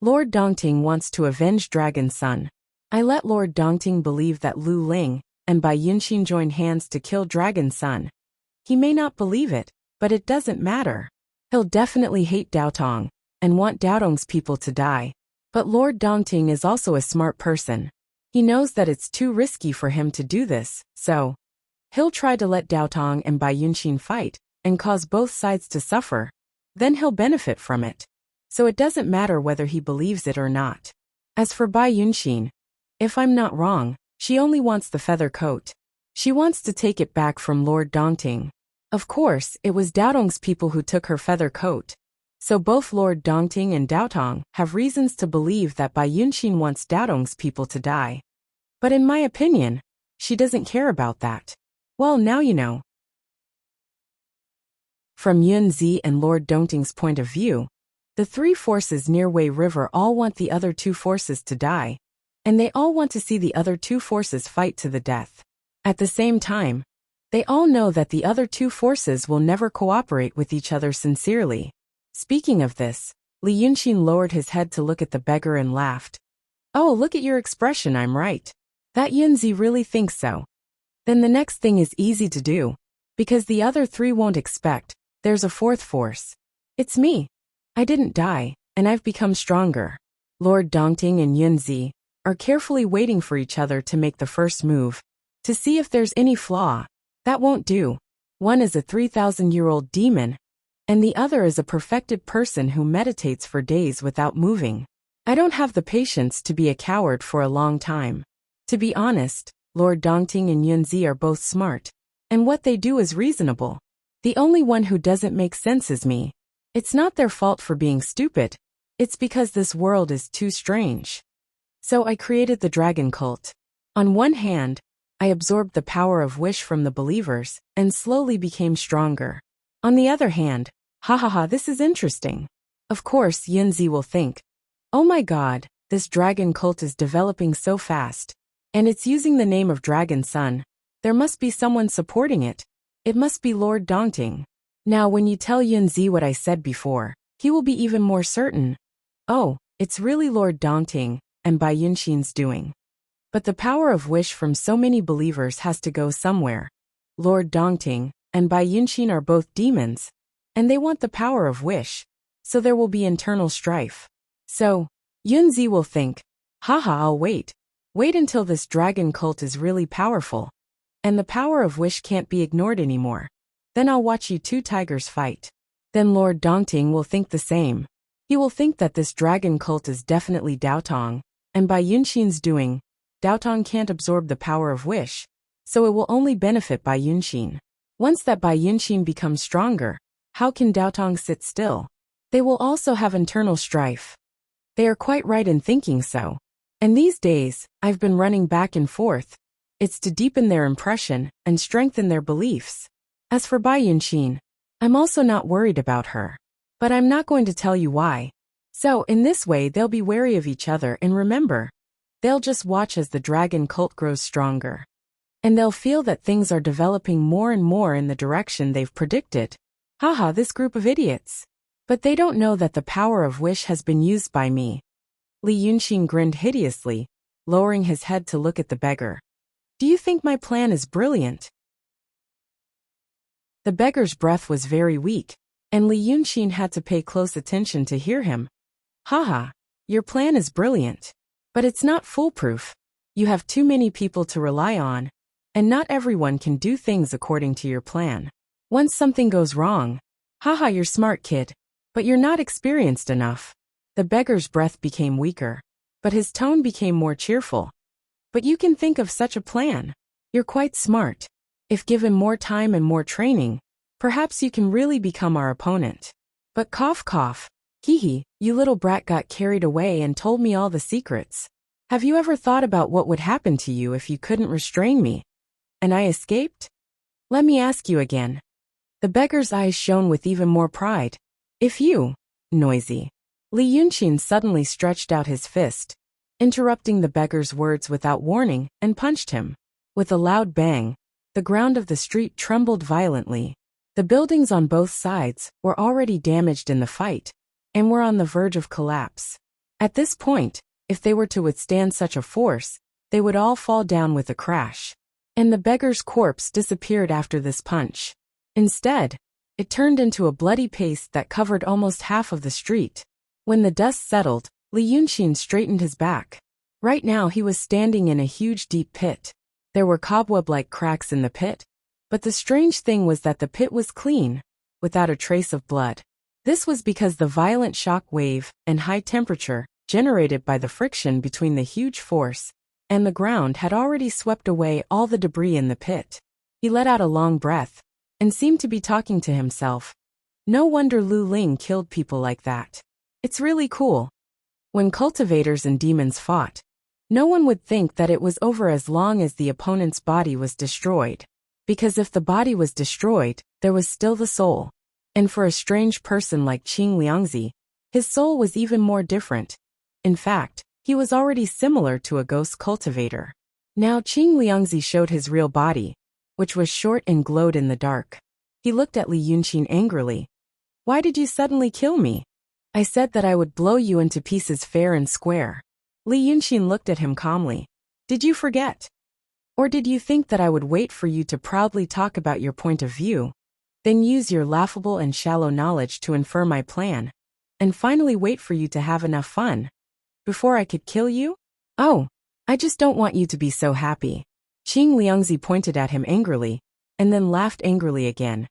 Lord Dongting wants to avenge Dragon Son. I let Lord Dongting believe that Lu Ling and Bai Yunqin join hands to kill Dragon Son. He may not believe it, but it doesn't matter. He'll definitely hate Daotong, and want Daotong's people to die. But Lord Dongting is also a smart person. He knows that it's too risky for him to do this, so he'll try to let Daotong and Bai Yunqin fight, and cause both sides to suffer. Then he'll benefit from it. So it doesn't matter whether he believes it or not. As for Bai Yunqin, if I'm not wrong, she only wants the feather coat. She wants to take it back from Lord Dongting. Of course, it was Daotong's people who took her feather coat. So both Lord Dongting and Daotong have reasons to believe that Bai Yunqin wants Daotong's people to die. But in my opinion, she doesn't care about that. Well, now you know. From Yunzi and Lord Dongting's point of view, the 3 forces near Wei River all want the other 2 forces to die, and they all want to see the other 2 forces fight to the death. At the same time, they all know that the other 2 forces will never cooperate with each other sincerely. Speaking of this, Li Yunqin lowered his head to look at the beggar and laughed. Oh, look at your expression, I'm right. That Yunzi really thinks so. Then the next thing is easy to do, because the other 3 won't expect. There's a 4th force. It's me. I didn't die, and I've become stronger. Lord Dongting and Yunzi are carefully waiting for each other to make the first move, to see if there's any flaw. That won't do. One is a 3,000-year-old demon, and the other is a perfected person who meditates for days without moving. I don't have the patience to be a coward for a long time. To be honest, Lord Dongting and Yunzi are both smart, and what they do is reasonable. The only one who doesn't make sense is me. It's not their fault for being stupid. It's because this world is too strange. So I created the dragon cult. On one hand, I absorbed the power of wish from the believers, and slowly became stronger. On the other hand, this is interesting. Of course, Yunzi will think, oh my god, this dragon cult is developing so fast. And it's using the name of Dragon Son. There must be someone supporting it. It must be Lord Dongting. Now when you tell Yunzi what I said before, he will be even more certain. Oh, it's really Lord Dongting and Bai Yunxin's doing. But the power of wish from so many believers has to go somewhere. Lord Dongting and Bai Yunxin are both demons, and they want the power of wish, so there will be internal strife. So, Yunzi will think, haha, I'll wait. Wait until this dragon cult is really powerful, and the power of wish can't be ignored anymore. Then I'll watch you two tigers fight. Then Lord Dongting will think the same. He will think that this dragon cult is definitely Daotong, and by Yunxin's doing, Daotong can't absorb the power of wish, so it will only benefit Bai Yunxin. Once that Bai Yunxin becomes stronger, how can Daotong sit still? They will also have internal strife. They are quite right in thinking so. And these days, I've been running back and forth. It's to deepen their impression and strengthen their beliefs. As for Bai Yunxin, I'm also not worried about her. But I'm not going to tell you why. So, in this way they'll be wary of each other and remember, they'll just watch as the dragon cult grows stronger. And they'll feel that things are developing more and more in the direction they've predicted. Haha, this group of idiots. But they don't know that the power of wish has been used by me. Li Yunxin grinned hideously, lowering his head to look at the beggar. Do you think my plan is brilliant? The beggar's breath was very weak, and Li Yunxin had to pay close attention to hear him. Haha, your plan is brilliant. But it's not foolproof. You have too many people to rely on, and not everyone can do things according to your plan. Once something goes wrong, haha, you're smart, kid, but you're not experienced enough. The beggar's breath became weaker, but his tone became more cheerful. But you can think of such a plan. You're quite smart. If given more time and more training, perhaps you can really become our opponent. But cough cough, hee, you little brat got carried away and told me all the secrets. Have you ever thought about what would happen to you if you couldn't restrain me? And I escaped? Let me ask you again. The beggar's eyes shone with even more pride. If you, noisy. Li Yunxin suddenly stretched out his fist, interrupting the beggar's words without warning, and punched him. With a loud bang, the ground of the street trembled violently. The buildings on both sides were already damaged in the fight, and were on the verge of collapse. At this point, if they were to withstand such a force, they would all fall down with a crash. And the beggar's corpse disappeared after this punch. Instead, it turned into a bloody paste that covered almost half of the street. When the dust settled, Li Yunxin straightened his back. Right now he was standing in a huge deep pit. There were cobweb-like cracks in the pit, but the strange thing was that the pit was clean, without a trace of blood. This was because the violent shock wave and high temperature generated by the friction between the huge force and the ground had already swept away all the debris in the pit. He let out a long breath and seemed to be talking to himself. No wonder Lu Ling killed people like that. It's really cool. When cultivators and demons fought, no one would think that it was over as long as the opponent's body was destroyed. Because if the body was destroyed, there was still the soul. And for a strange person like Qing Liangzi, his soul was even more different. In fact, he was already similar to a ghost cultivator. Now Qing Liangzi showed his real body, which was short and glowed in the dark. He looked at Li Yunxin angrily. Why did you suddenly kill me? I said that I would blow you into pieces fair and square. Li Yunxin looked at him calmly. Did you forget? Or did you think that I would wait for you to proudly talk about your point of view, then use your laughable and shallow knowledge to infer my plan, and finally wait for you to have enough fun before I could kill you? Oh, I just don't want you to be so happy. Qing Liangzi pointed at him angrily, and then laughed angrily again.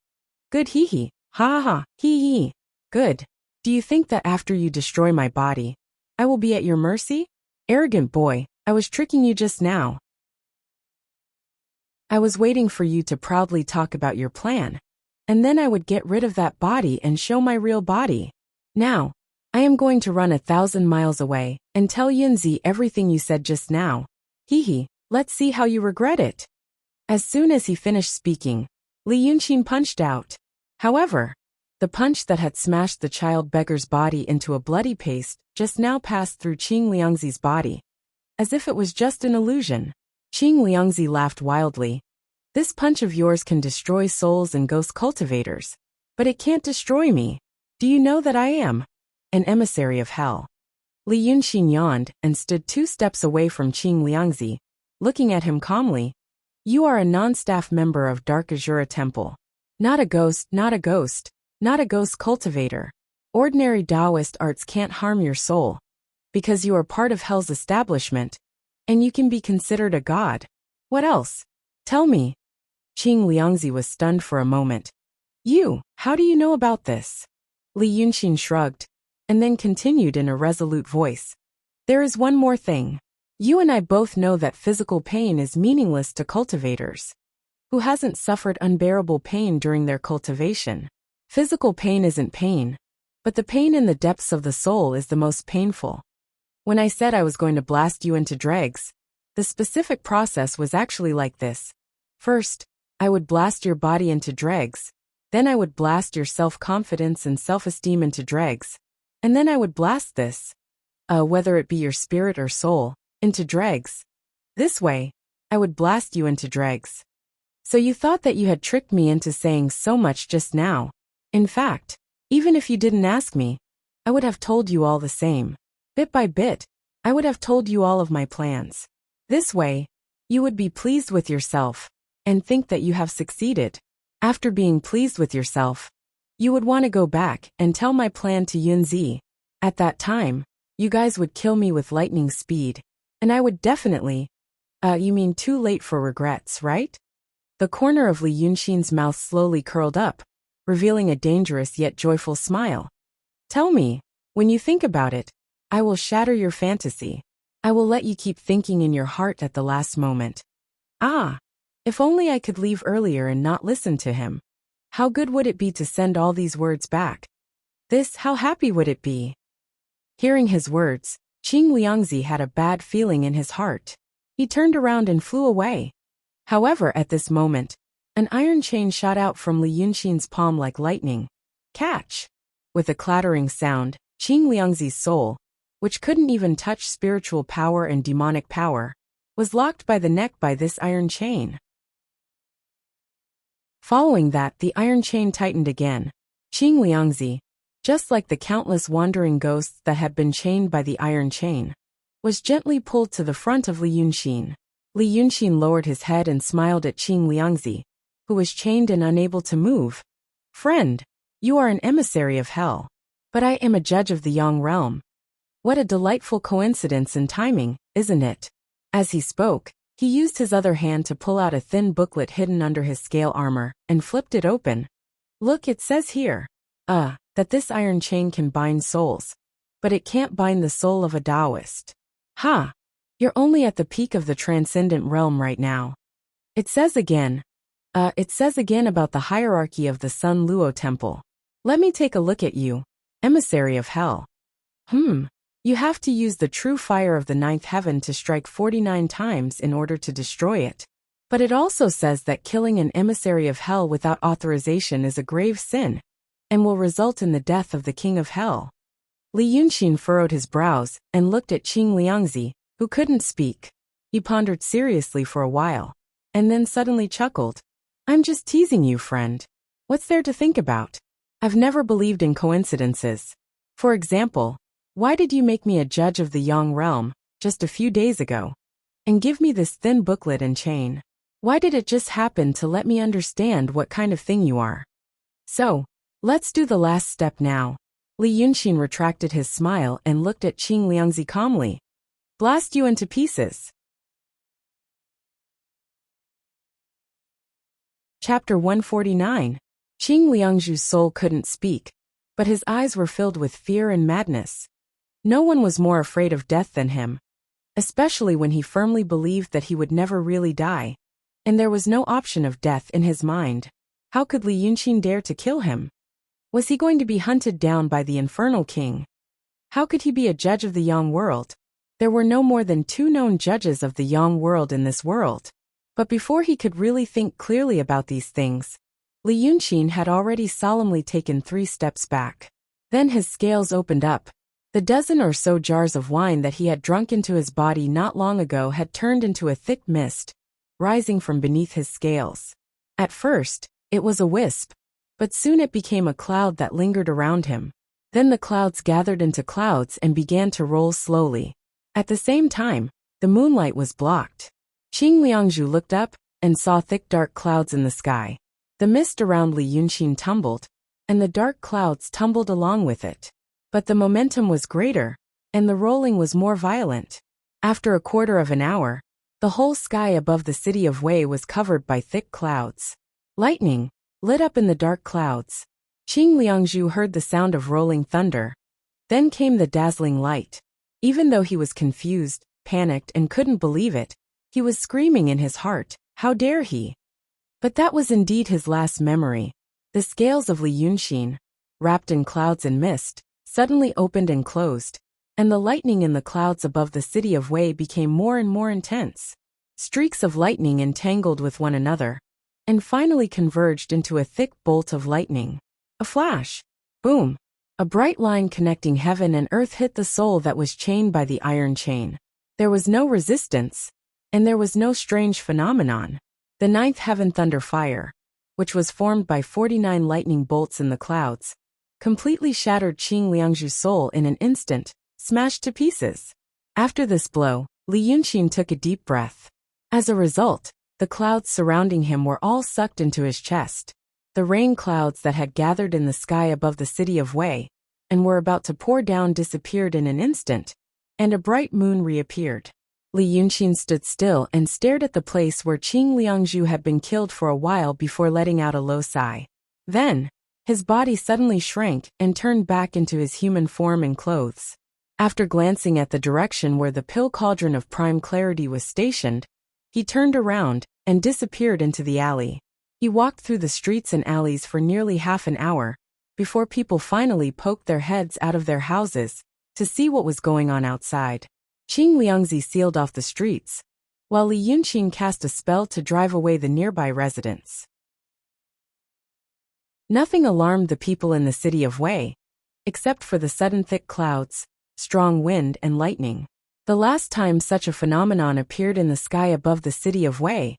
Good hee, ha ha, hee. Good. Do you think that after you destroy my body, I will be at your mercy? Arrogant boy, I was tricking you just now. I was waiting for you to proudly talk about your plan, and then I would get rid of that body and show my real body. Now, I am going to run 1,000 miles away and tell Yunzi everything you said just now. Hee, let's see how you regret it. As soon as he finished speaking, Li Yunxin punched out. However, the punch that had smashed the child beggar's body into a bloody paste just now passed through Qing Liangzi's body, as if it was just an illusion. Qing Liangzi laughed wildly. This punch of yours can destroy souls and ghost cultivators, but it can't destroy me. Do you know that I am an emissary of hell? Li Yunxin yawned and stood 2 steps away from Qing Liangzi, looking at him calmly. You are a non-staff member of Dark Azura Temple. Not a ghost, not a ghost, not a ghost cultivator. Ordinary Taoist arts can't harm your soul, because you are part of Hell's establishment, and you can be considered a god. What else? Tell me. Qing Liangzi was stunned for a moment. How do you know about this? Li Yunxin shrugged, and then continued in a resolute voice. There is one more thing. You and I both know that physical pain is meaningless to cultivators. Who hasn't suffered unbearable pain during their cultivation? Physical pain isn't pain, but the pain in the depths of the soul is the most painful. When I said I was going to blast you into dregs, the specific process was actually like this. First, I would blast your body into dregs, then I would blast your self-confidence and self-esteem into dregs, and then I would blast this, whether it be your spirit or soul, into dregs. This way, I would blast you into dregs. So you thought that you had tricked me into saying so much just now. In fact, even if you didn't ask me, I would have told you all the same. Bit by bit, I would have told you all of my plans. This way, you would be pleased with yourself, and think that you have succeeded. After being pleased with yourself, you would want to go back and tell my plan to Yunzi. At that time, you guys would kill me with lightning speed, and I would definitely, you mean too late for regrets, right? The corner of Li Yunxin's mouth slowly curled up, revealing a dangerous yet joyful smile. Tell me, when you think about it, I will shatter your fantasy. I will let you keep thinking in your heart at the last moment. If only I could leave earlier and not listen to him. How good would it be to send all these words back? How happy would it be? Hearing his words, Qing Liangzi had a bad feeling in his heart. He turned around and flew away. However, at this moment, an iron chain shot out from Li Yunxin's palm like lightning. Catch! With a clattering sound, Qing Liangzi's soul, which couldn't even touch spiritual power and demonic power, was locked by the neck by this iron chain. Following that, the iron chain tightened again. Qing Liangzi, just like the countless wandering ghosts that had been chained by the iron chain, was gently pulled to the front of Li Yunxin. Li Yunxin lowered his head and smiled at Qing Liangzi, who was chained and unable to move. Friend, you are an emissary of hell, but I am a judge of the Yang realm. What a delightful coincidence and timing, isn't it? As he spoke, he used his other hand to pull out a thin booklet hidden under his scale armor, and flipped it open. Look, it says here, that this iron chain can bind souls, but it can't bind the soul of a Taoist. You're only at the peak of the transcendent realm right now. It says again about the hierarchy of the Sun Luo Temple. Let me take a look at you, emissary of hell. You have to use the true fire of the ninth heaven to strike 49 times in order to destroy it. But it also says that killing an emissary of hell without authorization is a grave sin, and will result in the death of the king of hell. Li Yunxin furrowed his brows and looked at Qing Liangzi, who couldn't speak. He pondered seriously for a while, and then suddenly chuckled. I'm just teasing you, friend. What's there to think about? I've never believed in coincidences. For example, why did you make me a judge of the Yang realm, just a few days ago, and give me this thin booklet and chain? Why did it just happen to let me understand what kind of thing you are? So, let's do the last step now. Li Yunxin retracted his smile and looked at Qing Liangzi calmly. Blast you into pieces. Chapter 149. Qing Liangzhu's soul couldn't speak, but his eyes were filled with fear and madness. No one was more afraid of death than him, especially when he firmly believed that he would never really die, and there was no option of death in his mind. How could Li Yunxin dare to kill him? Was he going to be hunted down by the Infernal King? How could he be a judge of the Yang world? There were no more than 2 known judges of the Yang world in this world. But before he could really think clearly about these things, Li Yunxin had already solemnly taken 3 steps back. Then his scales opened up. The dozen or so jars of wine that he had drunk into his body not long ago had turned into a thick mist, rising from beneath his scales. At first, it was a wisp, but soon it became a cloud that lingered around him. Then the clouds gathered into clouds and began to roll slowly. At the same time, the moonlight was blocked. Qing Liangzhu looked up and saw thick dark clouds in the sky. The mist around Li Yunqin tumbled, and the dark clouds tumbled along with it. But the momentum was greater, and the rolling was more violent. After a quarter of an hour, the whole sky above the city of Wei was covered by thick clouds. Lightning lit up in the dark clouds. Qing Liangzhu heard the sound of rolling thunder. Then came the dazzling light. Even though he was confused, panicked, and couldn't believe it, he was screaming in his heart, "How dare he?" But that was indeed his last memory. The scales of Li Yunqin, wrapped in clouds and mist, suddenly opened and closed, and the lightning in the clouds above the city of Wei became more and more intense. Streaks of lightning entangled with one another, and finally converged into a thick bolt of lightning. A flash. Boom. A bright line connecting heaven and earth hit the soul that was chained by the iron chain. There was no resistance, and there was no strange phenomenon. The ninth heaven thunder fire, which was formed by 49 lightning bolts in the clouds, completely shattered Qing Liangzhu's soul in an instant, smashed to pieces. After this blow, Li Yunqin took a deep breath. As a result, the clouds surrounding him were all sucked into his chest. The rain clouds that had gathered in the sky above the city of Wei and were about to pour down disappeared in an instant, and a bright moon reappeared. Li Yunqin stood still and stared at the place where Qing Liangzhu had been killed for a while before letting out a low sigh. Then, his body suddenly shrank and turned back into his human form and clothes. After glancing at the direction where the pill cauldron of prime clarity was stationed, he turned around and disappeared into the alley. He walked through the streets and alleys for nearly half an hour, before people finally poked their heads out of their houses to see what was going on outside. Qing Liangzi sealed off the streets, while Li Yunqin cast a spell to drive away the nearby residents. Nothing alarmed the people in the city of Wei, except for the sudden thick clouds, strong wind, and lightning. The last time such a phenomenon appeared in the sky above the city of Wei,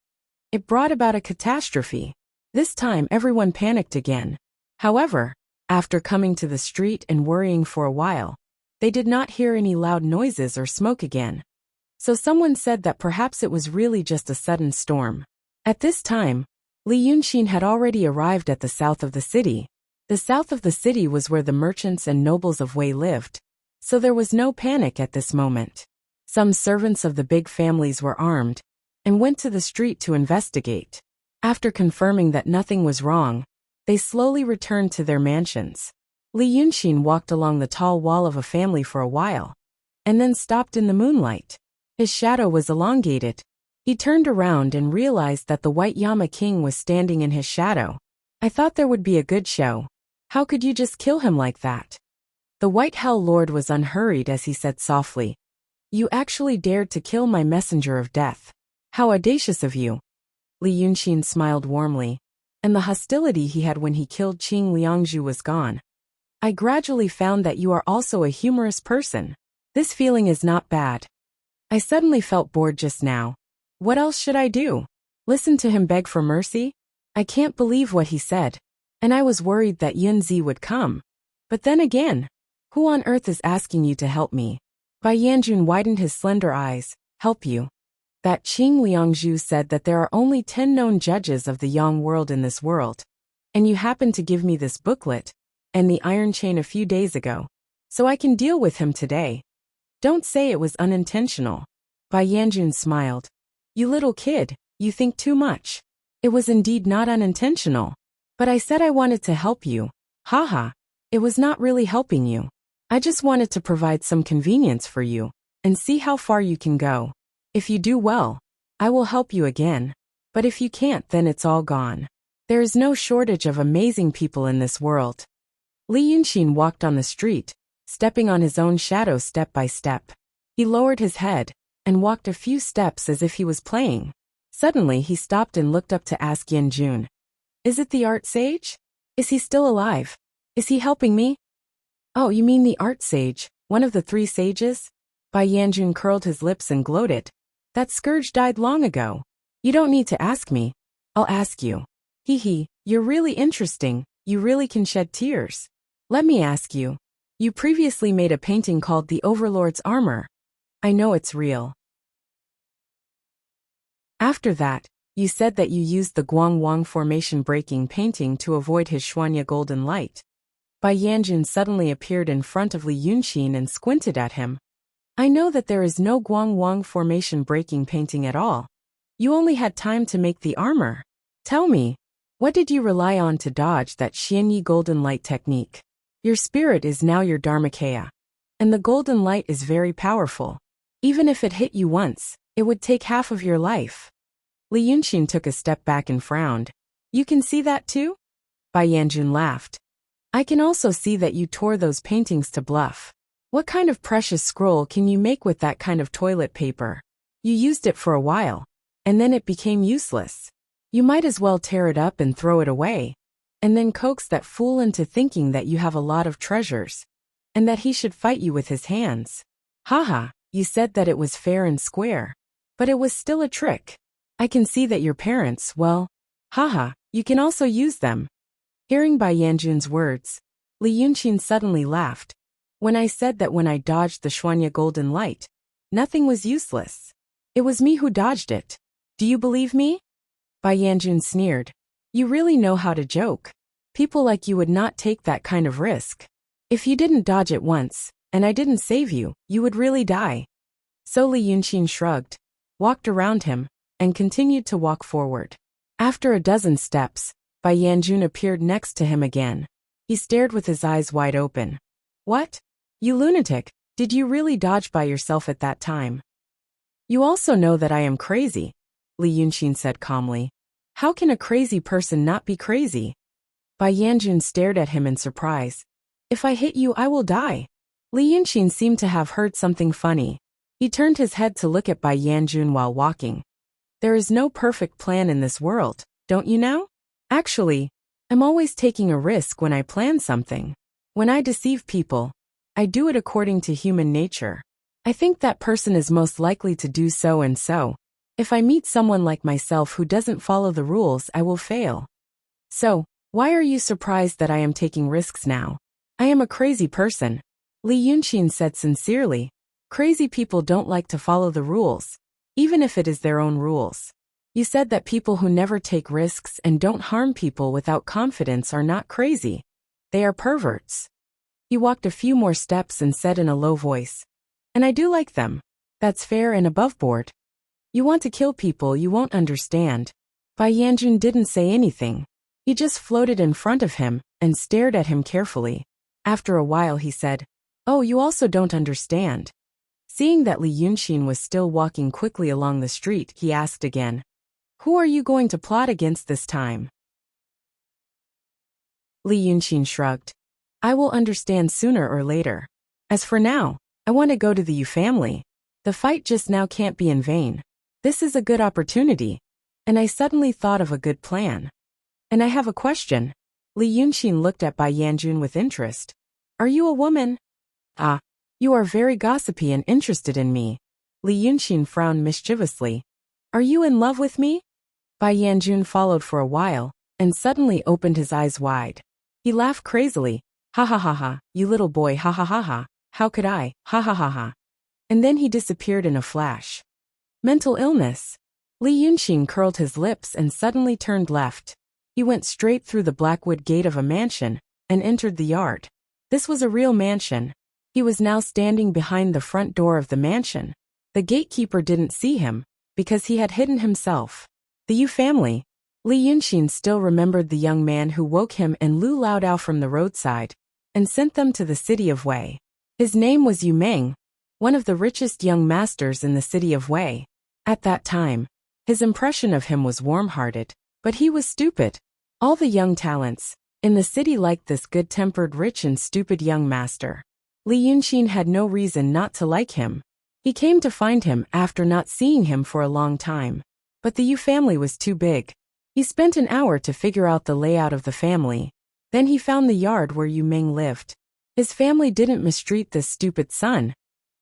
it brought about a catastrophe. This time everyone panicked again. However, after coming to the street and worrying for a while, they did not hear any loud noises or smoke again. So someone said that perhaps it was really just a sudden storm. At this time, Li Yunqin had already arrived at the south of the city. The south of the city was where the merchants and nobles of Wei lived, so there was no panic at this moment. Some servants of the big families were armed and went to the street to investigate. After confirming that nothing was wrong, they slowly returned to their mansions. Li Yunqin walked along the tall wall of a family for a while, and then stopped in the moonlight. His shadow was elongated. He turned around and realized that the White Yama King was standing in his shadow. "I thought there would be a good show. How could you just kill him like that?" The White Hell Lord was unhurried as he said softly, "You actually dared to kill my messenger of death. How audacious of you." Li Yunqin smiled warmly, and the hostility he had when he killed Qing Liangzhu was gone. "I gradually found that you are also a humorous person. This feeling is not bad. I suddenly felt bored just now. What else should I do? Listen to him beg for mercy? I can't believe what he said. And I was worried that Yunzi would come. But then again, who on earth is asking you to help me?" Bai Yanjun widened his slender eyes. "Help you?" That Qing Liangzhu said that there are only 10 known judges of the Yang world in this world. And you happened to give me this booklet and the iron chain a few days ago, so I can deal with him today. Don't say it was unintentional." Bai Yanjun smiled. "You little kid, you think too much. It was indeed not unintentional. But I said I wanted to help you. Haha, it was not really helping you. I just wanted to provide some convenience for you, and see how far you can go. If you do well, I will help you again. But if you can't, then it's all gone. There is no shortage of amazing people in this world." Li Yunqin walked on the street, stepping on his own shadow step by step. He lowered his head and walked a few steps as if he was playing. Suddenly he stopped and looked up to ask Yanjun, "Is it the art sage? Is he still alive? Is he helping me?" "Oh, you mean the art sage, one of the 3 sages?" Bai Yanjun curled his lips and gloated. "That scourge died long ago. You don't need to ask me. I'll ask you. Hee hee, you're really interesting. You really can shed tears. Let me ask you, You previously made a painting called The Overlord's Armor. I know it's real. After that, you said that you used the Guangwang formation breaking painting to avoid his Xuanya golden light. Bai Yanjun suddenly appeared in front of Li Yunqin and squinted at him. I know that there is no Guangwang formation breaking painting at all. You only had time to make the armor. Tell me, what did you rely on to dodge that Xianyi golden light technique? Your spirit is now your Dharmakaya. And the golden light is very powerful. Even if it hit you once, it would take half of your life. Li Yunqin took a step back and frowned. You can see that too? Bai Yanjun laughed. I can also see that you tore those paintings to bluff. What kind of precious scroll can you make with that kind of toilet paper? You used it for a while, and then it became useless. You might as well tear it up and throw it away, and then coax that fool into thinking that you have a lot of treasures, and that he should fight you with his hands. Haha, you said that it was fair and square, but it was still a trick. I can see that your parents, well, haha, you can also use them. Hearing Bai Yanjun's words, Li Yunqin suddenly laughed. When I said that when I dodged the Xuanya golden light, nothing was useless. It was me who dodged it. Do you believe me? Bai Yanjun sneered. You really know how to joke. People like you would not take that kind of risk. If you didn't dodge it once, and I didn't save you, you would really die. So Li Yunqin shrugged, walked around him, and continued to walk forward. After a dozen steps, Bai Yanjun appeared next to him again. He stared with his eyes wide open. What? You lunatic, did you really dodge by yourself at that time? You also know that I am crazy, Li Yunqin said calmly. How can a crazy person not be crazy? Bai Yanjun stared at him in surprise. If I hit you, I will die. Li Yunqin seemed to have heard something funny. He turned his head to look at Bai Yanjun while walking. There is no perfect plan in this world, don't you know? Actually, I'm always taking a risk when I plan something. When I deceive people, I do it according to human nature. I think that person is most likely to do so and so. If I meet someone like myself who doesn't follow the rules, I will fail. So, why are you surprised that I am taking risks now? I am a crazy person. Li Yunqin said sincerely. Crazy people don't like to follow the rules, even if it is their own rules. You said that people who never take risks and don't harm people without confidence are not crazy. They are perverts. He walked a few more steps and said in a low voice, and I do like them. That's fair and above board. You want to kill people you won't understand. Bai Yanjun didn't say anything. He just floated in front of him and stared at him carefully. After a while he said, Oh, you also don't understand. Seeing that Li Yunqin was still walking quickly along the street, he asked again, Who are you going to plot against this time? Li Yunqin shrugged. I will understand sooner or later. As for now, I want to go to the Yu family. The fight just now can't be in vain. This is a good opportunity. And I suddenly thought of a good plan. And I have a question. Li Yunqin looked at Bai Yanjun with interest. Are you a woman? Ah, you are very gossipy and interested in me. Li Yunqin frowned mischievously. Are you in love with me? Bai Yanjun followed for a while, and suddenly opened his eyes wide. He laughed crazily. Ha ha ha ha, you little boy, ha ha ha ha, how could I, ha ha ha ha. And then he disappeared in a flash. Mental illness. Li Yunqin curled his lips and suddenly turned left. He went straight through the blackwood gate of a mansion, and entered the yard. This was a real mansion. He was now standing behind the front door of the mansion. The gatekeeper didn't see him, because he had hidden himself. The Yu family. Li Yunqin still remembered the young man who woke him and Lu Laodao from the roadside, and sent them to the city of Wei. His name was Yu Meng, one of the richest young masters in the city of Wei. At that time, his impression of him was warm-hearted, but he was stupid. All the young talents in the city liked this good-tempered, rich and stupid young master. Li Yunqin had no reason not to like him. He came to find him after not seeing him for a long time. But the Yu family was too big. He spent an hour to figure out the layout of the family. Then he found the yard where Yu Meng lived. His family didn't mistreat this stupid son.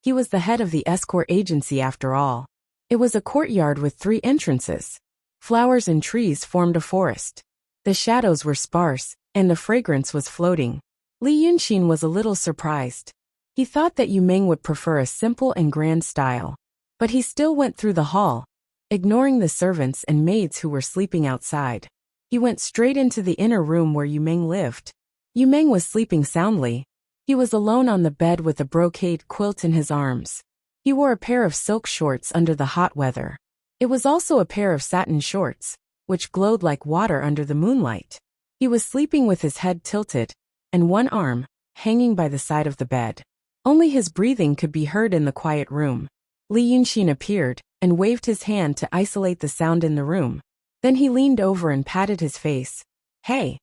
He was the head of the escort agency after all. It was a courtyard with 3 entrances. Flowers and trees formed a forest. The shadows were sparse, and the fragrance was floating. Li Yunxin was a little surprised. He thought that Yu Meng would prefer a simple and grand style. But he still went through the hall, ignoring the servants and maids who were sleeping outside. He went straight into the inner room where Yu Meng lived. Yu Meng was sleeping soundly. He was alone on the bed with a brocade quilt in his arms. He wore a pair of silk shorts under the hot weather. It was also a pair of satin shorts, which glowed like water under the moonlight. He was sleeping with his head tilted, and one arm hanging by the side of the bed. Only his breathing could be heard in the quiet room. Li Yunxin appeared and waved his hand to isolate the sound in the room. Then he leaned over and patted his face. Hey!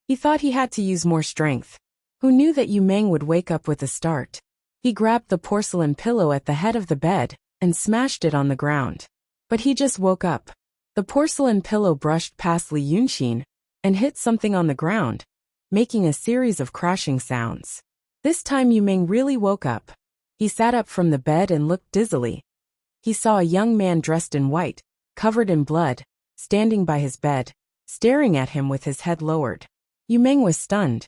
He thought he had to use more strength. Who knew that Yu Meng would wake up with a start? He grabbed the porcelain pillow at the head of the bed and smashed it on the ground. But he just woke up. The porcelain pillow brushed past Li Yunxin and hit something on the ground, making a series of crashing sounds. This time Yu Meng really woke up. He sat up from the bed and looked dizzily. He saw a young man dressed in white, covered in blood, standing by his bed, staring at him with his head lowered. Yu Meng was stunned.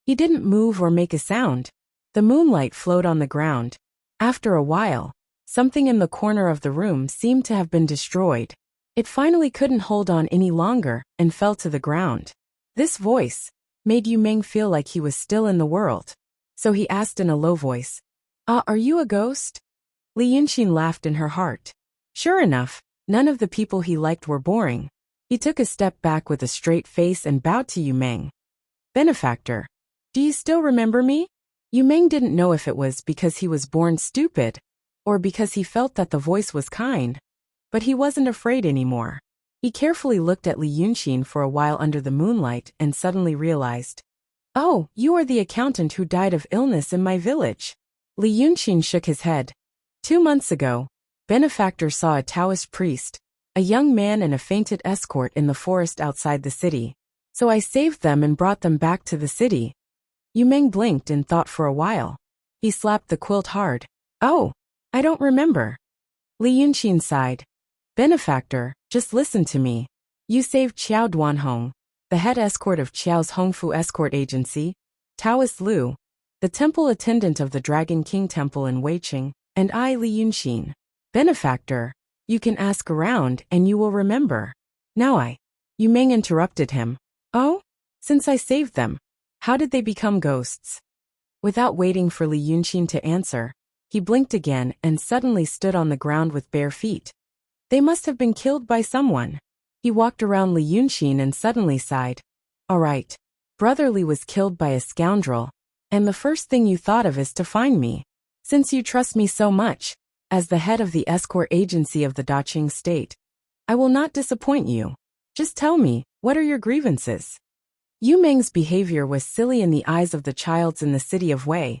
He didn't move or make a sound. The moonlight flowed on the ground. After a while, something in the corner of the room seemed to have been destroyed. It finally couldn't hold on any longer and fell to the ground. This voice made Yu Meng feel like he was still in the world. So he asked in a low voice, are you a ghost? Li Yunxin laughed in her heart. Sure enough, none of the people he liked were boring. He took a step back with a straight face and bowed to Yu Meng. Benefactor, do you still remember me? Yu Meng didn't know if it was because he was born stupid, or because he felt that the voice was kind. But he wasn't afraid anymore. He carefully looked at Li Yunxin for a while under the moonlight and suddenly realized, oh, you are the accountant who died of illness in my village. Li Yunxin shook his head. 2 months ago, Benefactor saw a Taoist priest, a young man and a fainted escort in the forest outside the city. So I saved them and brought them back to the city. Yu Meng blinked and thought for a while. He slapped the quilt hard. Oh, I don't remember. Li Yunxin sighed. Benefactor, just listen to me. You saved Qiao Duanhong, the head escort of Qiao's Hongfu escort agency, Taoist Lu, the temple attendant of the Dragon King Temple in Weiqing, and I, Li Yunxin. Benefactor, you can ask around and you will remember. Now Yu Meng interrupted him. Oh? Since I saved them, how did they become ghosts? Without waiting for Li Yunxin to answer, he blinked again and suddenly stood on the ground with bare feet. They must have been killed by someone. He walked around Li Yunxin and suddenly sighed. All right. Brother Li was killed by a scoundrel, and the first thing you thought of is to find me. Since you trust me so much, as the head of the escort agency of the Daqing state, I will not disappoint you. Just tell me, what are your grievances? Yu Meng's behavior was silly in the eyes of the childs in the city of Wei,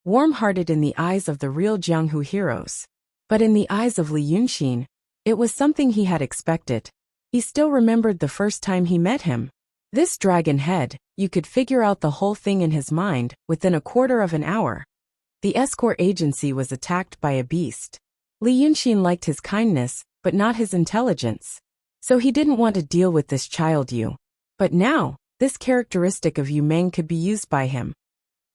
warm-hearted in the eyes of the real Jianghu heroes. But in the eyes of Li Yunxin, it was something he had expected. He still remembered the first time he met him. This dragon head, you could figure out the whole thing in his mind within a quarter of an hour. The escort agency was attacked by a beast. Li Yunxin liked his kindness, but not his intelligence. So he didn't want to deal with this child Yu. But now, this characteristic of Yu Meng could be used by him.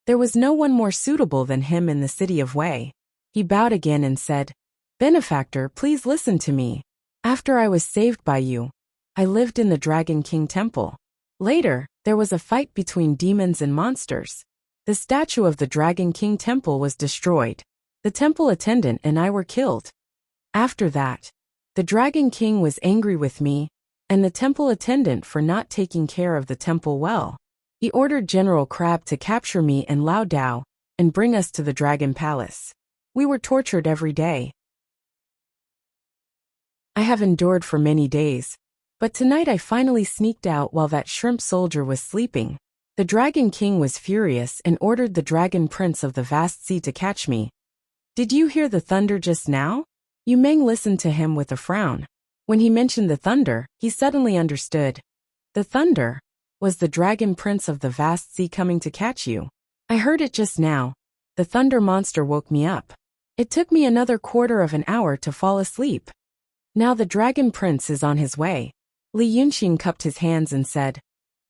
There was no one more suitable than him in the city of Wei. He bowed again and said, Benefactor, please listen to me. After I was saved by you, I lived in the Dragon King Temple. Later, there was a fight between demons and monsters. The statue of the Dragon King Temple was destroyed. The temple attendant and I were killed. After that, the Dragon King was angry with me and the temple attendant for not taking care of the temple well. He ordered General Crab to capture me and Lao Dao and bring us to the Dragon Palace. We were tortured every day. I have endured for many days, but tonight I finally sneaked out while that shrimp soldier was sleeping. The Dragon King was furious and ordered the Dragon Prince of the Vast Sea to catch me. Did you hear the thunder just now? Yu Meng listened to him with a frown. When he mentioned the thunder, he suddenly understood. The thunder was the Dragon Prince of the Vast Sea coming to catch you. I heard it just now. The thunder monster woke me up. It took me another quarter of an hour to fall asleep. Now the Dragon Prince is on his way. Li Yunxin cupped his hands and said,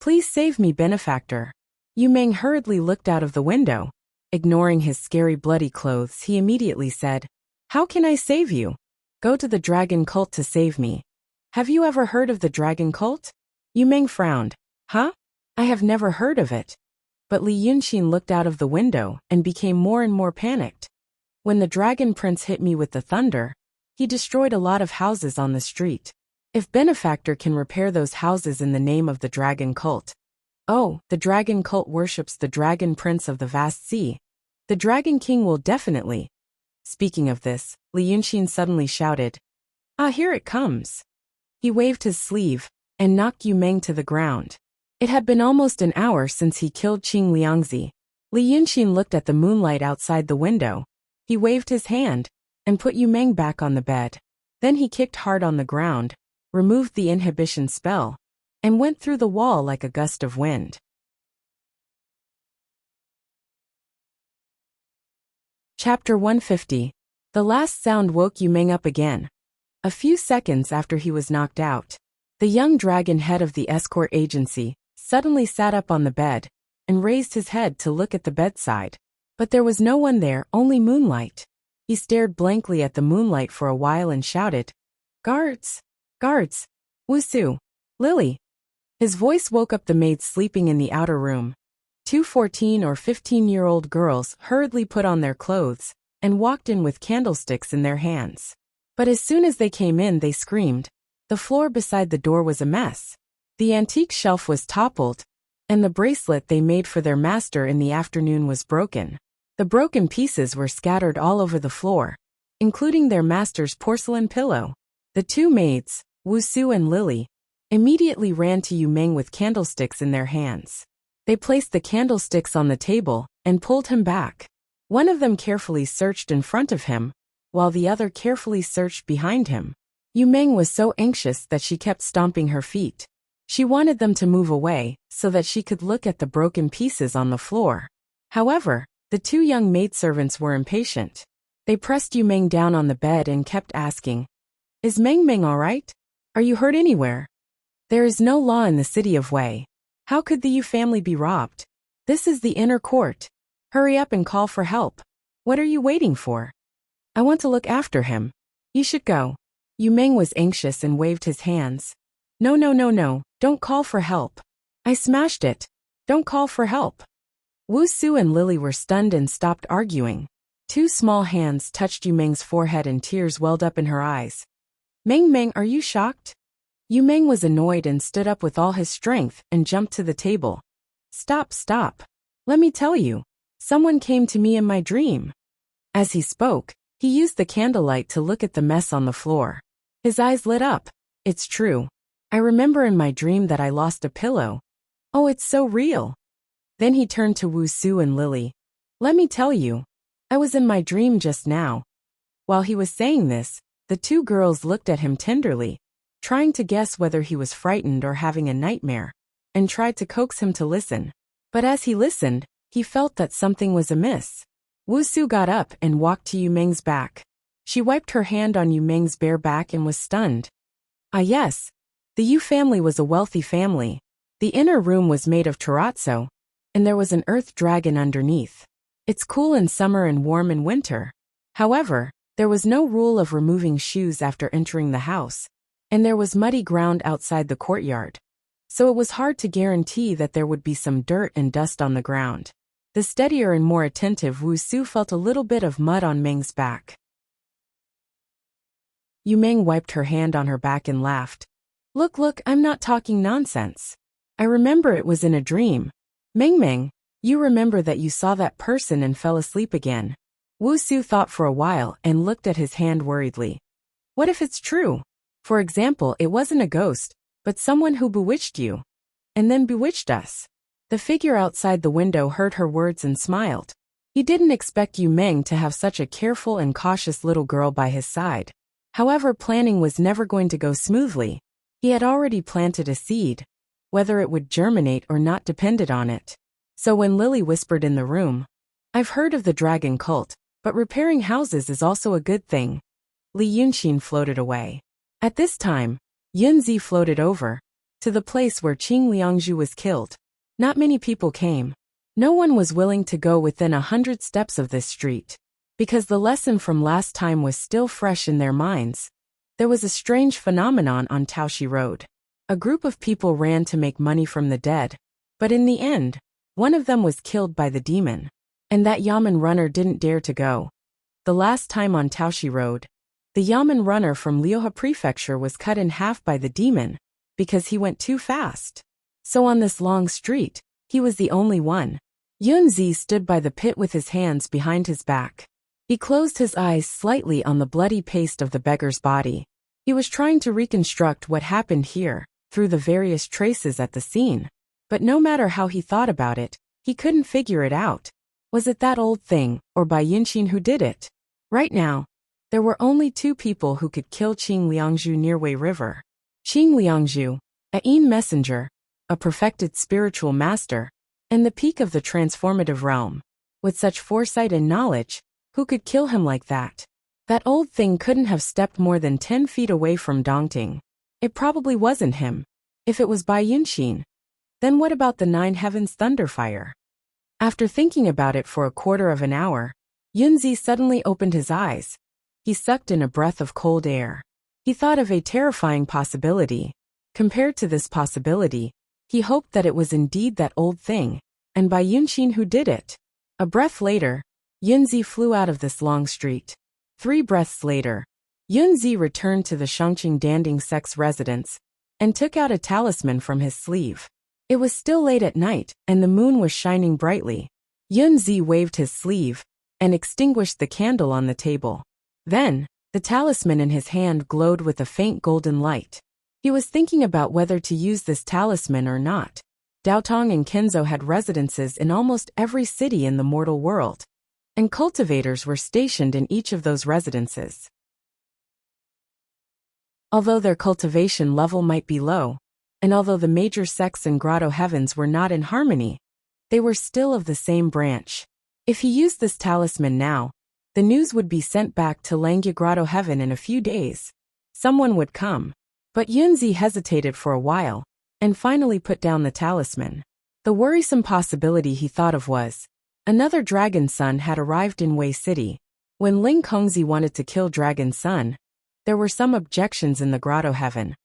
Please save me, benefactor. Yu Meng hurriedly looked out of the window. Ignoring his scary bloody clothes, he immediately said, How can I save you? Go to the dragon cult to save me. Have you ever heard of the dragon cult? Yu Meng frowned. Huh? I have never heard of it. But Li Yunxin looked out of the window and became more and more panicked. When the dragon prince hit me with the thunder, he destroyed a lot of houses on the street. If benefactor can repair those houses in the name of the dragon cult. Oh, the dragon cult worships the dragon prince of the vast sea. The dragon king will definitely. Speaking of this, Li Yunxin suddenly shouted, Ah, here it comes. He waved his sleeve and knocked Yu Meng to the ground. It had been almost an hour since he killed Qing Liangzi. Li Yunxin looked at the moonlight outside the window. He waved his hand and put Yu Meng back on the bed. Then he kicked hard on the ground, removed the inhibition spell, and went through the wall like a gust of wind. Chapter 150. The last sound woke Yu Meng up again. A few seconds after he was knocked out, the young dragon head of the escort agency suddenly sat up on the bed and raised his head to look at the bedside. But there was no one there, only moonlight. He stared blankly at the moonlight for a while and shouted, Guards! Guards! Wusu! Lily! His voice woke up the maids sleeping in the outer room. 2 14 or 15-year-old girls hurriedly put on their clothes and walked in with candlesticks in their hands. But as soon as they came in, they screamed. The floor beside the door was a mess. The antique shelf was toppled, and the bracelet they made for their master in the afternoon was broken. The broken pieces were scattered all over the floor, including their master's porcelain pillow. The two maids, Wusu and Lily, immediately ran to Yu Meng with candlesticks in their hands. They placed the candlesticks on the table and pulled him back. One of them carefully searched in front of him, while the other carefully searched behind him. Yu Meng was so anxious that she kept stomping her feet. She wanted them to move away so that she could look at the broken pieces on the floor. However, the two young maidservants were impatient. They pressed Yu Meng down on the bed and kept asking, Is Meng Meng all right? Are you hurt anywhere? There is no law in the city of Wei. How could the Yu family be robbed? This is the inner court. Hurry up and call for help. What are you waiting for? I want to look after him. You should go. Yu Meng was anxious and waved his hands. No, no, no, no, don't call for help. I smashed it. Don't call for help. Wusu and Lily were stunned and stopped arguing. Two small hands touched Yu Meng's forehead and tears welled up in her eyes. Meng Meng, are you shocked? Yu Meng was annoyed and stood up with all his strength and jumped to the table. Stop, stop. Let me tell you. Someone came to me in my dream. As he spoke, he used the candlelight to look at the mess on the floor. His eyes lit up. It's true. I remember in my dream that I lost a pillow. Oh, it's so real. Then he turned to Wusu and Lily. Let me tell you. I was in my dream just now. While he was saying this, the two girls looked at him tenderly, trying to guess whether he was frightened or having a nightmare, and tried to coax him to listen. But as he listened, he felt that something was amiss. Wusu got up and walked to Yu Meng's back. She wiped her hand on Yu Meng's bare back and was stunned. Ah yes. The Yu family was a wealthy family. The inner room was made of terrazzo, and there was an earth dragon underneath. It's cool in summer and warm in winter. However, there was no rule of removing shoes after entering the house, and there was muddy ground outside the courtyard. So it was hard to guarantee that there would be some dirt and dust on the ground. The steadier and more attentive Wusu felt a little bit of mud on Meng's back. Yu Meng wiped her hand on her back and laughed. Look, look, I'm not talking nonsense. I remember it was in a dream. Meng Meng, you remember that you saw that person and fell asleep again. Wusu thought for a while and looked at his hand worriedly. What if it's true? For example, it wasn't a ghost, but someone who bewitched you. And then bewitched us. The figure outside the window heard her words and smiled. He didn't expect Yu Meng to have such a careful and cautious little girl by his side. However, planning was never going to go smoothly. He had already planted a seed. Whether it would germinate or not depended on it. So when Lily whispered in the room, I've heard of the dragon cult, but repairing houses is also a good thing. Li Yunxin floated away. At this time, Yunzi floated over to the place where Qing Liangzhu was killed. Not many people came. No one was willing to go within 100 steps of this street. Because the lesson from last time was still fresh in their minds. There was a strange phenomenon on Taoshi Road. A group of people ran to make money from the dead. But in the end, one of them was killed by the demon. And that Yamen runner didn't dare to go. The last time on Taoshi Road, the Yamen runner from Liuhe Prefecture was cut in half by the demon, because he went too fast. So on this long street, he was the only one. Yunzi stood by the pit with his hands behind his back. He closed his eyes slightly on the bloody paste of the beggar's body. He was trying to reconstruct what happened here, through the various traces at the scene. But no matter how he thought about it, he couldn't figure it out. Was it that old thing, or Bai Yunqin who did it? Right now, there were only two people who could kill Qing Liangzhu near Wei River. Qing Liangzhu, a Yin messenger, a perfected spiritual master, and the peak of the transformative realm. With such foresight and knowledge, who could kill him like that? That old thing couldn't have stepped more than 10 feet away from Dongting. It probably wasn't him. If it was Bai Yunqin, then what about the 9 Heavens Thunderfire? After thinking about it for a quarter of an hour, Yunzi suddenly opened his eyes. He sucked in a breath of cold air. He thought of a terrifying possibility. Compared to this possibility, he hoped that it was indeed that old thing, and Bai Yunqin who did it. A breath later, Yunzi flew out of this long street. 3 breaths later, Yunzi returned to the Shangqing Danding Sect's residence and took out a talisman from his sleeve. It was still late at night, and the moon was shining brightly. Yunzi waved his sleeve and extinguished the candle on the table. Then, the talisman in his hand glowed with a faint golden light. He was thinking about whether to use this talisman or not. Daotong and Kenzo had residences in almost every city in the mortal world, and cultivators were stationed in each of those residences. Although their cultivation level might be low, and although the major sects in Grotto Heavens were not in harmony, they were still of the same branch. If he used this talisman now, the news would be sent back to Langya Grotto Heaven in a few days. Someone would come. But Yunzi hesitated for a while, and finally put down the talisman. The worrisome possibility he thought of was, another Dragon Son had arrived in Wei City. When Ling Kongzi wanted to kill Dragon Son, there were some objections in the Grotto Heaven.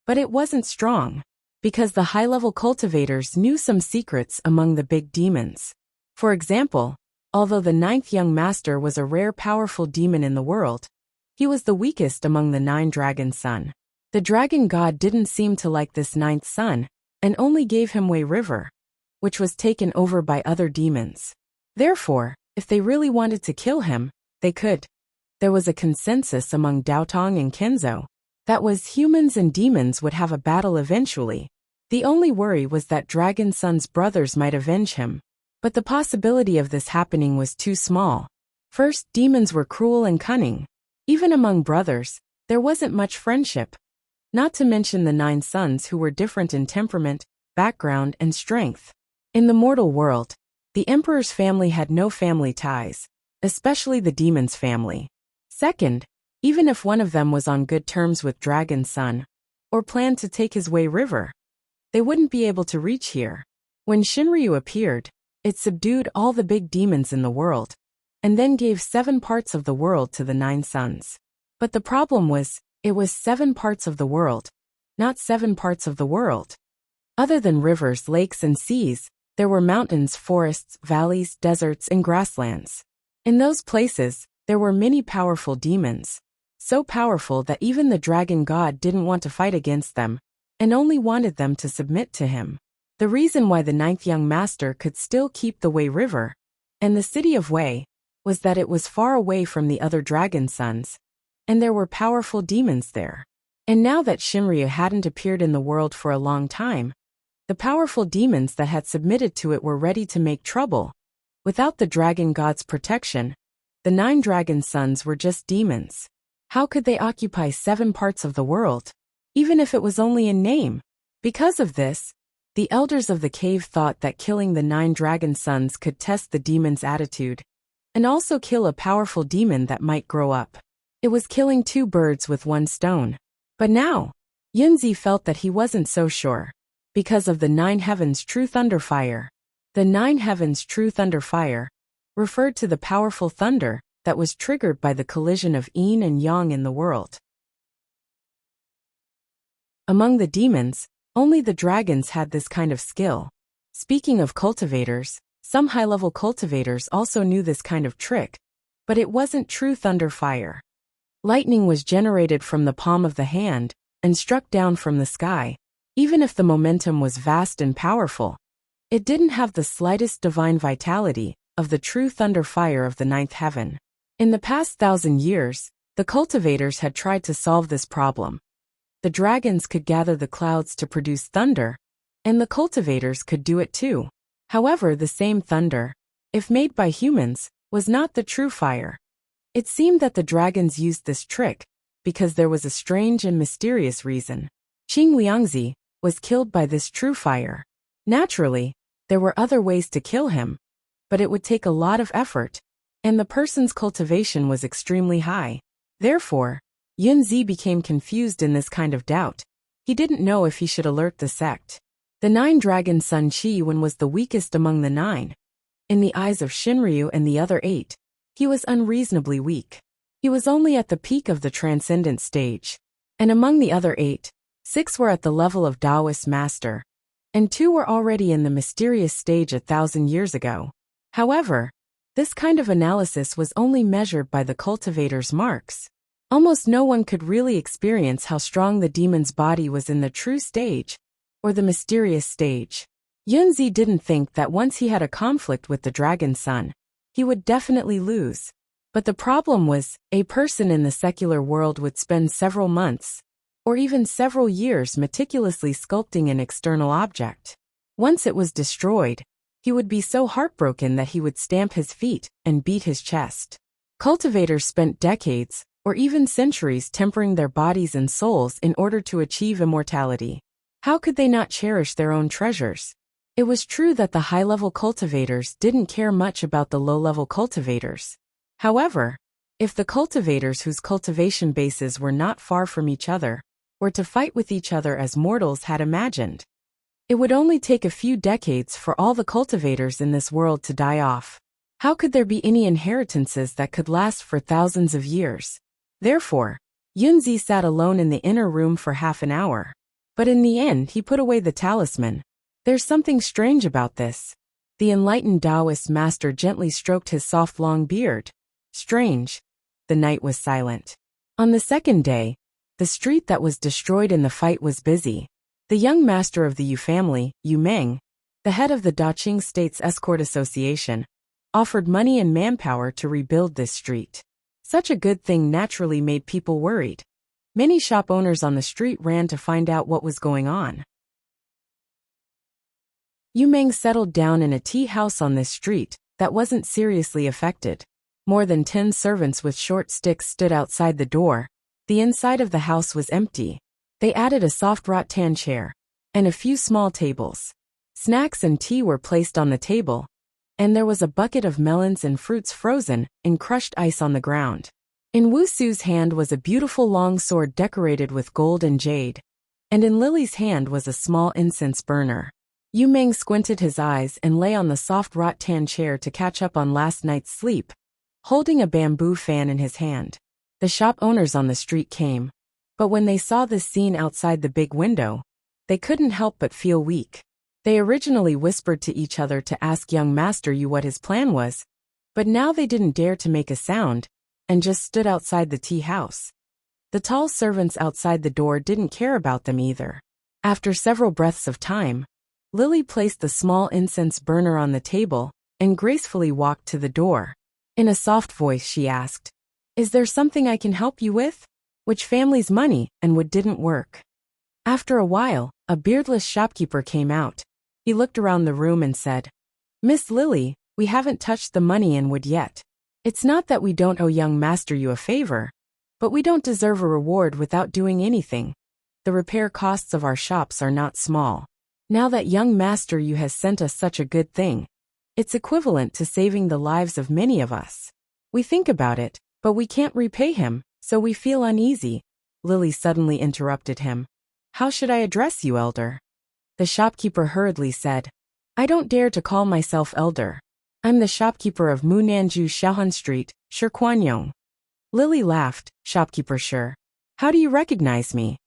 But it wasn't strong, because the high-level cultivators knew some secrets among the big demons. For example, although the 9th young master was a rare powerful demon in the world, he was the weakest among the 9 Dragon Son. The dragon god didn't seem to like this 9th son, and only gave him Wei River, which was taken over by other demons. Therefore, if they really wanted to kill him, they could. There was a consensus among Daotong and Kenzo. That was, humans and demons would have a battle eventually. The only worry was that Dragon Son's brothers might avenge him. But the possibility of this happening was too small. First, demons were cruel and cunning. Even among brothers, there wasn't much friendship. Not to mention the 9 sons who were different in temperament, background, and strength. In the mortal world, the emperor's family had no family ties, especially the demon's family. Second, even if one of them was on good terms with Dragon Son, or planned to take his Wei River, they wouldn't be able to reach here. When Shinryu appeared, it subdued all the big demons in the world, and then gave 7 parts of the world to the 9 sons. But the problem was, it was 7 parts of the world, not 7 parts of the world. Other than rivers, lakes, and seas, there were mountains, forests, valleys, deserts, and grasslands. In those places, there were many powerful demons, so powerful that even the dragon god didn't want to fight against them, and only wanted them to submit to him. The reason why the 9th young master could still keep the Wei River, and the city of Wei, was that it was far away from the other dragon sons, and there were powerful demons there. And now that Shinryu hadn't appeared in the world for a long time, the powerful demons that had submitted to it were ready to make trouble. Without the dragon god's protection, the 9 dragon sons were just demons. How could they occupy 7 parts of the world, even if it was only in name? Because of this, the elders of the cave thought that killing the 9 dragon sons could test the demon's attitude, and also kill a powerful demon that might grow up. It was killing 2 birds with 1 stone. But now, Yunzi felt that he wasn't so sure. Because of the 9 heavens true thunder fire. The 9 heavens true thunder fire referred to the powerful thunder that was triggered by the collision of yin and yang in the world. Among the demons, only the dragons had this kind of skill. Speaking of cultivators, some high-level cultivators also knew this kind of trick, but it wasn't true thunder fire. Lightning was generated from the palm of the hand and struck down from the sky. Even if the momentum was vast and powerful, it didn't have the slightest divine vitality of the true thunder fire of the 9th heaven. In the past 1,000 years, the cultivators had tried to solve this problem. The dragons could gather the clouds to produce thunder, and the cultivators could do it too. However, the same thunder, if made by humans, was not the true fire. It seemed that the dragons used this trick because there was a strange and mysterious reason. Qing Liangzi was killed by this true fire. Naturally, there were other ways to kill him, but it would take a lot of effort, and the person's cultivation was extremely high. Therefore, Yunzi became confused in this kind of doubt. He didn't know if he should alert the sect. The 9 dragon Sun Qi Wen was the weakest among the 9. In the eyes of Shinryu and the other 8, he was unreasonably weak. He was only at the peak of the transcendent stage. And among the other 8, 6 were at the level of Taoist master, and 2 were already in the mysterious stage 1,000 years ago. However, this kind of analysis was only measured by the cultivator's marks. Almost no one could really experience how strong the demon's body was in the true stage, or the mysterious stage. Yunzi didn't think that once he had a conflict with the dragon sun, he would definitely lose. But the problem was, a person in the secular world would spend several months, or even several years meticulously sculpting an external object. Once it was destroyed, he would be so heartbroken that he would stamp his feet and beat his chest. Cultivators spent decades, or even centuries tempering their bodies and souls in order to achieve immortality. How could they not cherish their own treasures? It was true that the high-level cultivators didn't care much about the low-level cultivators. However, if the cultivators whose cultivation bases were not far from each other were to fight with each other as mortals had imagined, it would only take a few decades for all the cultivators in this world to die off. How could there be any inheritances that could last for thousands of years? Therefore, Yunzi sat alone in the inner room for half an hour. But in the end he put away the talisman. There's something strange about this. The enlightened Taoist master gently stroked his soft long beard. Strange. The night was silent. On the second day, the street that was destroyed in the fight was busy. The young master of the Yu family, Yu Meng, the head of the Daqing States Escort Association, offered money and manpower to rebuild this street. Such a good thing naturally made people worried. Many shop owners on the street ran to find out what was going on. Yu Meng settled down in a tea house on this street that wasn't seriously affected. More than 10 servants with short sticks stood outside the door. The inside of the house was empty. They added a soft rattan chair and a few small tables. Snacks and tea were placed on the table, and there was a bucket of melons and fruits frozen in crushed ice on the ground. In Wu Su's hand was a beautiful long sword decorated with gold and jade, and in Lily's hand was a small incense burner. Yu Meng squinted his eyes and lay on the soft rattan chair to catch up on last night's sleep, holding a bamboo fan in his hand. The shop owners on the street came, but when they saw this scene outside the big window, they couldn't help but feel weak. They originally whispered to each other to ask young Master Yu what his plan was, but now they didn't dare to make a sound, and just stood outside the tea house. The tall servants outside the door didn't care about them either. After several breaths of time, Lily placed the small incense burner on the table and gracefully walked to the door. In a soft voice she asked, "Is there something I can help you with?" Which family's money and wood didn't work. After a while, a beardless shopkeeper came out. He looked around the room and said, "Miss Lily, we haven't touched the money and wood yet. It's not that we don't owe young Master Yu a favor, but we don't deserve a reward without doing anything. The repair costs of our shops are not small. Now that young Master Yu has sent us such a good thing, it's equivalent to saving the lives of many of us. We think about it, but we can't repay him, so we feel uneasy." Lily suddenly interrupted him. How should I address you, elder? The shopkeeper hurriedly said. I don't dare to call myself elder. I'm the shopkeeper of Munanju Shaohan Street, Shirkwanyong. Lily laughed. Shopkeeper Shir. How do you recognize me?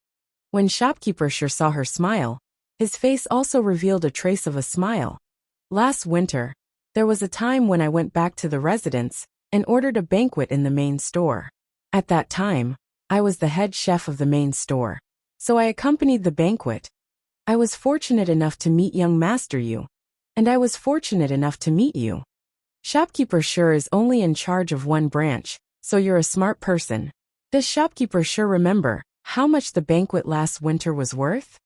When shopkeeper Shir saw her smile, his face also revealed a trace of a smile. Last winter, there was a time when I went back to the residence and ordered a banquet in the main store. At that time, I was the head chef of the main store, so I accompanied the banquet. I was fortunate enough to meet young Master Yu, and I was fortunate enough to meet you. Shopkeeper Shir is only in charge of one branch, so you're a smart person. Does Shopkeeper Shir remember how much the banquet last winter was worth?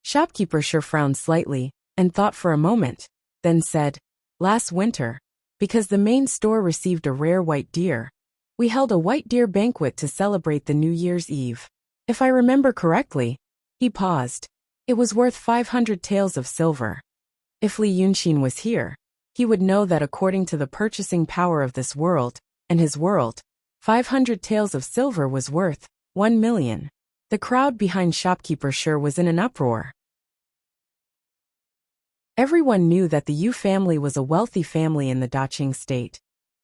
Shopkeeper Shir frowned slightly and thought for a moment, then said, Last winter, because the main store received a rare white deer, we held a white deer banquet to celebrate the New Year's Eve. If I remember correctly, he paused. It was worth 500 taels of silver. If Li Yunxin was here, he would know that according to the purchasing power of this world and his world, 500 taels of silver was worth 1 million. The crowd behind Shopkeeper Shir was in an uproar. Everyone knew that the Yu family was a wealthy family in the Daqing state.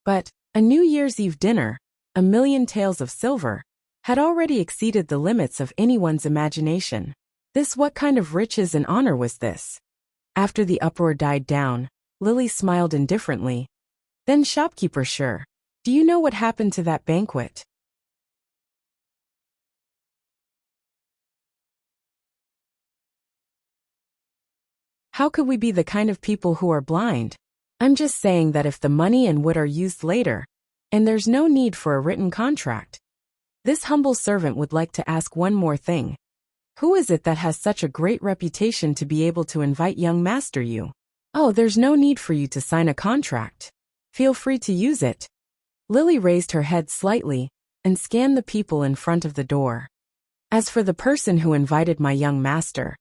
But a New Year's Eve dinner, 1 million taels of silver, had already exceeded the limits of anyone's imagination. What kind of riches and honor was this? After the uproar died down, Lily smiled indifferently. Then Shopkeeper Shir, do you know what happened to that banquet? How could we be the kind of people who are blind? I'm just saying that if the money and wood are used later, and there's no need for a written contract, this humble servant would like to ask one more thing. Who is it that has such a great reputation to be able to invite young Master Yu? Oh, there's no need for you to sign a contract. Feel free to use it. Lily raised her head slightly and scanned the people in front of the door. As for the person who invited my young master,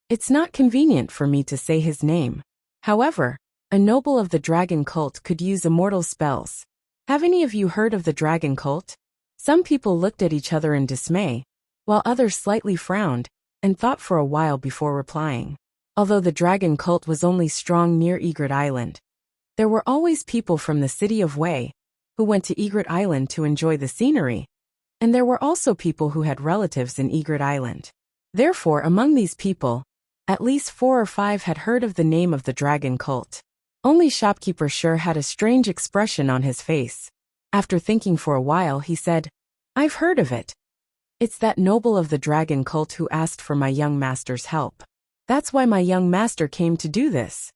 it's not convenient for me to say his name. However, a noble of the dragon cult could use immortal spells. Have any of you heard of the dragon cult? Some people looked at each other in dismay, while others slightly frowned and thought for a while before replying. Although the dragon cult was only strong near Egret Island, there were always people from the city of Wei who went to Egret Island to enjoy the scenery, and there were also people who had relatives in Egret Island. Therefore, among these people, at least 4 or 5 had heard of the name of the dragon cult. Only Shopkeeper Shir had a strange expression on his face. After thinking for a while, he said, I've heard of it. It's that noble of the dragon cult who asked for my young master's help. That's why my young master came to do this.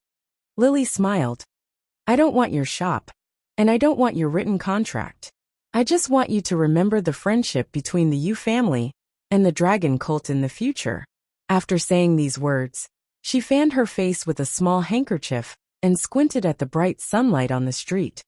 Lily smiled. I don't want your shop, and I don't want your written contract. I just want you to remember the friendship between the Yu family and the dragon cult in the future. After saying these words, she fanned her face with a small handkerchief and squinted at the bright sunlight on the street.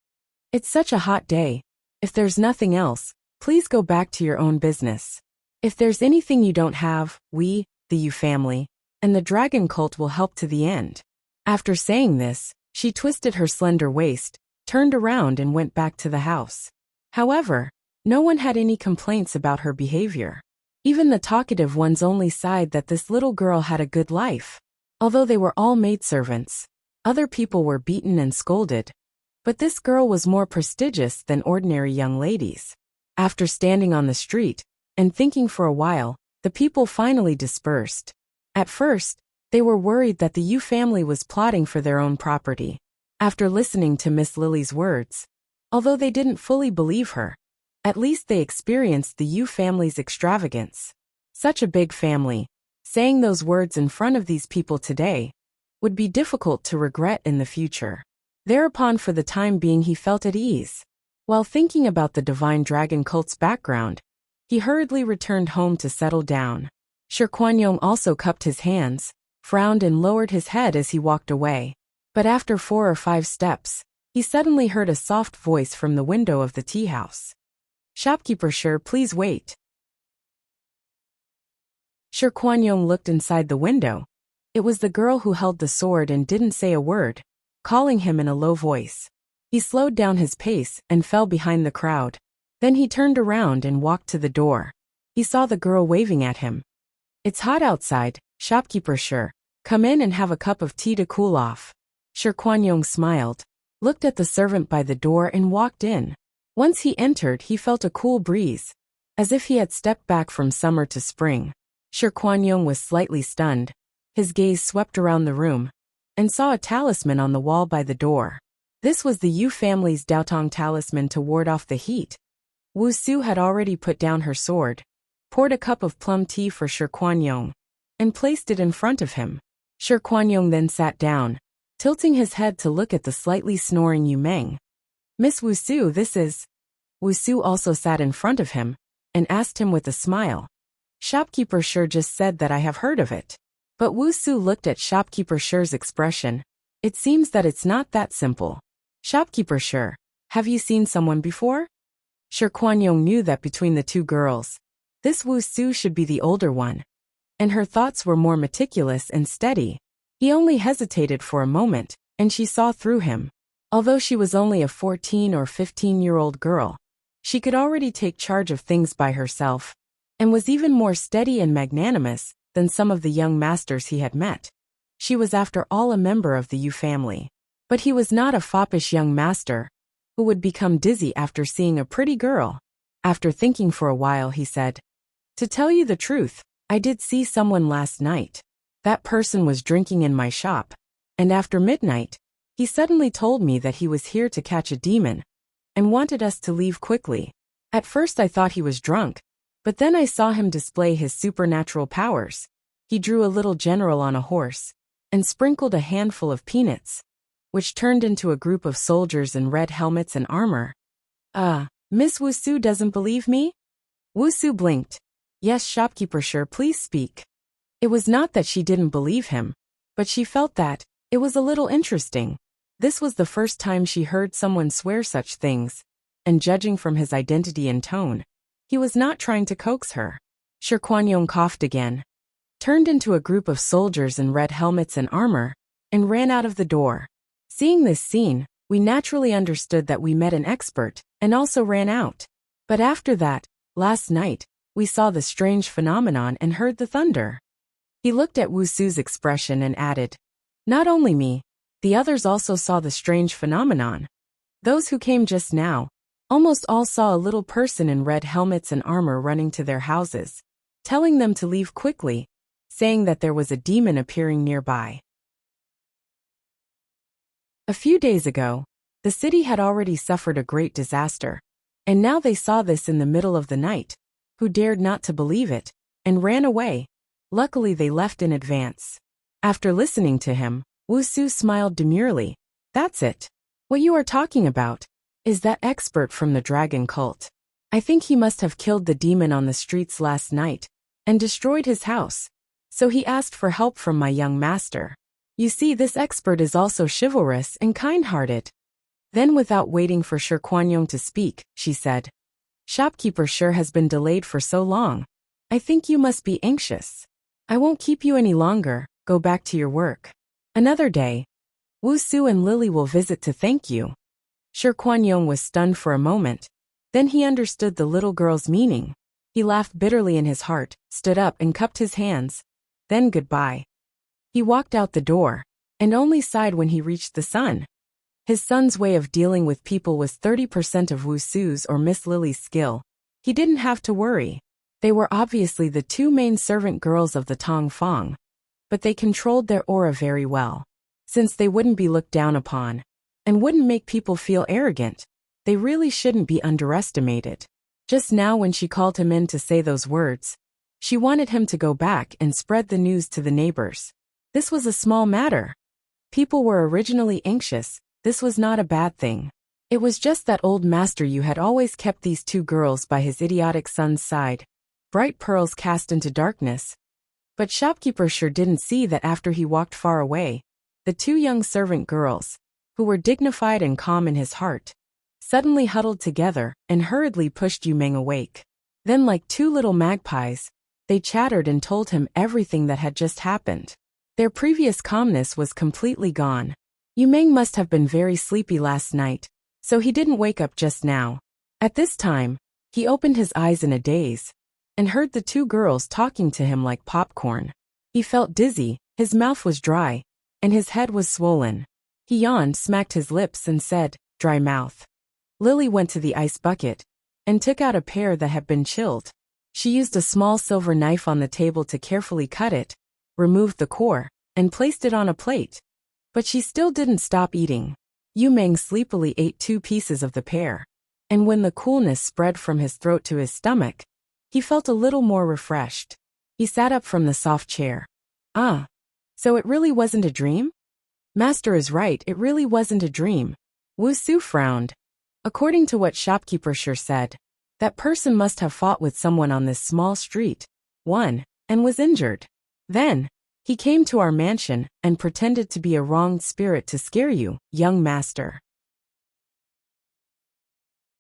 It's such a hot day. If there's nothing else, please go back to your own business. If there's anything you don't have, we, the Yu family, and the dragon cult will help to the end. After saying this, she twisted her slender waist, turned around and went back to the house. However, no one had any complaints about her behavior. Even the talkative ones only sighed that this little girl had a good life. Although they were all maidservants, other people were beaten and scolded. But this girl was more prestigious than ordinary young ladies. After standing on the street and thinking for a while, the people finally dispersed. At first, they were worried that the Yu family was plotting for their own property. After listening to Miss Lily's words, although they didn't fully believe her, at least they experienced the Yu family's extravagance. Such a big family, saying those words in front of these people today, would be difficult to regret in the future. Thereupon, for the time being, he felt at ease. While thinking about the divine dragon cult's background, he hurriedly returned home to settle down. Shirkwanyong also cupped his hands, frowned and lowered his head as he walked away. But after 4 or 5 steps, he suddenly heard a soft voice from the window of the tea house. Shopkeeper Shir, please wait. Shirkwanyong looked inside the window. It was the girl who held the sword and didn't say a word, calling him in a low voice. He slowed down his pace and fell behind the crowd. Then he turned around and walked to the door. He saw the girl waving at him. It's hot outside, shopkeeper Sure. Come in and have a cup of tea to cool off. Sure Kwan-yong smiled, looked at the servant by the door and walked in. Once he entered, he felt a cool breeze, as if he had stepped back from summer to spring. Sure Kwan-yong was slightly stunned. His gaze swept around the room, and saw a talisman on the wall by the door. This was the Yu family's Daotong talisman to ward off the heat. Wu Su had already put down her sword, poured a cup of plum tea for Sure Kwan-yong, and placed it in front of him. Sure Kwan-yong then sat down, tilting his head to look at the slightly snoring Yu Meng. Miss Wu Su, this is... Wu Su also sat in front of him, and asked him with a smile. Shopkeeper Sure just said that I have heard of it. But Wu Su looked at Shopkeeper Sure's expression. It seems that it's not that simple. Shopkeeper Sure, have you seen someone before? Sure Kwan-yong knew that between the two girls, this Wu Su should be the older one, and her thoughts were more meticulous and steady. He only hesitated for a moment, and she saw through him. Although she was only a 14 or 15-year-old girl, she could already take charge of things by herself, and was even more steady and magnanimous than some of the young masters he had met. She was after all a member of the Yu family. But he was not a foppish young master, who would become dizzy after seeing a pretty girl. After thinking for a while, he said, "To tell you the truth, I did see someone last night. That person was drinking in my shop, and after midnight, he suddenly told me that he was here to catch a demon, and wanted us to leave quickly. At first I thought he was drunk, but then I saw him display his supernatural powers. He drew a little general on a horse, and sprinkled a handful of peanuts, which turned into a group of soldiers in red helmets and armor." Miss Wu Su doesn't believe me? Wu Su blinked. Yes, shopkeeper Sure, please speak. It was not that she didn't believe him, but she felt that it was a little interesting. This was the first time she heard someone swear such things, and judging from his identity and tone, he was not trying to coax her. Sure Kwan-yong coughed again, turned into a group of soldiers in red helmets and armor, and ran out of the door. Seeing this scene, we naturally understood that we met an expert, and also ran out. But after that, last night, we saw the strange phenomenon and heard the thunder. He looked at Wu Su's expression and added, "Not only me, the others also saw the strange phenomenon. Those who came just now, almost all saw a little person in red helmets and armor running to their houses, telling them to leave quickly, saying that there was a demon appearing nearby." A few days ago, the city had already suffered a great disaster, and now they saw this in the middle of the night, who dared not to believe it, and ran away. Luckily they left in advance. After listening to him, Wu Su smiled demurely. "That's it. What you are talking about is that expert from the dragon cult. I think he must have killed the demon on the streets last night, and destroyed his house, so he asked for help from my young master. You see, this expert is also chivalrous and kind-hearted." Then without waiting for Sure Kwan-yong to speak, she said, "Shopkeeper Sure has been delayed for so long. I think you must be anxious. I won't keep you any longer, go back to your work. Another day, Wu Su and Lily will visit to thank you." Sure Kwan-yong was stunned for a moment. Then he understood the little girl's meaning. He laughed bitterly in his heart, stood up and cupped his hands. Then goodbye. He walked out the door, and only sighed when he reached the son. His son's way of dealing with people was 30% of Wu Su's or Miss Lily's skill. He didn't have to worry. They were obviously the two main servant girls of the Tong Fong, but they controlled their aura very well. Since they wouldn't be looked down upon, and wouldn't make people feel arrogant, they really shouldn't be underestimated. Just now when she called him in to say those words, she wanted him to go back and spread the news to the neighbors. This was a small matter. People were originally anxious. This was not a bad thing. It was just that old master Yu had always kept these two girls by his idiotic son's side, bright pearls cast into darkness. But shopkeeper Sure didn't see that after he walked far away, the two young servant girls, who were dignified and calm in his heart, suddenly huddled together and hurriedly pushed Yu Meng awake. Then like two little magpies, they chattered and told him everything that had just happened. Their previous calmness was completely gone. Yu Meng must have been very sleepy last night, so he didn't wake up just now. At this time, he opened his eyes in a daze, and heard the two girls talking to him like popcorn. He felt dizzy, his mouth was dry, and his head was swollen. He yawned, smacked his lips, and said, "Dry mouth." Lily went to the ice bucket and took out a pear that had been chilled. She used a small silver knife on the table to carefully cut it, removed the core, and placed it on a plate. But she still didn't stop eating. Yumeng sleepily ate 2 pieces of the pear, and when the coolness spread from his throat to his stomach, he felt a little more refreshed. He sat up from the soft chair. "Ah, so it really wasn't a dream?" "Master is right, it really wasn't a dream." Wu Su frowned. According to what shopkeeper Shi said, that person must have fought with someone on this small street, won, and was injured. Then, he came to our mansion and pretended to be a wronged spirit to scare you, young master.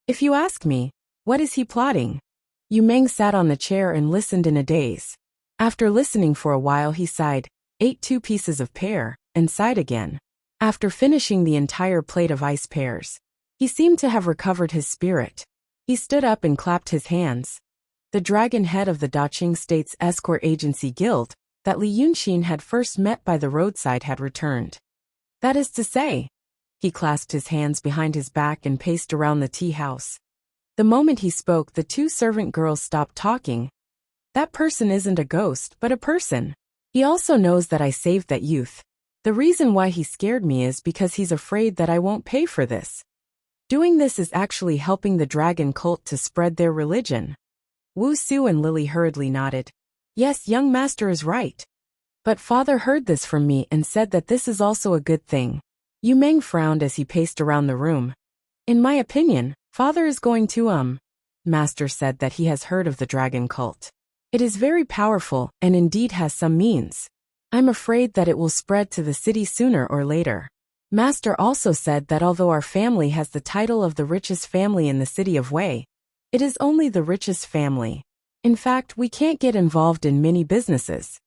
If you ask me, what is he plotting? Yumeng sat on the chair and listened in a daze. After listening for a while he sighed, ate 2 pieces of pear, and sighed again. After finishing the entire plate of ice pears, he seemed to have recovered his spirit. He stood up and clapped his hands. The dragon head of the Daqing State's Escort Agency Guild, that Li Yunxin had first met by the roadside, had returned. That is to say, he clasped his hands behind his back and paced around the tea house. The moment he spoke, the 2 servant girls stopped talking. That person isn't a ghost, but a person. He also knows that I saved that youth. The reason why he scared me is because he's afraid that I won't pay for this. Doing this is actually helping the dragon cult to spread their religion. Wu Su and Lily hurriedly nodded. Yes, young master is right. But father heard this from me and said that this is also a good thing. Yumeng frowned as he paced around the room. In my opinion, father is going to Master said that he has heard of the dragon cult. It is very powerful and indeed has some means. I'm afraid that it will spread to the city sooner or later. Master also said that although our family has the title of the richest family in the city of Wei, it is only the richest family. In fact, we can't get involved in many businesses.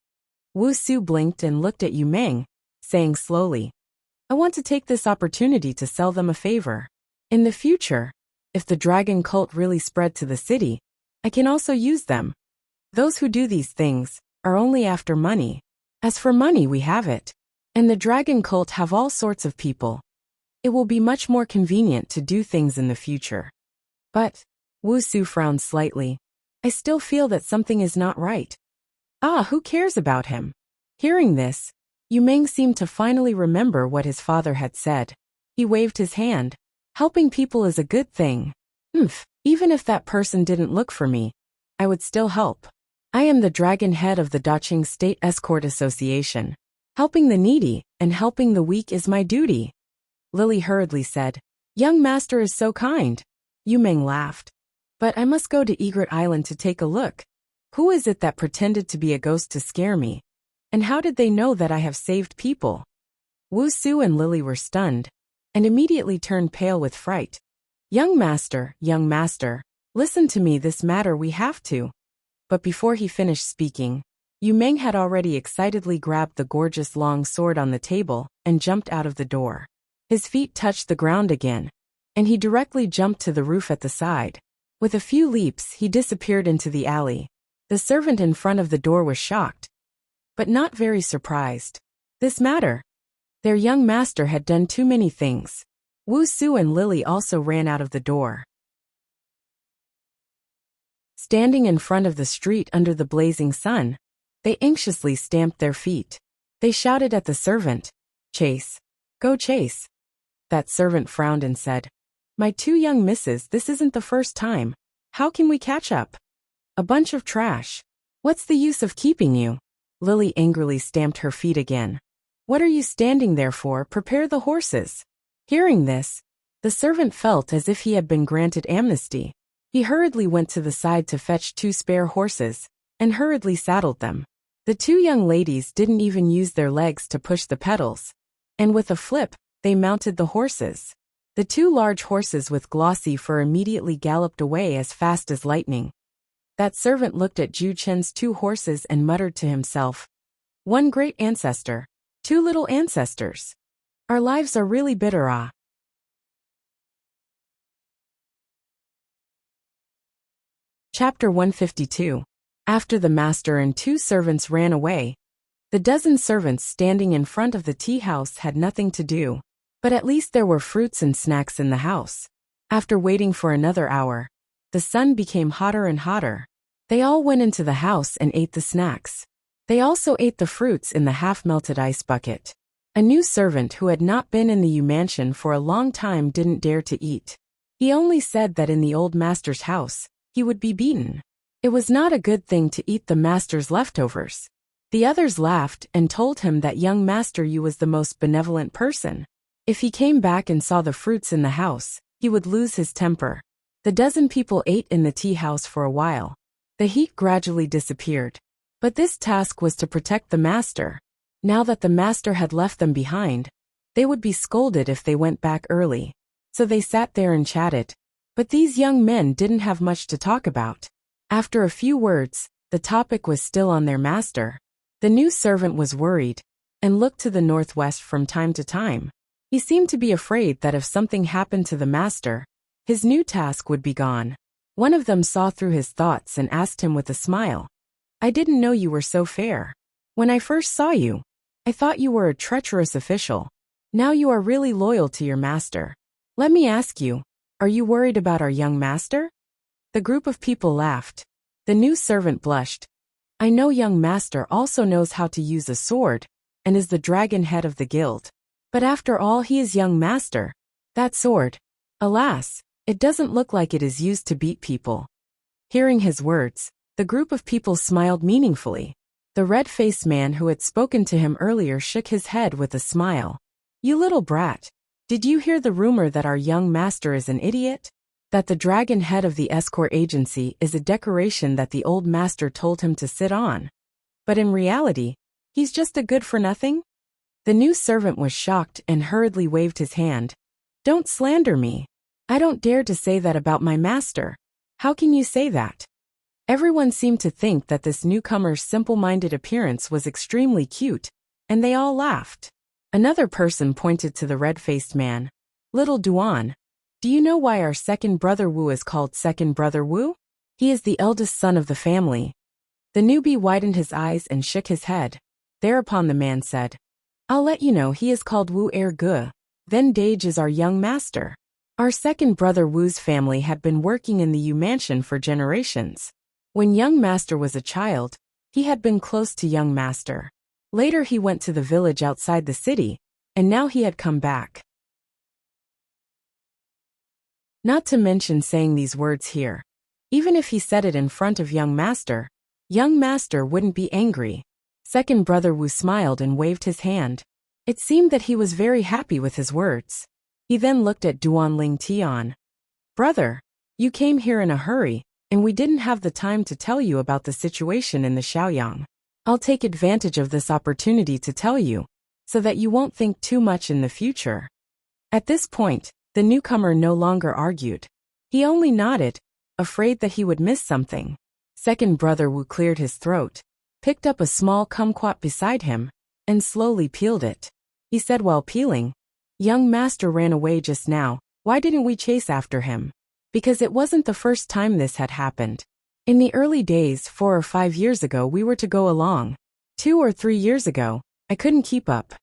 Wu Su blinked and looked at Yumeng, saying slowly, I want to take this opportunity to sell them a favor. In the future, if the dragon cult really spread to the city, I can also use them. Those who do these things are only after money. As for money, we have it. And the dragon cult have all sorts of people. It will be much more convenient to do things in the future. But, Wu Su frowned slightly, I still feel that something is not right. Who cares about him? Hearing this, Yumeng seemed to finally remember what his father had said. He waved his hand. Helping people is a good thing. Even if that person didn't look for me, I would still help. I am the dragon head of the Daqing State Escort Association. Helping the needy and helping the weak is my duty. Lily hurriedly said, Young master is so kind. Yumeng laughed. But I must go to Egret Island to take a look. Who is it that pretended to be a ghost to scare me? And how did they know that I have saved people? Wu Su and Lily were stunned, and immediately turned pale with fright. Young master, listen to me, this matter we have to. But before he finished speaking, Yumeng had already excitedly grabbed the gorgeous long sword on the table and jumped out of the door. His feet touched the ground again, and he directly jumped to the roof at the side. With a few leaps, he disappeared into the alley. The servant in front of the door was shocked, but not very surprised. This matter. Their young master had done too many things. Wu Su and Lily also ran out of the door. Standing in front of the street under the blazing sun, they anxiously stamped their feet. They shouted at the servant, Chase. Go chase. That servant frowned and said, My 2 young misses, this isn't the first time. How can we catch up? A bunch of trash. What's the use of keeping you? Lily angrily stamped her feet again. What are you standing there for? Prepare the horses. Hearing this, the servant felt as if he had been granted amnesty. He hurriedly went to the side to fetch 2 spare horses, and hurriedly saddled them. The 2 young ladies didn't even use their legs to push the pedals, and with a flip, they mounted the horses. The 2 large horses with glossy fur immediately galloped away as fast as lightning. That servant looked at Ju Chen's 2 horses and muttered to himself, One great ancestor, 2 little ancestors. Our lives are really bitter. Chapter 152. After the master and 2 servants ran away, the dozen servants standing in front of the tea house had nothing to do. But at least there were fruits and snacks in the house. After waiting for another hour, the sun became hotter and hotter. They all went into the house and ate the snacks. They also ate the fruits in the half-melted ice bucket. A new servant who had not been in the Yu mansion for a long time didn't dare to eat. He only said that in the old master's house, he would be beaten. It was not a good thing to eat the master's leftovers. The others laughed and told him that young Master Yu was the most benevolent person. If he came back and saw the fruits in the house, he would lose his temper. The dozen people ate in the tea house for a while. The heat gradually disappeared. But this task was to protect the master. Now that the master had left them behind, they would be scolded if they went back early. So they sat there and chatted. But these young men didn't have much to talk about. After a few words, the topic was still on their master. The new servant was worried and looked to the northwest from time to time. He seemed to be afraid that if something happened to the master, his new task would be gone. One of them saw through his thoughts and asked him with a smile, "I didn't know you were so fair. When I first saw you, I thought you were a treacherous official. Now you are really loyal to your master. Let me ask you, are you worried about our young master?" The group of people laughed. The new servant blushed. "I know young master also knows how to use a sword, and is the dragon head of the guild. But after all, he is young master. That sword, alas, it doesn't look like it is used to beat people." Hearing his words, the group of people smiled meaningfully. The red-faced man who had spoken to him earlier shook his head with a smile. "You little brat, did you hear the rumor that our young master is an idiot? That the dragon head of the escort agency is a decoration that the old master told him to sit on? But in reality, he's just a good-for-nothing?" The new servant was shocked and hurriedly waved his hand. "Don't slander me. I don't dare to say that about my master. How can you say that?" Everyone seemed to think that this newcomer's simple-minded appearance was extremely cute, and they all laughed. Another person pointed to the red-faced man. "Little Duan, do you know why our second brother Wu is called second brother Wu? He is the eldest son of the family." The newbie widened his eyes and shook his head. Thereupon the man said, "I'll let you know he is called Wu Gu. Then Dage is our young master. Our second brother Wu's family had been working in the Yu mansion for generations. When young master was a child, he had been close to young master. Later he went to the village outside the city, and now he had come back." Not to mention saying these words here. Even if he said it in front of young master wouldn't be angry. Second brother Wu smiled and waved his hand. It seemed that he was very happy with his words. He then looked at Duan Ling Tian. "Brother, you came here in a hurry, and we didn't have the time to tell you about the situation in the Shaoyang. I'll take advantage of this opportunity to tell you, so that you won't think too much in the future." At this point, the newcomer no longer argued. He only nodded, afraid that he would miss something. Second brother Wu cleared his throat, picked up a small kumquat beside him, and slowly peeled it. He said while peeling, "Young master ran away just now. Why didn't we chase after him? Because it wasn't the first time this had happened. In the early days, 4 or 5 years ago, we were to go along. 2 or 3 years ago, I couldn't keep up.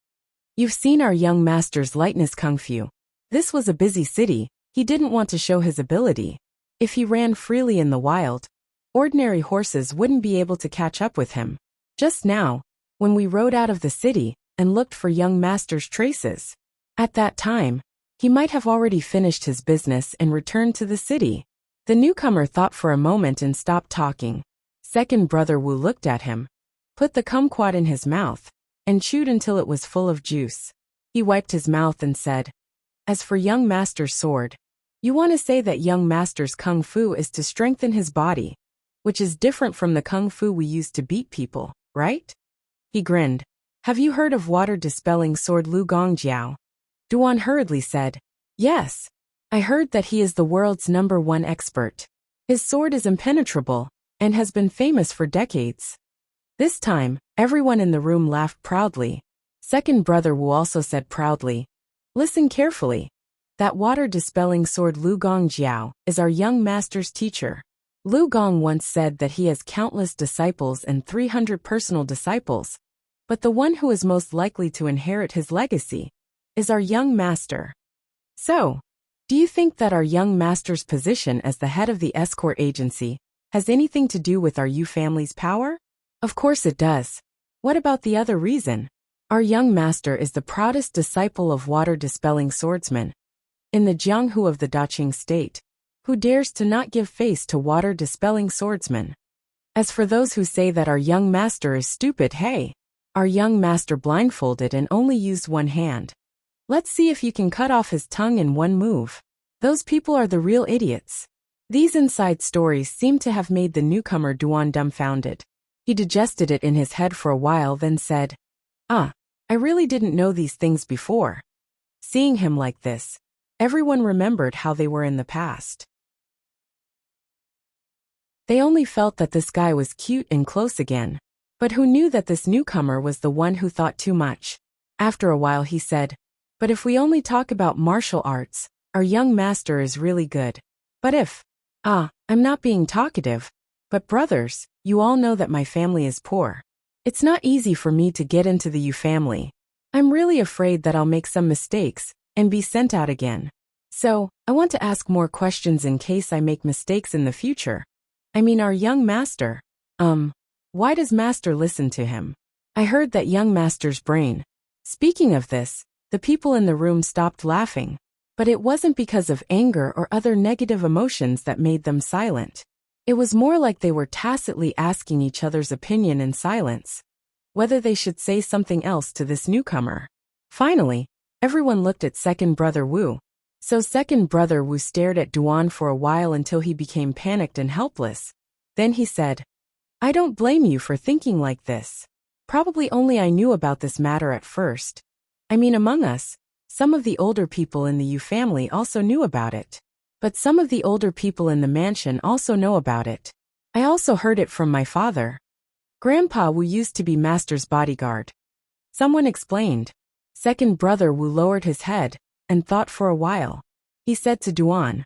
You've seen our young master's lightness kung fu. This was a busy city. He didn't want to show his ability. If he ran freely in the wild, ordinary horses wouldn't be able to catch up with him. Just now, when we rode out of the city and looked for young master's traces, at that time, he might have already finished his business and returned to the city." The newcomer thought for a moment and stopped talking. Second brother Wu looked at him, put the kumquat in his mouth, and chewed until it was full of juice. He wiped his mouth and said, "As for young master's sword, you want to say that young master's kung fu is to strengthen his body, which is different from the kung fu we use to beat people, right?" He grinned. "Have you heard of water-dispelling sword Lu Gongjiao?" Duan hurriedly said, "Yes. I heard that he is the world's #1 expert. His sword is impenetrable, and has been famous for decades." This time, everyone in the room laughed proudly. Second brother Wu also said proudly, "Listen carefully. That water-dispelling sword Lu Gongjiao is our young master's teacher. Lu Gong once said that he has countless disciples and 300 personal disciples, but the one who is most likely to inherit his legacy is our young master. So, do you think that our young master's position as the head of the escort agency has anything to do with our Yu family's power? Of course it does. What about the other reason? Our young master is the proudest disciple of water-dispelling swordsmen in the Jianghu of the Daqing state, who dares to not give face to water-dispelling swordsmen. As for those who say that our young master is stupid, hey, our young master blindfolded and only used one hand. Let's see if you can cut off his tongue in one move. Those people are the real idiots. These inside stories seem to have made the newcomer Duan dumbfounded. He digested it in his head for a while, then said, I really didn't know these things before. Seeing him like this, everyone remembered how they were in the past. They only felt that this guy was cute and close again. But who knew that this newcomer was the one who thought too much? After a while he said, but if we only talk about martial arts, our young master is really good. But if, I'm not being talkative, but brothers, you all know that my family is poor. It's not easy for me to get into the Yu family. I'm really afraid that I'll make some mistakes and be sent out again. So, I want to ask more questions in case I make mistakes in the future. I mean, our young master, why does master listen to him? I heard that young master's brain. Speaking of this, the people in the room stopped laughing. But it wasn't because of anger or other negative emotions that made them silent. It was more like they were tacitly asking each other's opinion in silence, whether they should say something else to this newcomer. Finally, everyone looked at second brother Wu. So second brother Wu stared at Duan for a while until he became panicked and helpless. Then he said, I don't blame you for thinking like this. Probably only I knew about this matter at first. I mean, among us, some of the older people in the Yu family also knew about it. But some of the older people in the mansion also know about it. I also heard it from my father. Grandpa Wu used to be master's bodyguard. Someone explained. Second brother Wu lowered his head and thought for a while. He said to Duan,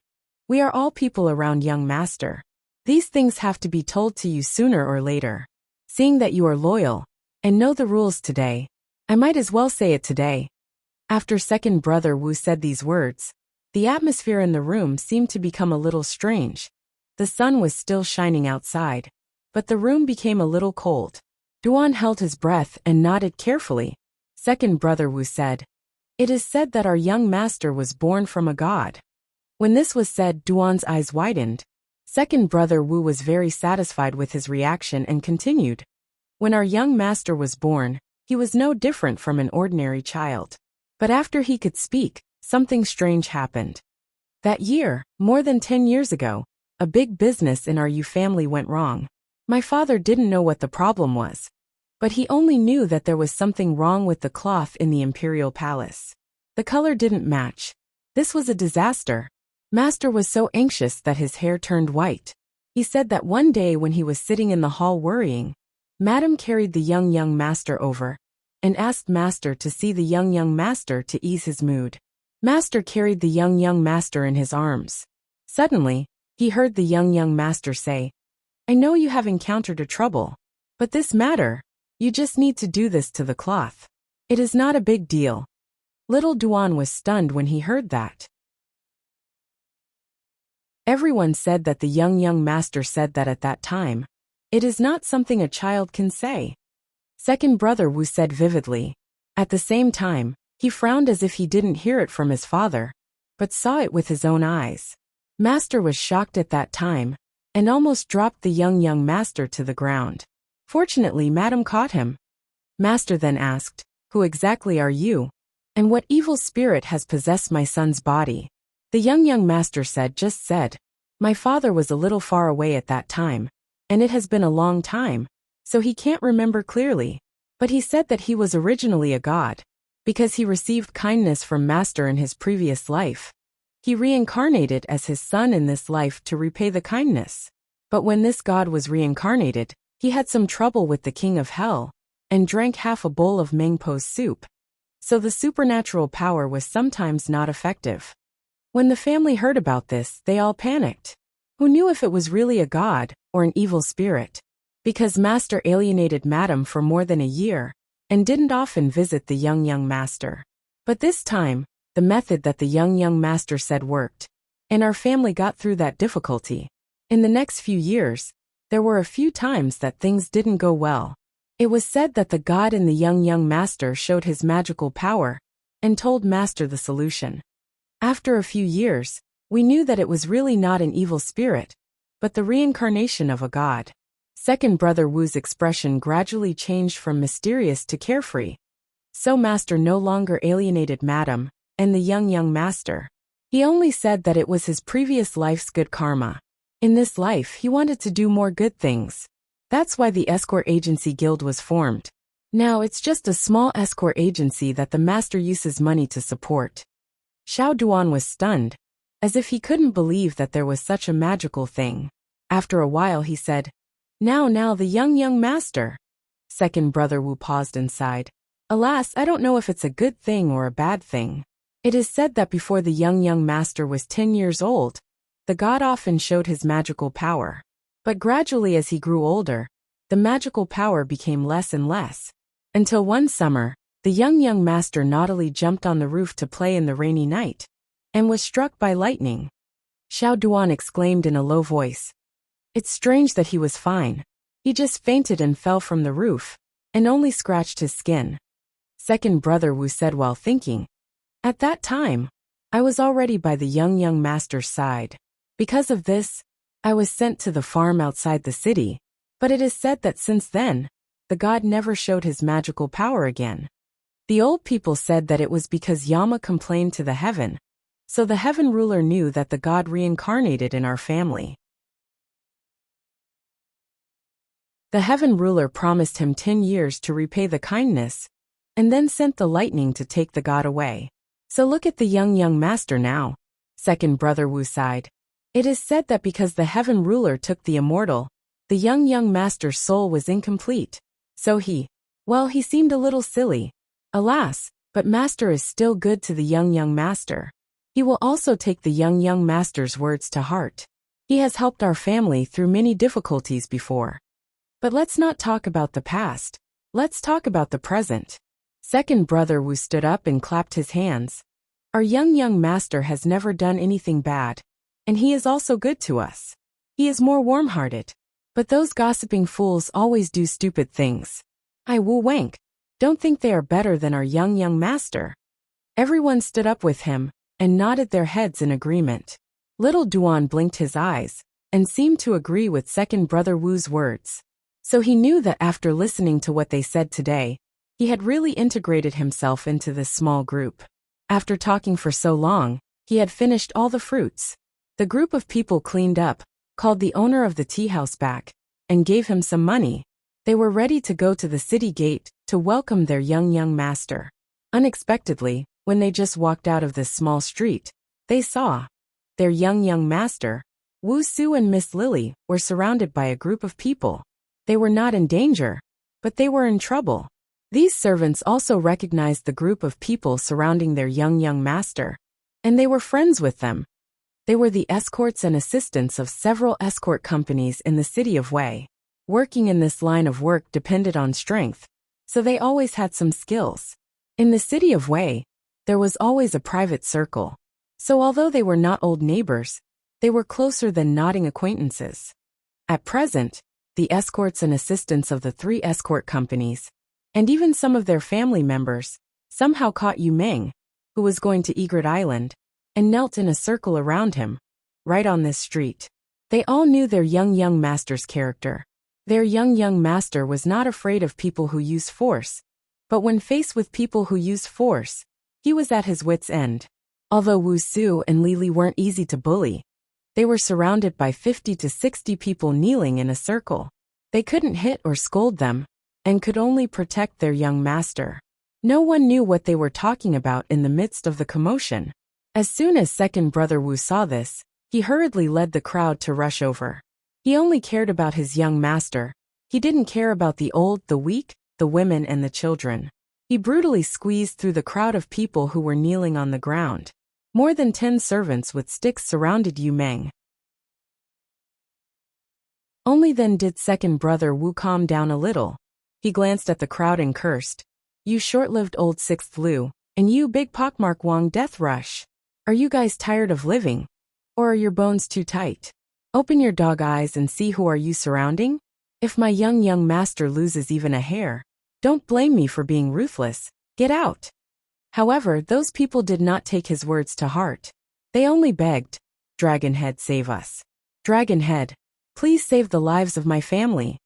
we are all people around young master. These things have to be told to you sooner or later. Seeing that you are loyal and know the rules today, I might as well say it today. After second brother Wu said these words, the atmosphere in the room seemed to become a little strange. The sun was still shining outside, but the room became a little cold. Duan held his breath and nodded carefully. Second brother Wu said, it is said that our young master was born from a god. When this was said, Duan's eyes widened. Second brother Wu was very satisfied with his reaction and continued. When our young master was born, he was no different from an ordinary child. But after he could speak, something strange happened. That year, more than 10 years ago, a big business in our Yu family went wrong. My father didn't know what the problem was, but he only knew that there was something wrong with the cloth in the imperial palace. The color didn't match. This was a disaster. Master was so anxious that his hair turned white. He said that one day when he was sitting in the hall worrying, Madam carried the young master over and asked master to see the young master to ease his mood. Master carried the young master in his arms. Suddenly, he heard the young master say, I know you have encountered a trouble, but this matter, you just need to do this to the cloth. It is not a big deal. Little Duan was stunned when he heard that. Everyone said that the young master said that at that time. It is not something a child can say. Second brother Wu said vividly. At the same time, he frowned as if he didn't hear it from his father, but saw it with his own eyes. Master was shocked at that time, and almost dropped the young master to the ground. Fortunately, Madam caught him. Master then asked, who exactly are you? And what evil spirit has possessed my son's body? The young master said, my father was a little far away at that time, and it has been a long time, so he can't remember clearly. But he said that he was originally a god, because he received kindness from master in his previous life. He reincarnated as his son in this life to repay the kindness. But when this god was reincarnated, he had some trouble with the king of hell, and drank half a bowl of Mengpo's soup. So the supernatural power was sometimes not effective. When the family heard about this, they all panicked. Who knew if it was really a god or an evil spirit? Because master alienated madam for more than a year and didn't often visit the young master. But this time, the method that the young master said worked, and our family got through that difficulty. In the next few years, there were a few times that things didn't go well. It was said that the god in the young master showed his magical power and told master the solution. After a few years, we knew that it was really not an evil spirit, but the reincarnation of a god. Second brother Wu's expression gradually changed from mysterious to carefree. So master no longer alienated madam and the young master. He only said that it was his previous life's good karma. In this life he wanted to do more good things. That's why the escort agency guild was formed. Now it's just a small escort agency that the master uses money to support. Xiao Duan was stunned, as if he couldn't believe that there was such a magical thing. After a while he said, Now the young master. Second brother Wu paused and sighed. Alas, I don't know if it's a good thing or a bad thing. It is said that before the young master was 10 years old, the god often showed his magical power. But gradually as he grew older, the magical power became less and less. Until one summer, the young master naughtily jumped on the roof to play in the rainy night, and was struck by lightning. Xiao Duan exclaimed in a low voice. It's strange that he was fine. He just fainted and fell from the roof, and only scratched his skin. Second brother Wu said while thinking. At that time, I was already by the young master's side. Because of this, I was sent to the farm outside the city, but it is said that since then, the god never showed his magical power again. The old people said that it was because Yama complained to the heaven, so the heaven ruler knew that the god reincarnated in our family. The heaven ruler promised him 10 years to repay the kindness, and then sent the lightning to take the god away. So look at the young master now. Second brother Wu sighed. It is said that because the heaven ruler took the immortal, the young master's soul was incomplete. So he seemed a little silly. Alas, but master is still good to the young master. He will also take the young master's words to heart. He has helped our family through many difficulties before. But let's not talk about the past. Let's talk about the present. Second brother Wu stood up and clapped his hands. Our young master has never done anything bad, and he is also good to us. He is more warm-hearted. But those gossiping fools always do stupid things. I Wu Wank, don't think they are better than our young master. Everyone stood up with him, and nodded their heads in agreement. Little Duan blinked his eyes, and seemed to agree with second brother Wu's words. So he knew that after listening to what they said today, he had really integrated himself into this small group. After talking for so long, he had finished all the fruits. The group of people cleaned up, called the owner of the tea house back, and gave him some money. They were ready to go to the city gate to welcome their young master. Unexpectedly, when they just walked out of this small street, they saw their young master. Wu Su and Miss Lily were surrounded by a group of people. They were not in danger, but they were in trouble. These servants also recognized the group of people surrounding their young master, and they were friends with them. They were the escorts and assistants of several escort companies in the city of Wei. Working in this line of work depended on strength, so they always had some skills. In the city of Wei, there was always a private circle. So although they were not old neighbors, they were closer than nodding acquaintances. At present, the escorts and assistants of the 3 escort companies, and even some of their family members, somehow caught Yu Meng, who was going to Egret Island, and knelt in a circle around him, right on this street. They all knew their young master's character. Their young master was not afraid of people who use force, but when faced with people who use force, he was at his wits' end. Although Wu Su and Lili weren't easy to bully, they were surrounded by 50 to 60 people kneeling in a circle. They couldn't hit or scold them, and could only protect their young master. No one knew what they were talking about in the midst of the commotion. As soon as second brother Wu saw this, he hurriedly led the crowd to rush over. He only cared about his young master. He didn't care about the old, the weak, the women and the children. He brutally squeezed through the crowd of people who were kneeling on the ground. More than 10 servants with sticks surrounded Yu Meng. Only then did second brother Wu calm down a little. He glanced at the crowd and cursed. You short-lived old sixth Lu, and you big pockmark Wang death rush. Are you guys tired of living? Or are your bones too tight? Open your dog eyes and see who are you surrounding? If my young master loses even a hair, don't blame me for being ruthless. Get out. However, those people did not take his words to heart. They only begged, Dragonhead, save us. Dragonhead, please save the lives of my family.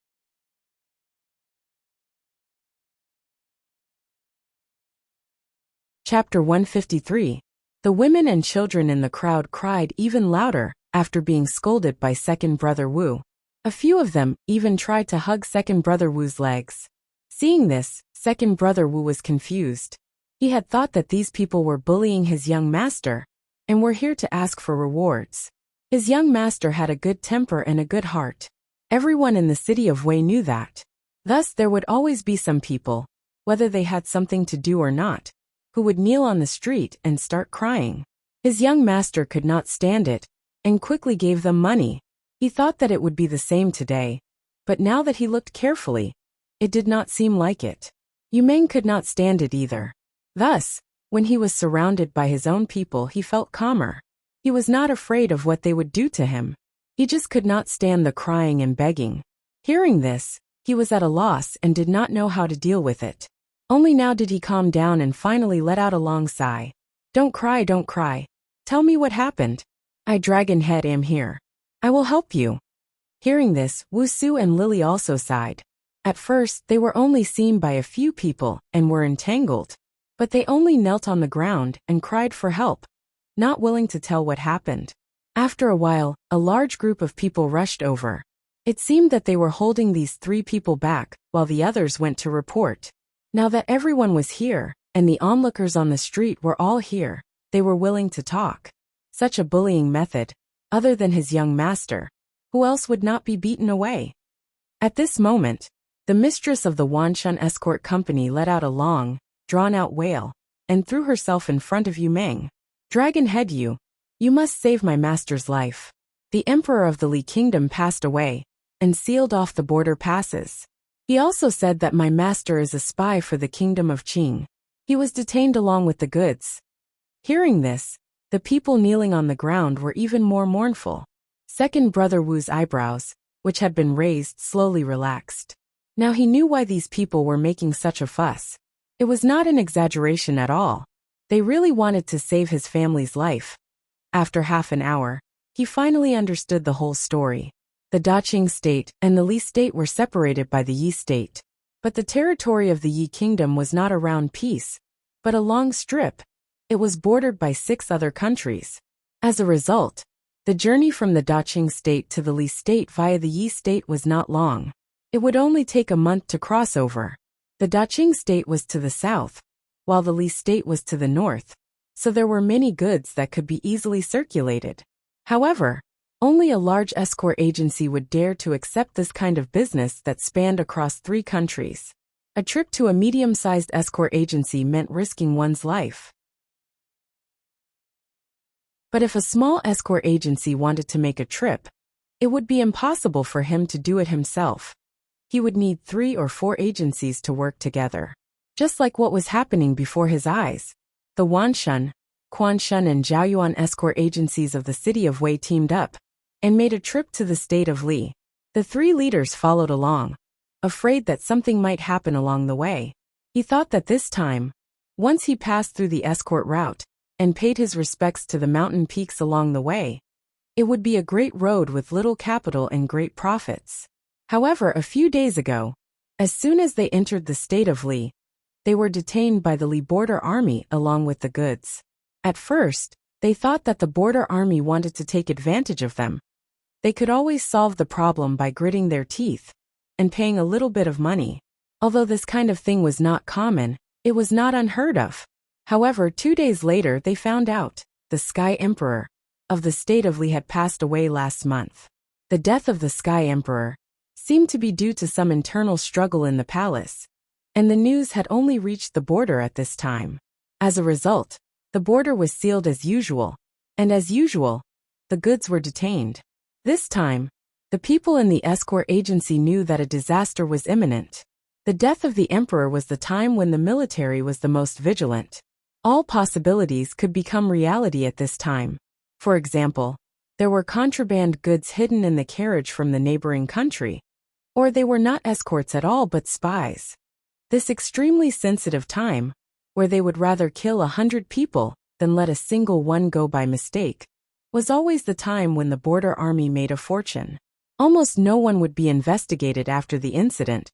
Chapter 153. The women and children in the crowd cried even louder after being scolded by second brother Wu. A few of them even tried to hug second brother Wu's legs. Seeing this, second brother Wu was confused. He had thought that these people were bullying his young master and were here to ask for rewards. His young master had a good temper and a good heart. Everyone in the city of Wei knew that. Thus there would always be some people, whether they had something to do or not, who would kneel on the street and start crying. His young master could not stand it and quickly gave them money. He thought that it would be the same today, but now that he looked carefully, it did not seem like it. Yu Meng could not stand it either. Thus, when he was surrounded by his own people, he felt calmer. He was not afraid of what they would do to him. He just could not stand the crying and begging. Hearing this, he was at a loss and did not know how to deal with it. Only now did he calm down and finally let out a long sigh. Don't cry, don't cry. Tell me what happened. I, Dragonhead, am here. I will help you. Hearing this, Wu Su and Lily also sighed. At first, they were only seen by a few people and were entangled. But they only knelt on the ground and cried for help, not willing to tell what happened. After a while, a large group of people rushed over. It seemed that they were holding these 3 people back while the others went to report. Now that everyone was here, and the onlookers on the street were all here, they were willing to talk. Such a bullying method, other than his young master, who else would not be beaten away? At this moment, the mistress of the Wanshan Escort Company let out a long, drawn-out wail, and threw herself in front of Yu Meng. Dragonhead, you must save my master's life. The emperor of the Li Kingdom passed away, and sealed off the border passes. He also said that my master is a spy for the kingdom of Qing. He was detained along with the goods. Hearing this, the people kneeling on the ground were even more mournful. Second brother Wu's eyebrows, which had been raised, slowly relaxed. Now he knew why these people were making such a fuss. It was not an exaggeration at all. They really wanted to save his family's life. After half an hour, he finally understood the whole story. The Daqing state and the Li state were separated by the Yi state. But the territory of the Yi kingdom was not a round piece, but a long strip. It was bordered by 6 other countries. As a result, the journey from the Daqing state to the Li state via the Yi state was not long. It would only take a month to cross over. The Daqing state was to the south, while the Li state was to the north, so there were many goods that could be easily circulated. However, only a large escort agency would dare to accept this kind of business that spanned across 3 countries. A trip to a medium-sized escort agency meant risking one's life. But if a small escort agency wanted to make a trip, it would be impossible for him to do it himself. He would need 3 or 4 agencies to work together. Just like what was happening before his eyes. The Wanshan, Quanshan and Zhaoyuan escort agencies of the city of Wei teamed up and made a trip to the state of Li. The 3 leaders followed along, afraid that something might happen along the way. He thought that this time, once he passed through the escort route and paid his respects to the mountain peaks along the way, it would be a great road with little capital and great profits. However, a few days ago, as soon as they entered the state of Li, they were detained by the Li border army along with the goods. At first, they thought that the border army wanted to take advantage of them. They could always solve the problem by gritting their teeth and paying a little bit of money. Although this kind of thing was not common, it was not unheard of. However, 2 days later they found out the Sky Emperor of the state of Li had passed away last month. The death of the Sky Emperor seemed to be due to some internal struggle in the palace, and the news had only reached the border at this time. As a result, the border was sealed as usual, and as usual, the goods were detained. This time, The people in the escort agency knew that a disaster was imminent. The death of the emperor was the time when the military was the most vigilant. All possibilities could become reality at this time. For example, there were contraband goods hidden in the carriage from the neighboring country. Or they were not escorts at all but spies. This extremely sensitive time, where they would rather kill 100 people than let a single one go by mistake, was always the time when the border army made a fortune. Almost no one would be investigated after the incident,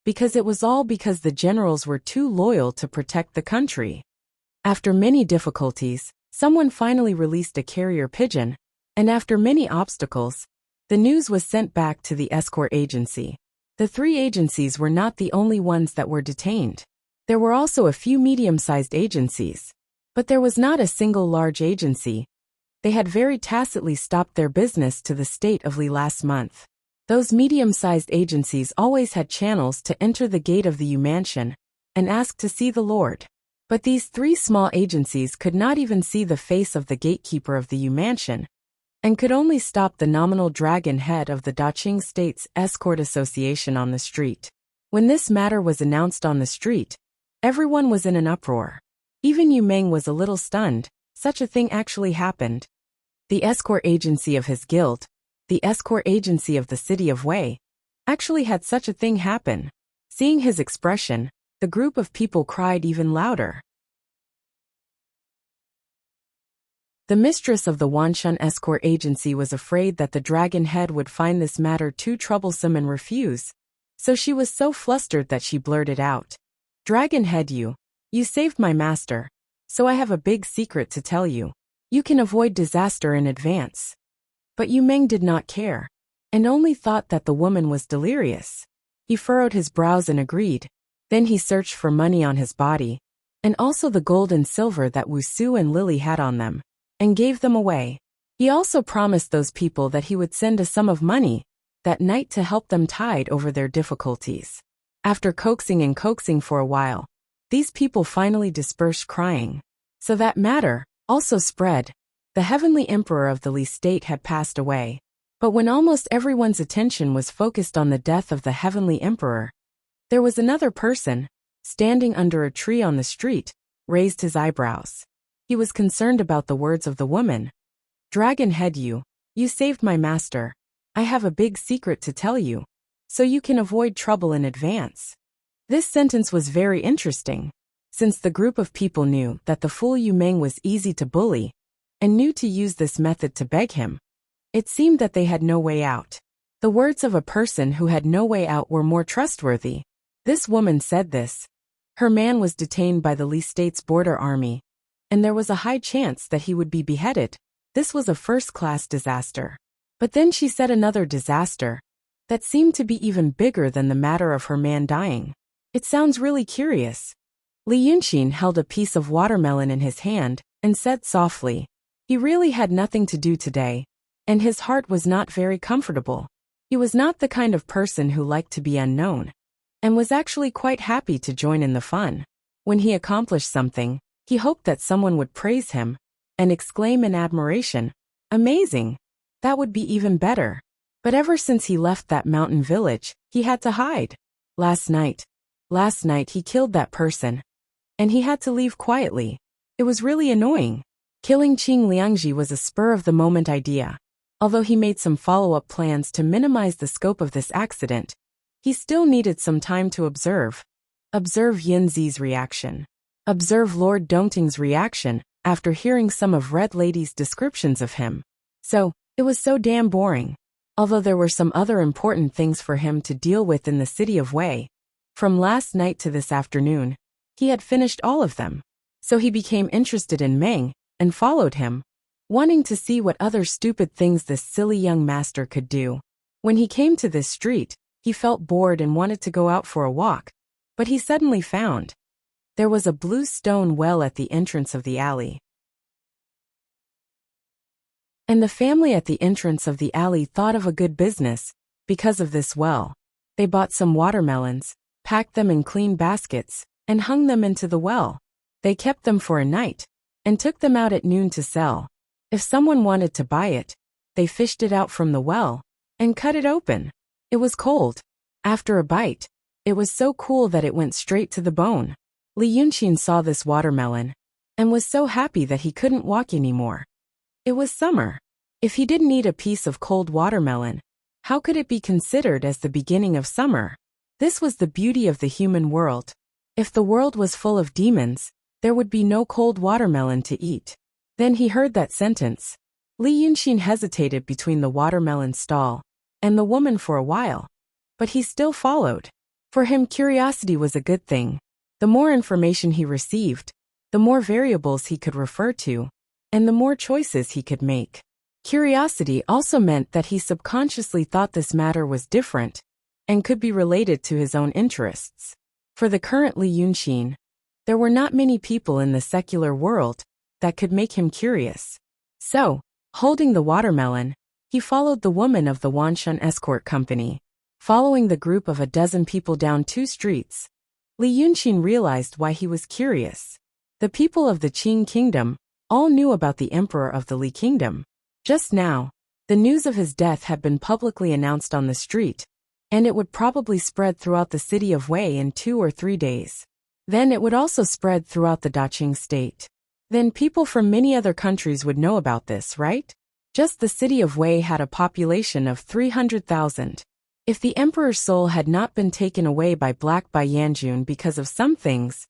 because it was all because the generals were too loyal to protect the country. After many difficulties, someone finally released a carrier pigeon, and after many obstacles, the news was sent back to the escort agency. The 3 agencies were not the only ones that were detained. There were also a few medium-sized agencies. But there was not a single large agency. They had very tacitly stopped their business to the state of Li last month. Those medium-sized agencies always had channels to enter the gate of the Yu mansion and ask to see the Lord. But these 3 small agencies could not even see the face of the gatekeeper of the Yu mansion, and could only stop the nominal dragon head of the Daqing State's Escort Association on the street. When this matter was announced on the street, everyone was in an uproar. Even Yu Meng was a little stunned. Such a thing actually happened. The escort agency of his guild, the escort agency of the city of Wei, actually had such a thing happen. Seeing his expression, the group of people cried even louder. The mistress of the Wanshun escort agency was afraid that the dragon head would find this matter too troublesome and refuse, so she was so flustered that she blurted out, "Dragon head, you saved my master, so I have a big secret to tell you. You can avoid disaster in advance." But Yu Meng did not care, and only thought that the woman was delirious. He furrowed his brows and agreed. Then he searched for money on his body, and also the gold and silver that Wu Su and Lily had on them, and gave them away. He also promised those people that he would send a sum of money that night to help them tide over their difficulties. After coaxing and coaxing for a while, these people finally dispersed crying. So that matter also spread. The heavenly emperor of the Li state had passed away. But when almost everyone's attention was focused on the death of the heavenly emperor, there was another person, standing under a tree on the street, raised his eyebrows. He was concerned about the words of the woman. "Dragon head, you saved my master. I have a big secret to tell you, so you can avoid trouble in advance." This sentence was very interesting, since the group of people knew that the fool Yu Meng was easy to bully, and knew to use this method to beg him. It seemed that they had no way out. The words of a person who had no way out were more trustworthy. This woman said this. Her man was detained by the Li State's border army, and there was a high chance that he would be beheaded. This was a first-class disaster. But then she said another disaster that seemed to be even bigger than the matter of her man dying. It sounds really curious. Li Yunxin held a piece of watermelon in his hand and said softly, he really had nothing to do today, and his heart was not very comfortable. He was not the kind of person who liked to be unknown, and was actually quite happy to join in the fun. When he accomplished something, he hoped that someone would praise him and exclaim in admiration, "Amazing! That would be even better." But ever since he left that mountain village, he had to hide. Last night he killed that person, and he had to leave quietly. It was really annoying. Killing Qing Liangji was a spur-of-the-moment idea. Although he made some follow-up plans to minimize the scope of this accident, he still needed some time to observe. Observe Yin Zi's reaction. Observe Lord Dongting's reaction after hearing some of Red Lady's descriptions of him. So, it was so damn boring. Although there were some other important things for him to deal with in the city of Wei, from last night to this afternoon, he had finished all of them. So he became interested in Meng, and followed him, wanting to see what other stupid things this silly young master could do. When he came to this street, he felt bored and wanted to go out for a walk, but he suddenly found there was a blue stone well at the entrance of the alley. And the family at the entrance of the alley thought of a good business because of this well. They bought some watermelons, packed them in clean baskets, and hung them into the well. They kept them for a night, and took them out at noon to sell. If someone wanted to buy it, they fished it out from the well, and cut it open. It was cold. After a bite, it was so cool that it went straight to the bone. Li Yunqin saw this watermelon and was so happy that he couldn't walk anymore. It was summer. If he didn't eat a piece of cold watermelon, how could it be considered as the beginning of summer? This was the beauty of the human world. If the world was full of demons, there would be no cold watermelon to eat. Then he heard that sentence. Li Yunqin hesitated between the watermelon stall and the woman for a while, but he still followed. For him, curiosity was a good thing. The more information he received, the more variables he could refer to, and the more choices he could make. Curiosity also meant that he subconsciously thought this matter was different and could be related to his own interests. For the current Li Yunqin, there were not many people in the secular world that could make him curious. So, holding the watermelon, he followed the woman of the Wanshan escort company. Following the group of a dozen people down 2 streets, Li Yunqin realized why he was curious. The people of the Qing kingdom all knew about the emperor of the Li kingdom. Just now, the news of his death had been publicly announced on the street, and it would probably spread throughout the city of Wei in 2 or 3 days. Then it would also spread throughout the Daqing state. Then people from many other countries would know about this, right? Just the city of Wei had a population of 300,000. If the emperor's soul had not been taken away by Black Bai Yanjun because of some things,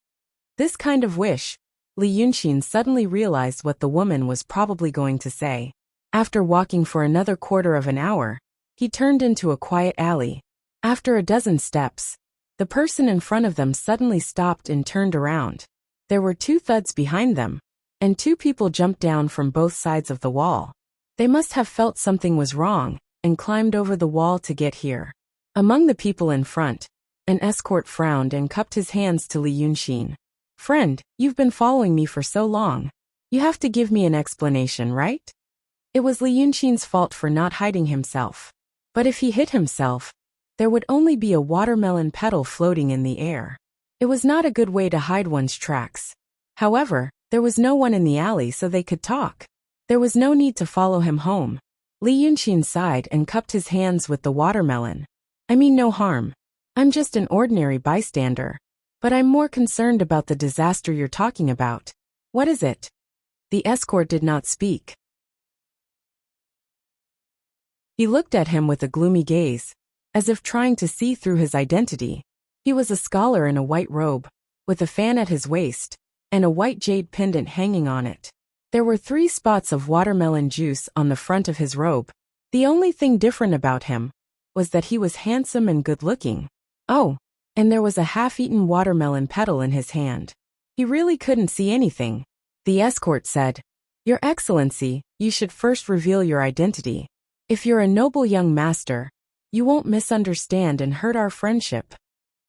this kind of wish, Li Yunqin suddenly realized what the woman was probably going to say. After walking for another quarter of an hour, he turned into a quiet alley. After a dozen steps, the person in front of them suddenly stopped and turned around. There were 2 thuds behind them, and 2 people jumped down from both sides of the wall. They must have felt something was wrong and climbed over the wall to get here. Among the people in front, an escort frowned and cupped his hands to Li Yunqin. "Friend, you've been following me for so long. You have to give me an explanation, right?" It was Li Yunqin's fault for not hiding himself. But if he hid himself, there would only be a watermelon petal floating in the air. It was not a good way to hide one's tracks. However, there was no one in the alley so they could talk. There was no need to follow him home. Li Yunqin sighed and cupped his hands with the watermelon. "I mean no harm. I'm just an ordinary bystander. But I'm more concerned about the disaster you're talking about. What is it?" The escort did not speak. He looked at him with a gloomy gaze, as if trying to see through his identity. He was a scholar in a white robe, with a fan at his waist, and a white jade pendant hanging on it. There were 3 spots of watermelon juice on the front of his robe. The only thing different about him was that he was handsome and good-looking. Oh, and there was a half-eaten watermelon petal in his hand. He really couldn't see anything. The escort said, "Your Excellency, you should first reveal your identity. If you're a noble young master, you won't misunderstand and hurt our friendship."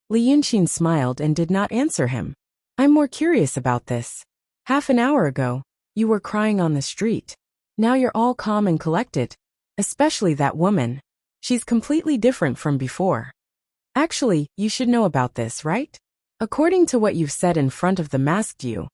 Li Yunqin smiled and did not answer him. "I'm more curious about this. Half an hour ago, you were crying on the street. Now you're all calm and collected. Especially that woman. She's completely different from before. Actually, you should know about this, right? According to what you've said in front of the masked you,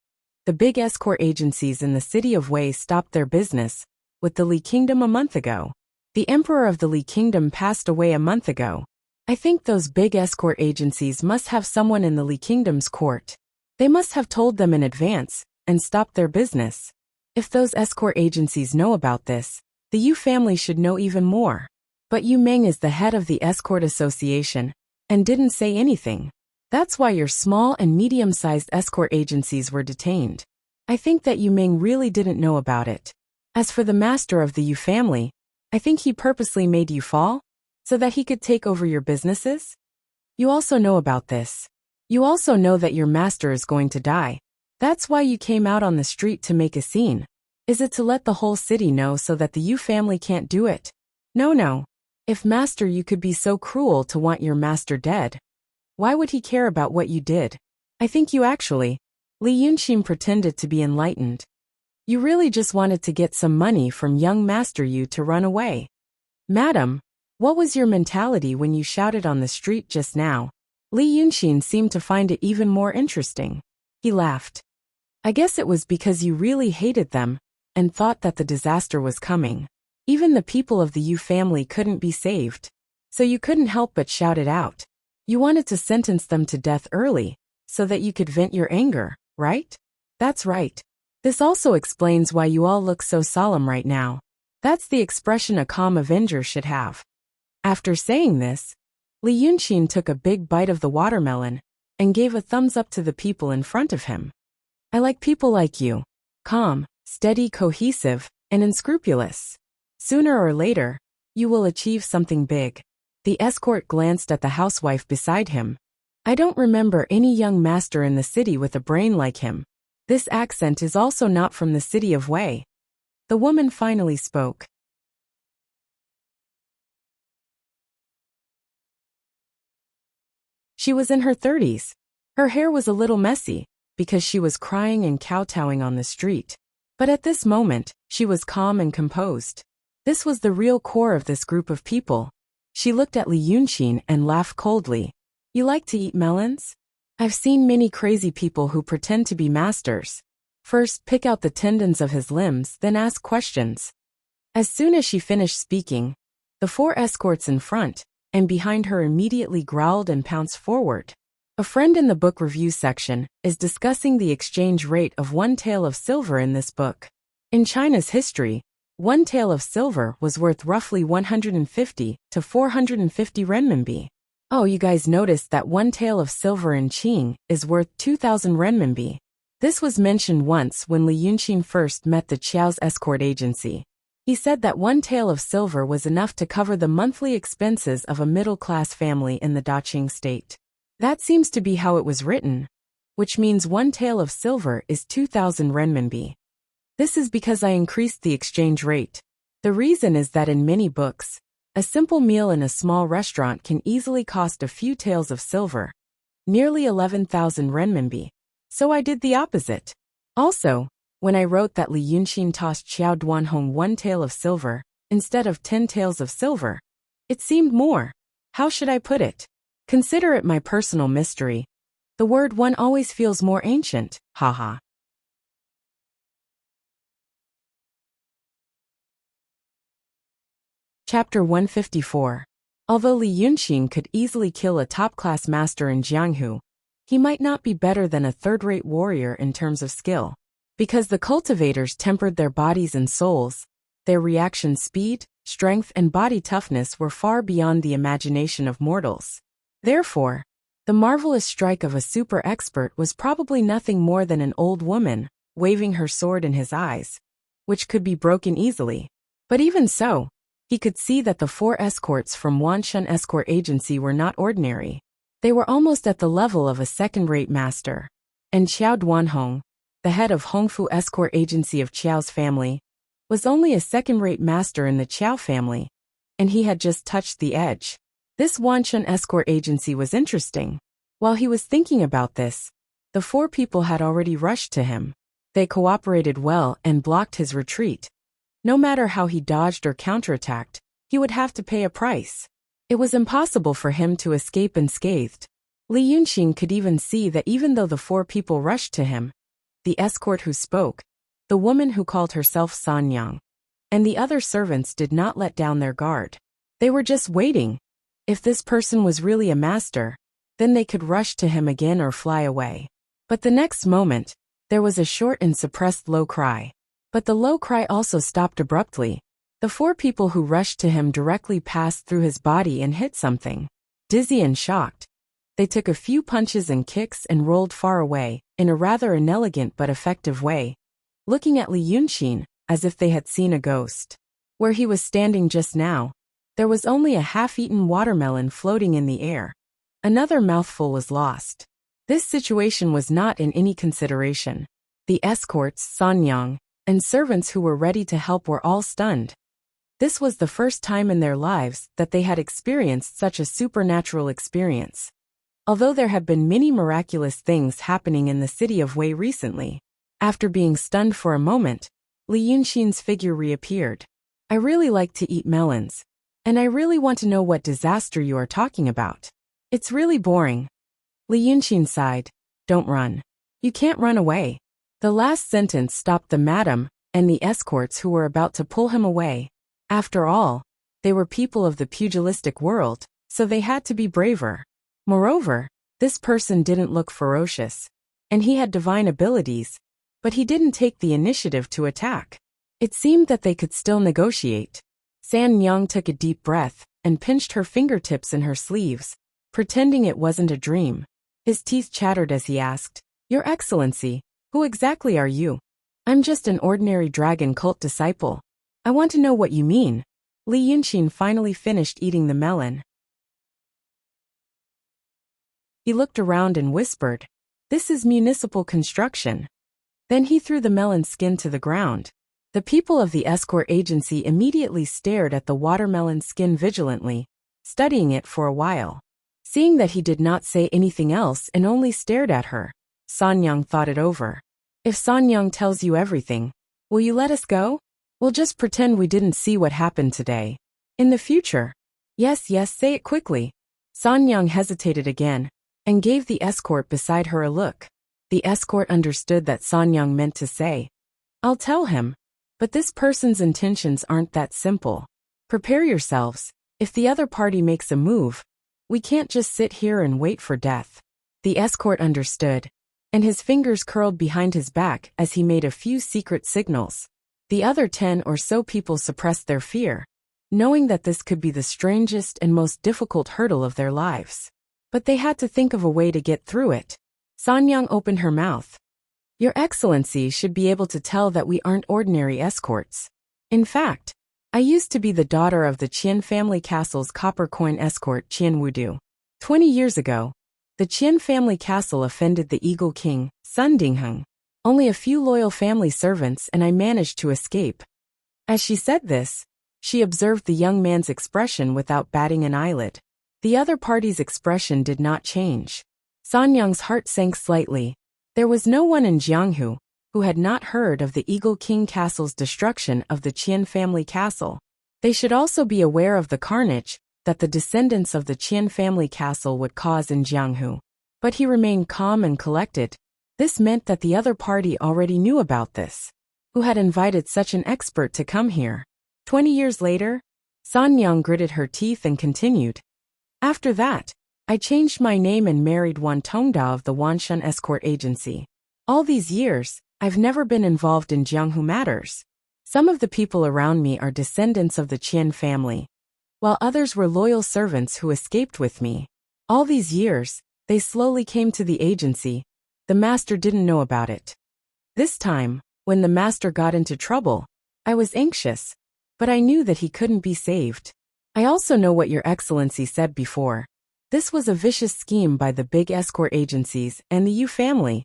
the big escort agencies in the city of Wei stopped their business with the Li Kingdom a month ago. The emperor of the Li Kingdom passed away a month ago. I think those big escort agencies must have someone in the Li Kingdom's court. They must have told them in advance and stopped their business. If those escort agencies know about this, the Yu family should know even more. But Yu Meng is the head of the escort association and didn't say anything. That's why your small and medium-sized escort agencies were detained. I think that Yu Meng really didn't know about it. As for the master of the Yu family, I think he purposely made you fall so that he could take over your businesses. You also know about this. You also know that your master is going to die. That's why you came out on the street to make a scene. Is it to let the whole city know so that the Yu family can't do it? No. If master, you could be so cruel to want your master dead. Why would he care about what you did? I think you actually. Li Yunqin pretended to be enlightened. You really just wanted to get some money from young Master Yu to run away. Madam, what was your mentality when you shouted on the street just now? Li Yunqin seemed to find it even more interesting. He laughed. I guess it was because you really hated them and thought that the disaster was coming. Even the people of the Yu family couldn't be saved. So you couldn't help but shout it out. You wanted to sentence them to death early, so that you could vent your anger, right? That's right. This also explains why you all look so solemn right now. That's the expression a calm avenger should have. After saying this, Li Yunqin took a big bite of the watermelon and gave a thumbs up to the people in front of him. I like people like you. Calm, steady, cohesive, and unscrupulous. Sooner or later, you will achieve something big. The escort glanced at the housewife beside him. I don't remember any young master in the city with a brain like him. This accent is also not from the city of Wei. The woman finally spoke. She was in her 30s. Her hair was a little messy, because she was crying and kowtowing on the street. But at this moment, she was calm and composed. This was the real core of this group of people. She looked at Li Yunqin and laughed coldly. You like to eat melons? I've seen many crazy people who pretend to be masters. First, pick out the tendons of his limbs, then ask questions. As soon as she finished speaking, the 4 escorts in front and behind her immediately growled and pounced forward. A friend in the book review section is discussing the exchange rate of 1 tael of silver in this book. In China's history, 1 tael of silver was worth roughly 150 to 450 renminbi. Oh, you guys noticed that 1 tael of silver in Qing is worth 2,000 renminbi. This was mentioned once when Li Yunqin first met the Qiao's escort agency. He said that 1 tael of silver was enough to cover the monthly expenses of a middle-class family in the Daqing state. That seems to be how it was written, which means 1 tael of silver is 2,000 renminbi. This is because I increased the exchange rate. The reason is that in many books, a simple meal in a small restaurant can easily cost a few taels of silver, nearly 11,000 renminbi. So I did the opposite. Also, when I wrote that Li Yunqin tossed Qiao Duanhong 1 tael of silver, instead of 10 taels of silver, it seemed more. How should I put it? Consider it my personal mystery. The word one always feels more ancient, haha. Chapter 154. Although Li Yunqin could easily kill a top-class master in Jianghu, he might not be better than a third-rate warrior in terms of skill. Because the cultivators tempered their bodies and souls, their reaction speed, strength, and body toughness were far beyond the imagination of mortals. Therefore, the marvelous strike of a super expert was probably nothing more than an old woman, waving her sword in his eyes, which could be broken easily. But even so, he could see that the 4 escorts from Wanshun Escort Agency were not ordinary. They were almost at the level of a second-rate master. And Qiao Duanhong, the head of Hongfu Escort Agency of Qiao's family, was only a second-rate master in the Qiao family, and he had just touched the edge. This Wanshun Escort Agency was interesting. While he was thinking about this, the 4 people had already rushed to him. They cooperated well and blocked his retreat. No matter how he dodged or counterattacked, he would have to pay a price. It was impossible for him to escape unscathed. Li Yunqin could even see that even though the 4 people rushed to him, the escort who spoke, the woman who called herself Sanyang, and the other servants did not let down their guard. They were just waiting. If this person was really a master, then they could rush to him again or fly away. But the next moment, there was a short and suppressed low cry. But the low cry also stopped abruptly. The 4 people who rushed to him directly passed through his body and hit something. Dizzy and shocked, they took a few punches and kicks and rolled far away, in a rather inelegant but effective way, looking at Li Yunqin as if they had seen a ghost. Where he was standing just now, there was only a half-eaten watermelon floating in the air. Another mouthful was lost. This situation was not in any consideration. The escorts, Sanyang, and servants who were ready to help were all stunned. This was the first time in their lives that they had experienced such a supernatural experience. Although there have been many miraculous things happening in the city of Wei recently, after being stunned for a moment, Li Yunqin's figure reappeared. I really like to eat melons, and I really want to know what disaster you are talking about. It's really boring. Li Yunqin sighed. Don't run. You can't run away. The last sentence stopped the madam and the escorts who were about to pull him away. After all, they were people of the pugilistic world, so they had to be braver. Moreover, this person didn't look ferocious, and he had divine abilities, but he didn't take the initiative to attack. It seemed that they could still negotiate. San Young took a deep breath and pinched her fingertips in her sleeves, pretending it wasn't a dream. His teeth chattered as he asked, "Your Excellency, who exactly are you?" "I'm just an ordinary dragon cult disciple." "I want to know what you mean." Li Yunqin finally finished eating the melon. He looked around and whispered, "This is municipal construction." Then he threw the melon skin to the ground. The people of the escort agency immediately stared at the watermelon skin vigilantly, studying it for a while. Seeing that he did not say anything else and only stared at her, Sanyang thought it over. "If Sanyang tells you everything, will you let us go? We'll just pretend we didn't see what happened today. In the future." Yes, say it quickly." Sanyang hesitated again and gave the escort beside her a look. The escort understood that Sanyang meant to say, "I'll tell him, but this person's intentions aren't that simple. Prepare yourselves. If the other party makes a move, we can't just sit here and wait for death." The escort understood, and his fingers curled behind his back as he made a few secret signals. The other 10 or so people suppressed their fear, knowing that this could be the strangest and most difficult hurdle of their lives. But they had to think of a way to get through it. Sanyang opened her mouth. "Your Excellency should be able to tell that we aren't ordinary escorts. In fact, I used to be the daughter of the Qian family castle's copper coin escort Qian Wudu. 20 years ago, the Qian family castle offended the Eagle King, Sun Dingheng. Only a few loyal family servants and I managed to escape." As she said this, she observed the young man's expression without batting an eyelid. The other party's expression did not change. Sanyang's heart sank slightly. There was no one in Jianghu who had not heard of the Eagle King Castle's destruction of the Qian family castle. They should also be aware of the carnage that the descendants of the Qian family castle would cause in Jianghu. But he remained calm and collected. This meant that the other party already knew about this. Who had invited such an expert to come here? 20 years later, Sanyang gritted her teeth and continued. "After that, I changed my name and married Wan Tongda of the Wanshan Escort Agency. All these years, I've never been involved in Jianghu matters. Some of the people around me are descendants of the Qian family, while others were loyal servants who escaped with me. All these years, they slowly came to the agency. The master didn't know about it. This time, when the master got into trouble, I was anxious, but I knew that he couldn't be saved. I also know what Your Excellency said before. This was a vicious scheme by the big escort agencies and the Yu family.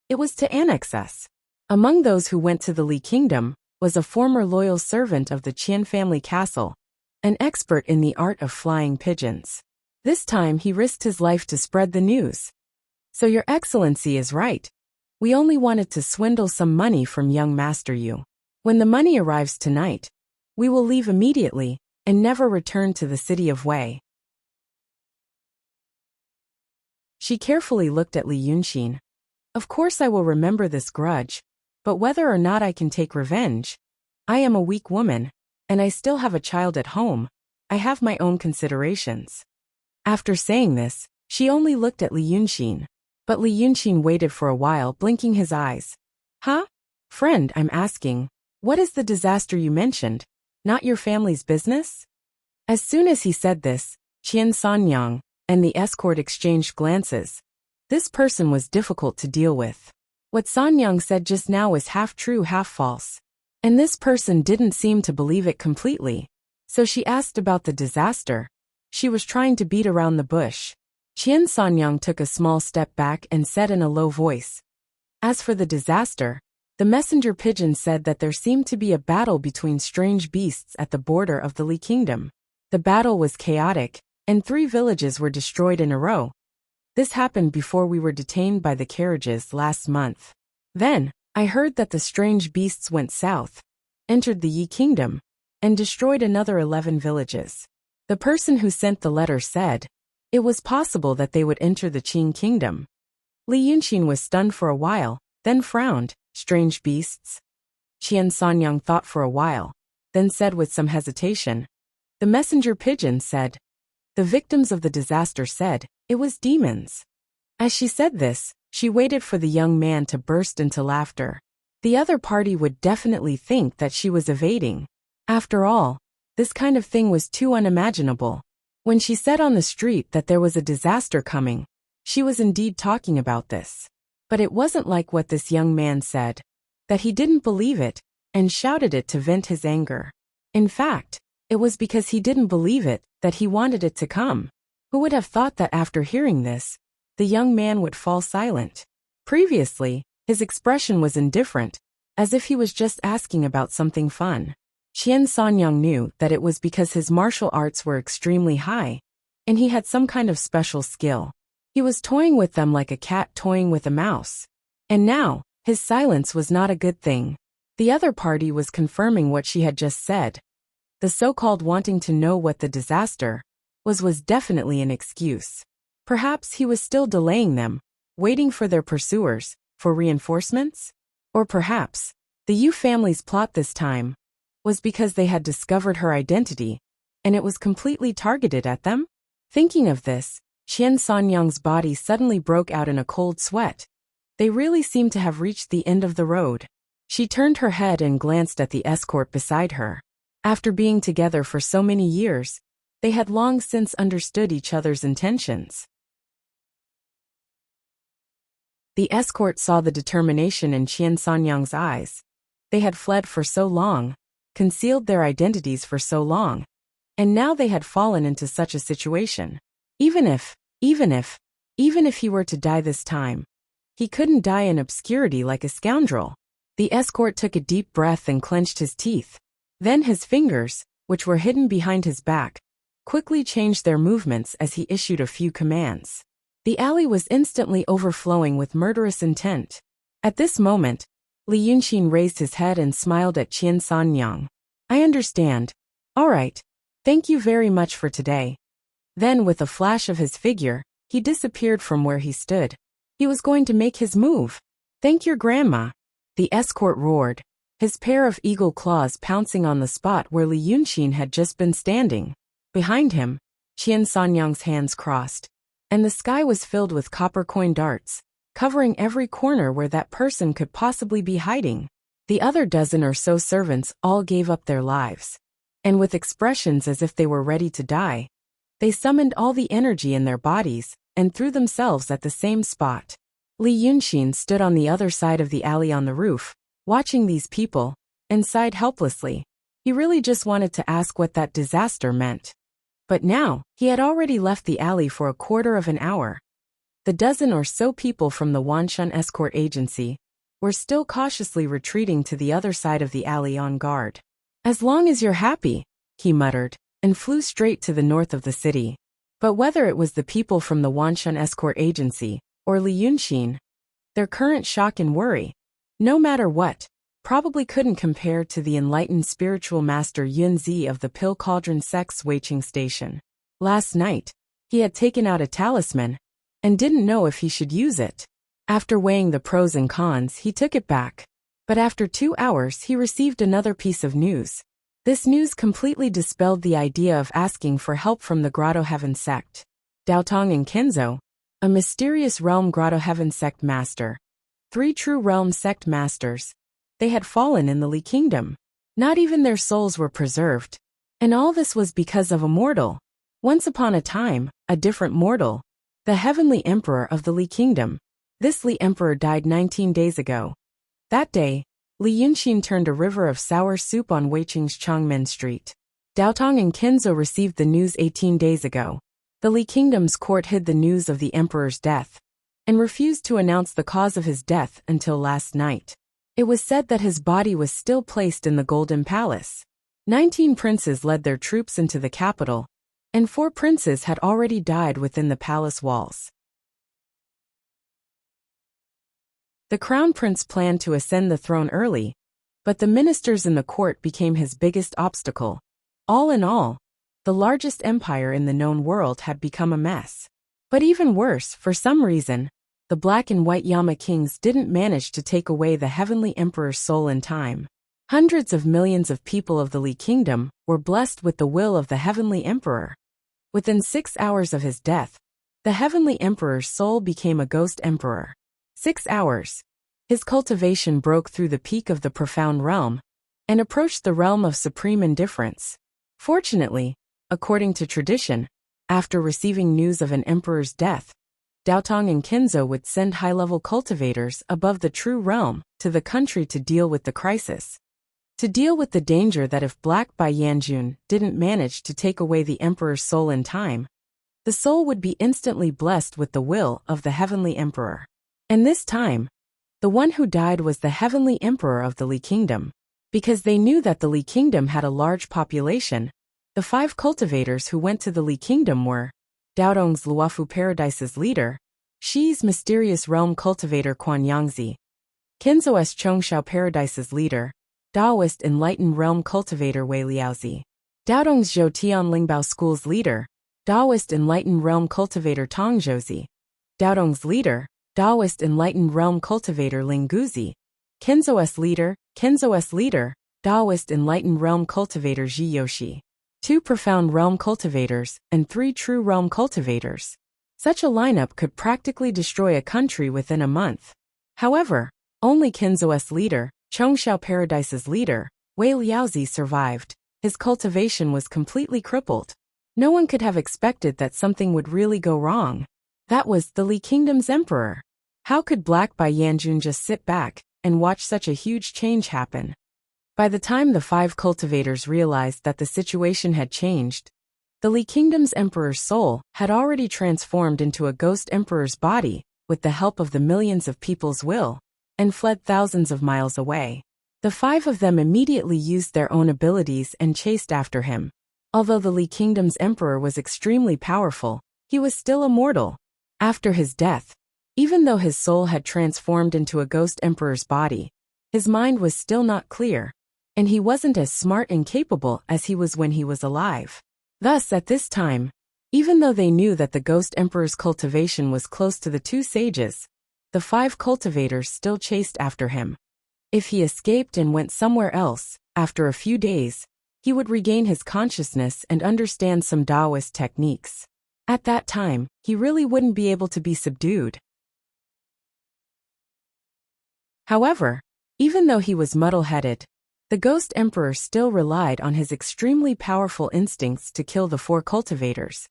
It was to annex us. Among those who went to the Li Kingdom was a former loyal servant of the Qian family castle, an expert in the art of flying pigeons. This time he risked his life to spread the news. So Your Excellency is right. We only wanted to swindle some money from young Master Yu. When the money arrives tonight, we will leave immediately and never return to the city of Wei." She carefully looked at Li Yunqin. "Of course I will remember this grudge, but whether or not I can take revenge, I am a weak woman, and I still have a child at home. I have my own considerations." After saying this, she only looked at Li Yunqin. But Li Yunqin waited for a while, blinking his eyes. "Huh? Friend, I'm asking, what is the disaster you mentioned? Not your family's business?" As soon as he said this, Qian Sanyang and the escort exchanged glances. This person was difficult to deal with. What Sanyang said just now was half true, half false. And this person didn't seem to believe it completely. So she asked about the disaster. She was trying to beat around the bush. Qian Sanyang took a small step back and said in a low voice, "As for the disaster, the messenger pigeon said that there seemed to be a battle between strange beasts at the border of the Li Kingdom. The battle was chaotic, and 3 villages were destroyed in a row. This happened before we were detained by the carriages last month. Then, I heard that the strange beasts went south, entered the Yi Kingdom, and destroyed another 11 villages. The person who sent the letter said it was possible that they would enter the Qing Kingdom." Li Yunqin was stunned for a while, then frowned. "Strange beasts?" Qian Sanyang thought for a while. then said with some hesitation. The messenger pigeon said. The victims of the disaster said, it was demons. As she said this, she waited for the young man to burst into laughter. The other party would definitely think that she was evading. After all, this kind of thing was too unimaginable. When she said on the street that there was a disaster coming, she was indeed talking about this. But it wasn't like what this young man said, that he didn't believe it, and shouted it to vent his anger. In fact, it was because he didn't believe it that he wanted it to come. Who would have thought that after hearing this, the young man would fall silent? Previously, his expression was indifferent, as if he was just asking about something fun. Qian Sanyang knew that it was because his martial arts were extremely high, and he had some kind of special skill. He was toying with them like a cat toying with a mouse. And now, his silence was not a good thing. The other party was confirming what she had just said. The so-called wanting to know what the disaster was definitely an excuse. Perhaps he was still delaying them, waiting for their pursuers, for reinforcements? Or perhaps, the Yu family's plot this time was because they had discovered her identity, and it was completely targeted at them? Thinking of this, Qian Sanyang's body suddenly broke out in a cold sweat. They really seemed to have reached the end of the road. She turned her head and glanced at the escort beside her. After being together for so many years, they had long since understood each other's intentions. The escort saw the determination in Qian Sanyang's eyes. They had fled for so long, concealed their identities for so long, and now they had fallen into such a situation. Even if he were to die this time, he couldn't die in obscurity like a scoundrel. The escort took a deep breath and clenched his teeth. Then his fingers, which were hidden behind his back, quickly changed their movements as he issued a few commands. The alley was instantly overflowing with murderous intent. At this moment, Li Yunqin raised his head and smiled at Qian Sanyang. I understand. All right. Thank you very much for today. Then with a flash of his figure, he disappeared from where he stood. He was going to make his move. Thank your grandma. The escort roared, his pair of eagle claws pouncing on the spot where Li Yunqin had just been standing. Behind him, Qian Sanyang's hands crossed, and the sky was filled with copper coin darts, covering every corner where that person could possibly be hiding. The other dozen or so servants all gave up their lives, and with expressions as if they were ready to die, they summoned all the energy in their bodies and threw themselves at the same spot. Li Yunqin stood on the other side of the alley on the roof, watching these people, and sighed helplessly. He really just wanted to ask what that disaster meant. But now, he had already left the alley for a quarter of an hour. The dozen or so people from the Wanshan escort agency were still cautiously retreating to the other side of the alley on guard. As long as you're happy, he muttered, and flew straight to the north of the city. But whether it was the people from the Wanshan escort agency, or Li Yunqin, their current shock and worry, no matter what, probably couldn't compare to the enlightened spiritual master Yunzi of the Pill Cauldron Sect's Weiqing Station. Last night, he had taken out a talisman, and didn't know if he should use it. After weighing the pros and cons, he took it back. But after 2 hours, he received another piece of news. This news completely dispelled the idea of asking for help from the Grotto Heaven sect. Daotong and Kenzo, a mysterious realm Grotto Heaven sect master, 3 true realm sect masters, they had fallen in the Li Kingdom. Not even their souls were preserved. And all this was because of a mortal. Once upon a time, a different mortal. The heavenly emperor of the Li Kingdom. This Li emperor died 19 days ago. That day, Li Yunqin turned a river of sour soup on Weiqing's Changmen Street. Daotong and Kenzo received the news 18 days ago. The Li Kingdom's court hid the news of the emperor's death, and refused to announce the cause of his death until last night. It was said that his body was still placed in the Golden Palace. 19 princes led their troops into the capital, and 4 princes had already died within the palace walls. The crown prince planned to ascend the throne early, but the ministers in the court became his biggest obstacle. All in all, the largest empire in the known world had become a mess. But even worse, for some reason, the Black and White Yama kings didn't manage to take away the heavenly emperor's soul in time. Hundreds of millions of people of the Li Kingdom were blessed with the will of the Heavenly Emperor. Within 6 hours of his death, the Heavenly Emperor's soul became a ghost emperor. 6 hours. His cultivation broke through the peak of the profound realm and approached the realm of supreme indifference. Fortunately, according to tradition, after receiving news of an emperor's death, Daotong and Kenzo would send high-level cultivators above the true realm to the country to deal with the crisis. To deal with the danger that if Black Bai Yanjun didn't manage to take away the emperor's soul in time, the soul would be instantly blessed with the will of the Heavenly Emperor. And this time, the one who died was the Heavenly Emperor of the Li Kingdom. Because they knew that the Li Kingdom had a large population, the 5 cultivators who went to the Li Kingdom were Daotong's Luofu Paradise's leader, Shi's mysterious realm cultivator Quan Yangzi, Kenzo's Chongshao Paradise's leader, Daoist enlightened realm cultivator Wei Liaozi, Daotong's Zhou Tian Lingbao School's leader, Daoist enlightened realm cultivator Tong Zhouzi, Daotong's leader, Daoist enlightened realm cultivator Ling Guzi, Kenzo's leader, Daoist enlightened realm cultivator Ji Yoshi, 2 profound realm cultivators, and 3 true realm cultivators. Such a lineup could practically destroy a country within a month. However, only Kenzo's leader, Chongshao Paradise's leader, Wei Liaozi survived. His cultivation was completely crippled. No one could have expected that something would really go wrong. That was the Li Kingdom's emperor. How could Black Bai Yanjun just sit back and watch such a huge change happen? By the time the 5 cultivators realized that the situation had changed, the Li Kingdom's emperor's soul had already transformed into a ghost emperor's body with the help of the millions of people's will, and fled thousands of miles away. The 5 of them immediately used their own abilities and chased after him. Although the Li Kingdom's emperor was extremely powerful, he was still a mortal. After his death, even though his soul had transformed into a ghost emperor's body, his mind was still not clear, and he wasn't as smart and capable as he was when he was alive. Thus, at this time, even though they knew that the ghost emperor's cultivation was close to the 2 sages, the 5 cultivators still chased after him. If he escaped and went somewhere else, after a few days, he would regain his consciousness and understand some Taoist techniques. At that time, he really wouldn't be able to be subdued. However, even though he was muddle-headed, the Ghost Emperor still relied on his extremely powerful instincts to kill the 4 cultivators,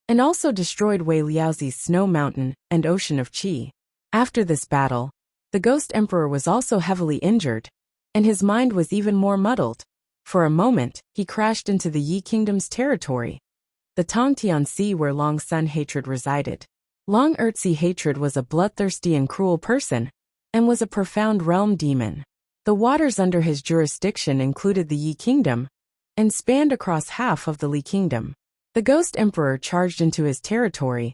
and also destroyed Wei Liaozi's Snow Mountain and Ocean of Qi. After this battle, the Ghost Emperor was also heavily injured, and his mind was even more muddled. For a moment, he crashed into the Yi Kingdom's territory, the Tongtian Sea where Long Sun Hatred resided. Long Ertzi Hatred was a bloodthirsty and cruel person, and was a profound realm demon. The waters under his jurisdiction included the Yi Kingdom, and spanned across half of the Li Kingdom. The Ghost Emperor charged into his territory,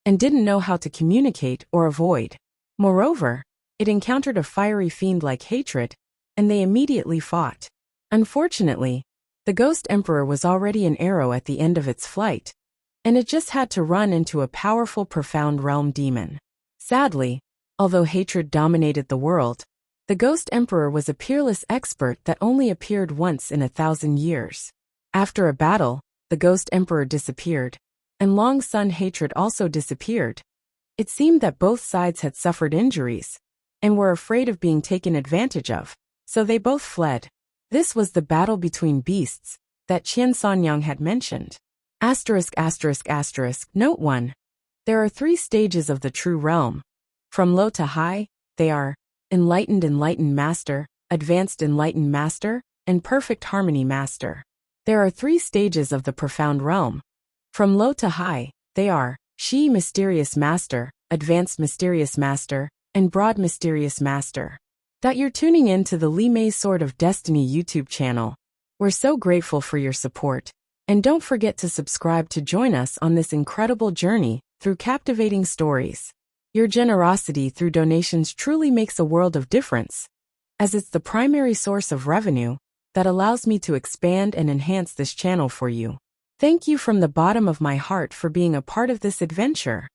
and didn't know how to communicate or avoid. Moreover, it encountered a fiery fiend like Hatred, and they immediately fought. Unfortunately, the Ghost Emperor was already an arrow at the end of its flight, and it just had to run into a powerful profound realm demon. Sadly, although Hatred dominated the world, the Ghost Emperor was a peerless expert that only appeared once in 1,000 years. After a battle, the Ghost Emperor disappeared, and Long Sun Hatred also disappeared. It seemed that both sides had suffered injuries, and were afraid of being taken advantage of, so they both fled. This was the battle between beasts that Qian Sanyang had mentioned. Note 1. There are 3 stages of the true realm. From low to high, they are Enlightened Master, Advanced Enlightened Master, and Perfect Harmony Master. There are 3 stages of the profound realm. From low to high, they are Shi Mysterious Master, Advanced Mysterious Master, and Broad Mysterious Master. You're tuning in to the Li Mei Sword of Destiny YouTube channel. We're so grateful for your support, and don't forget to subscribe to join us on this incredible journey through captivating stories. Your generosity through donations truly makes a world of difference, as it's the primary source of revenue that allows me to expand and enhance this channel for you. Thank you from the bottom of my heart for being a part of this adventure.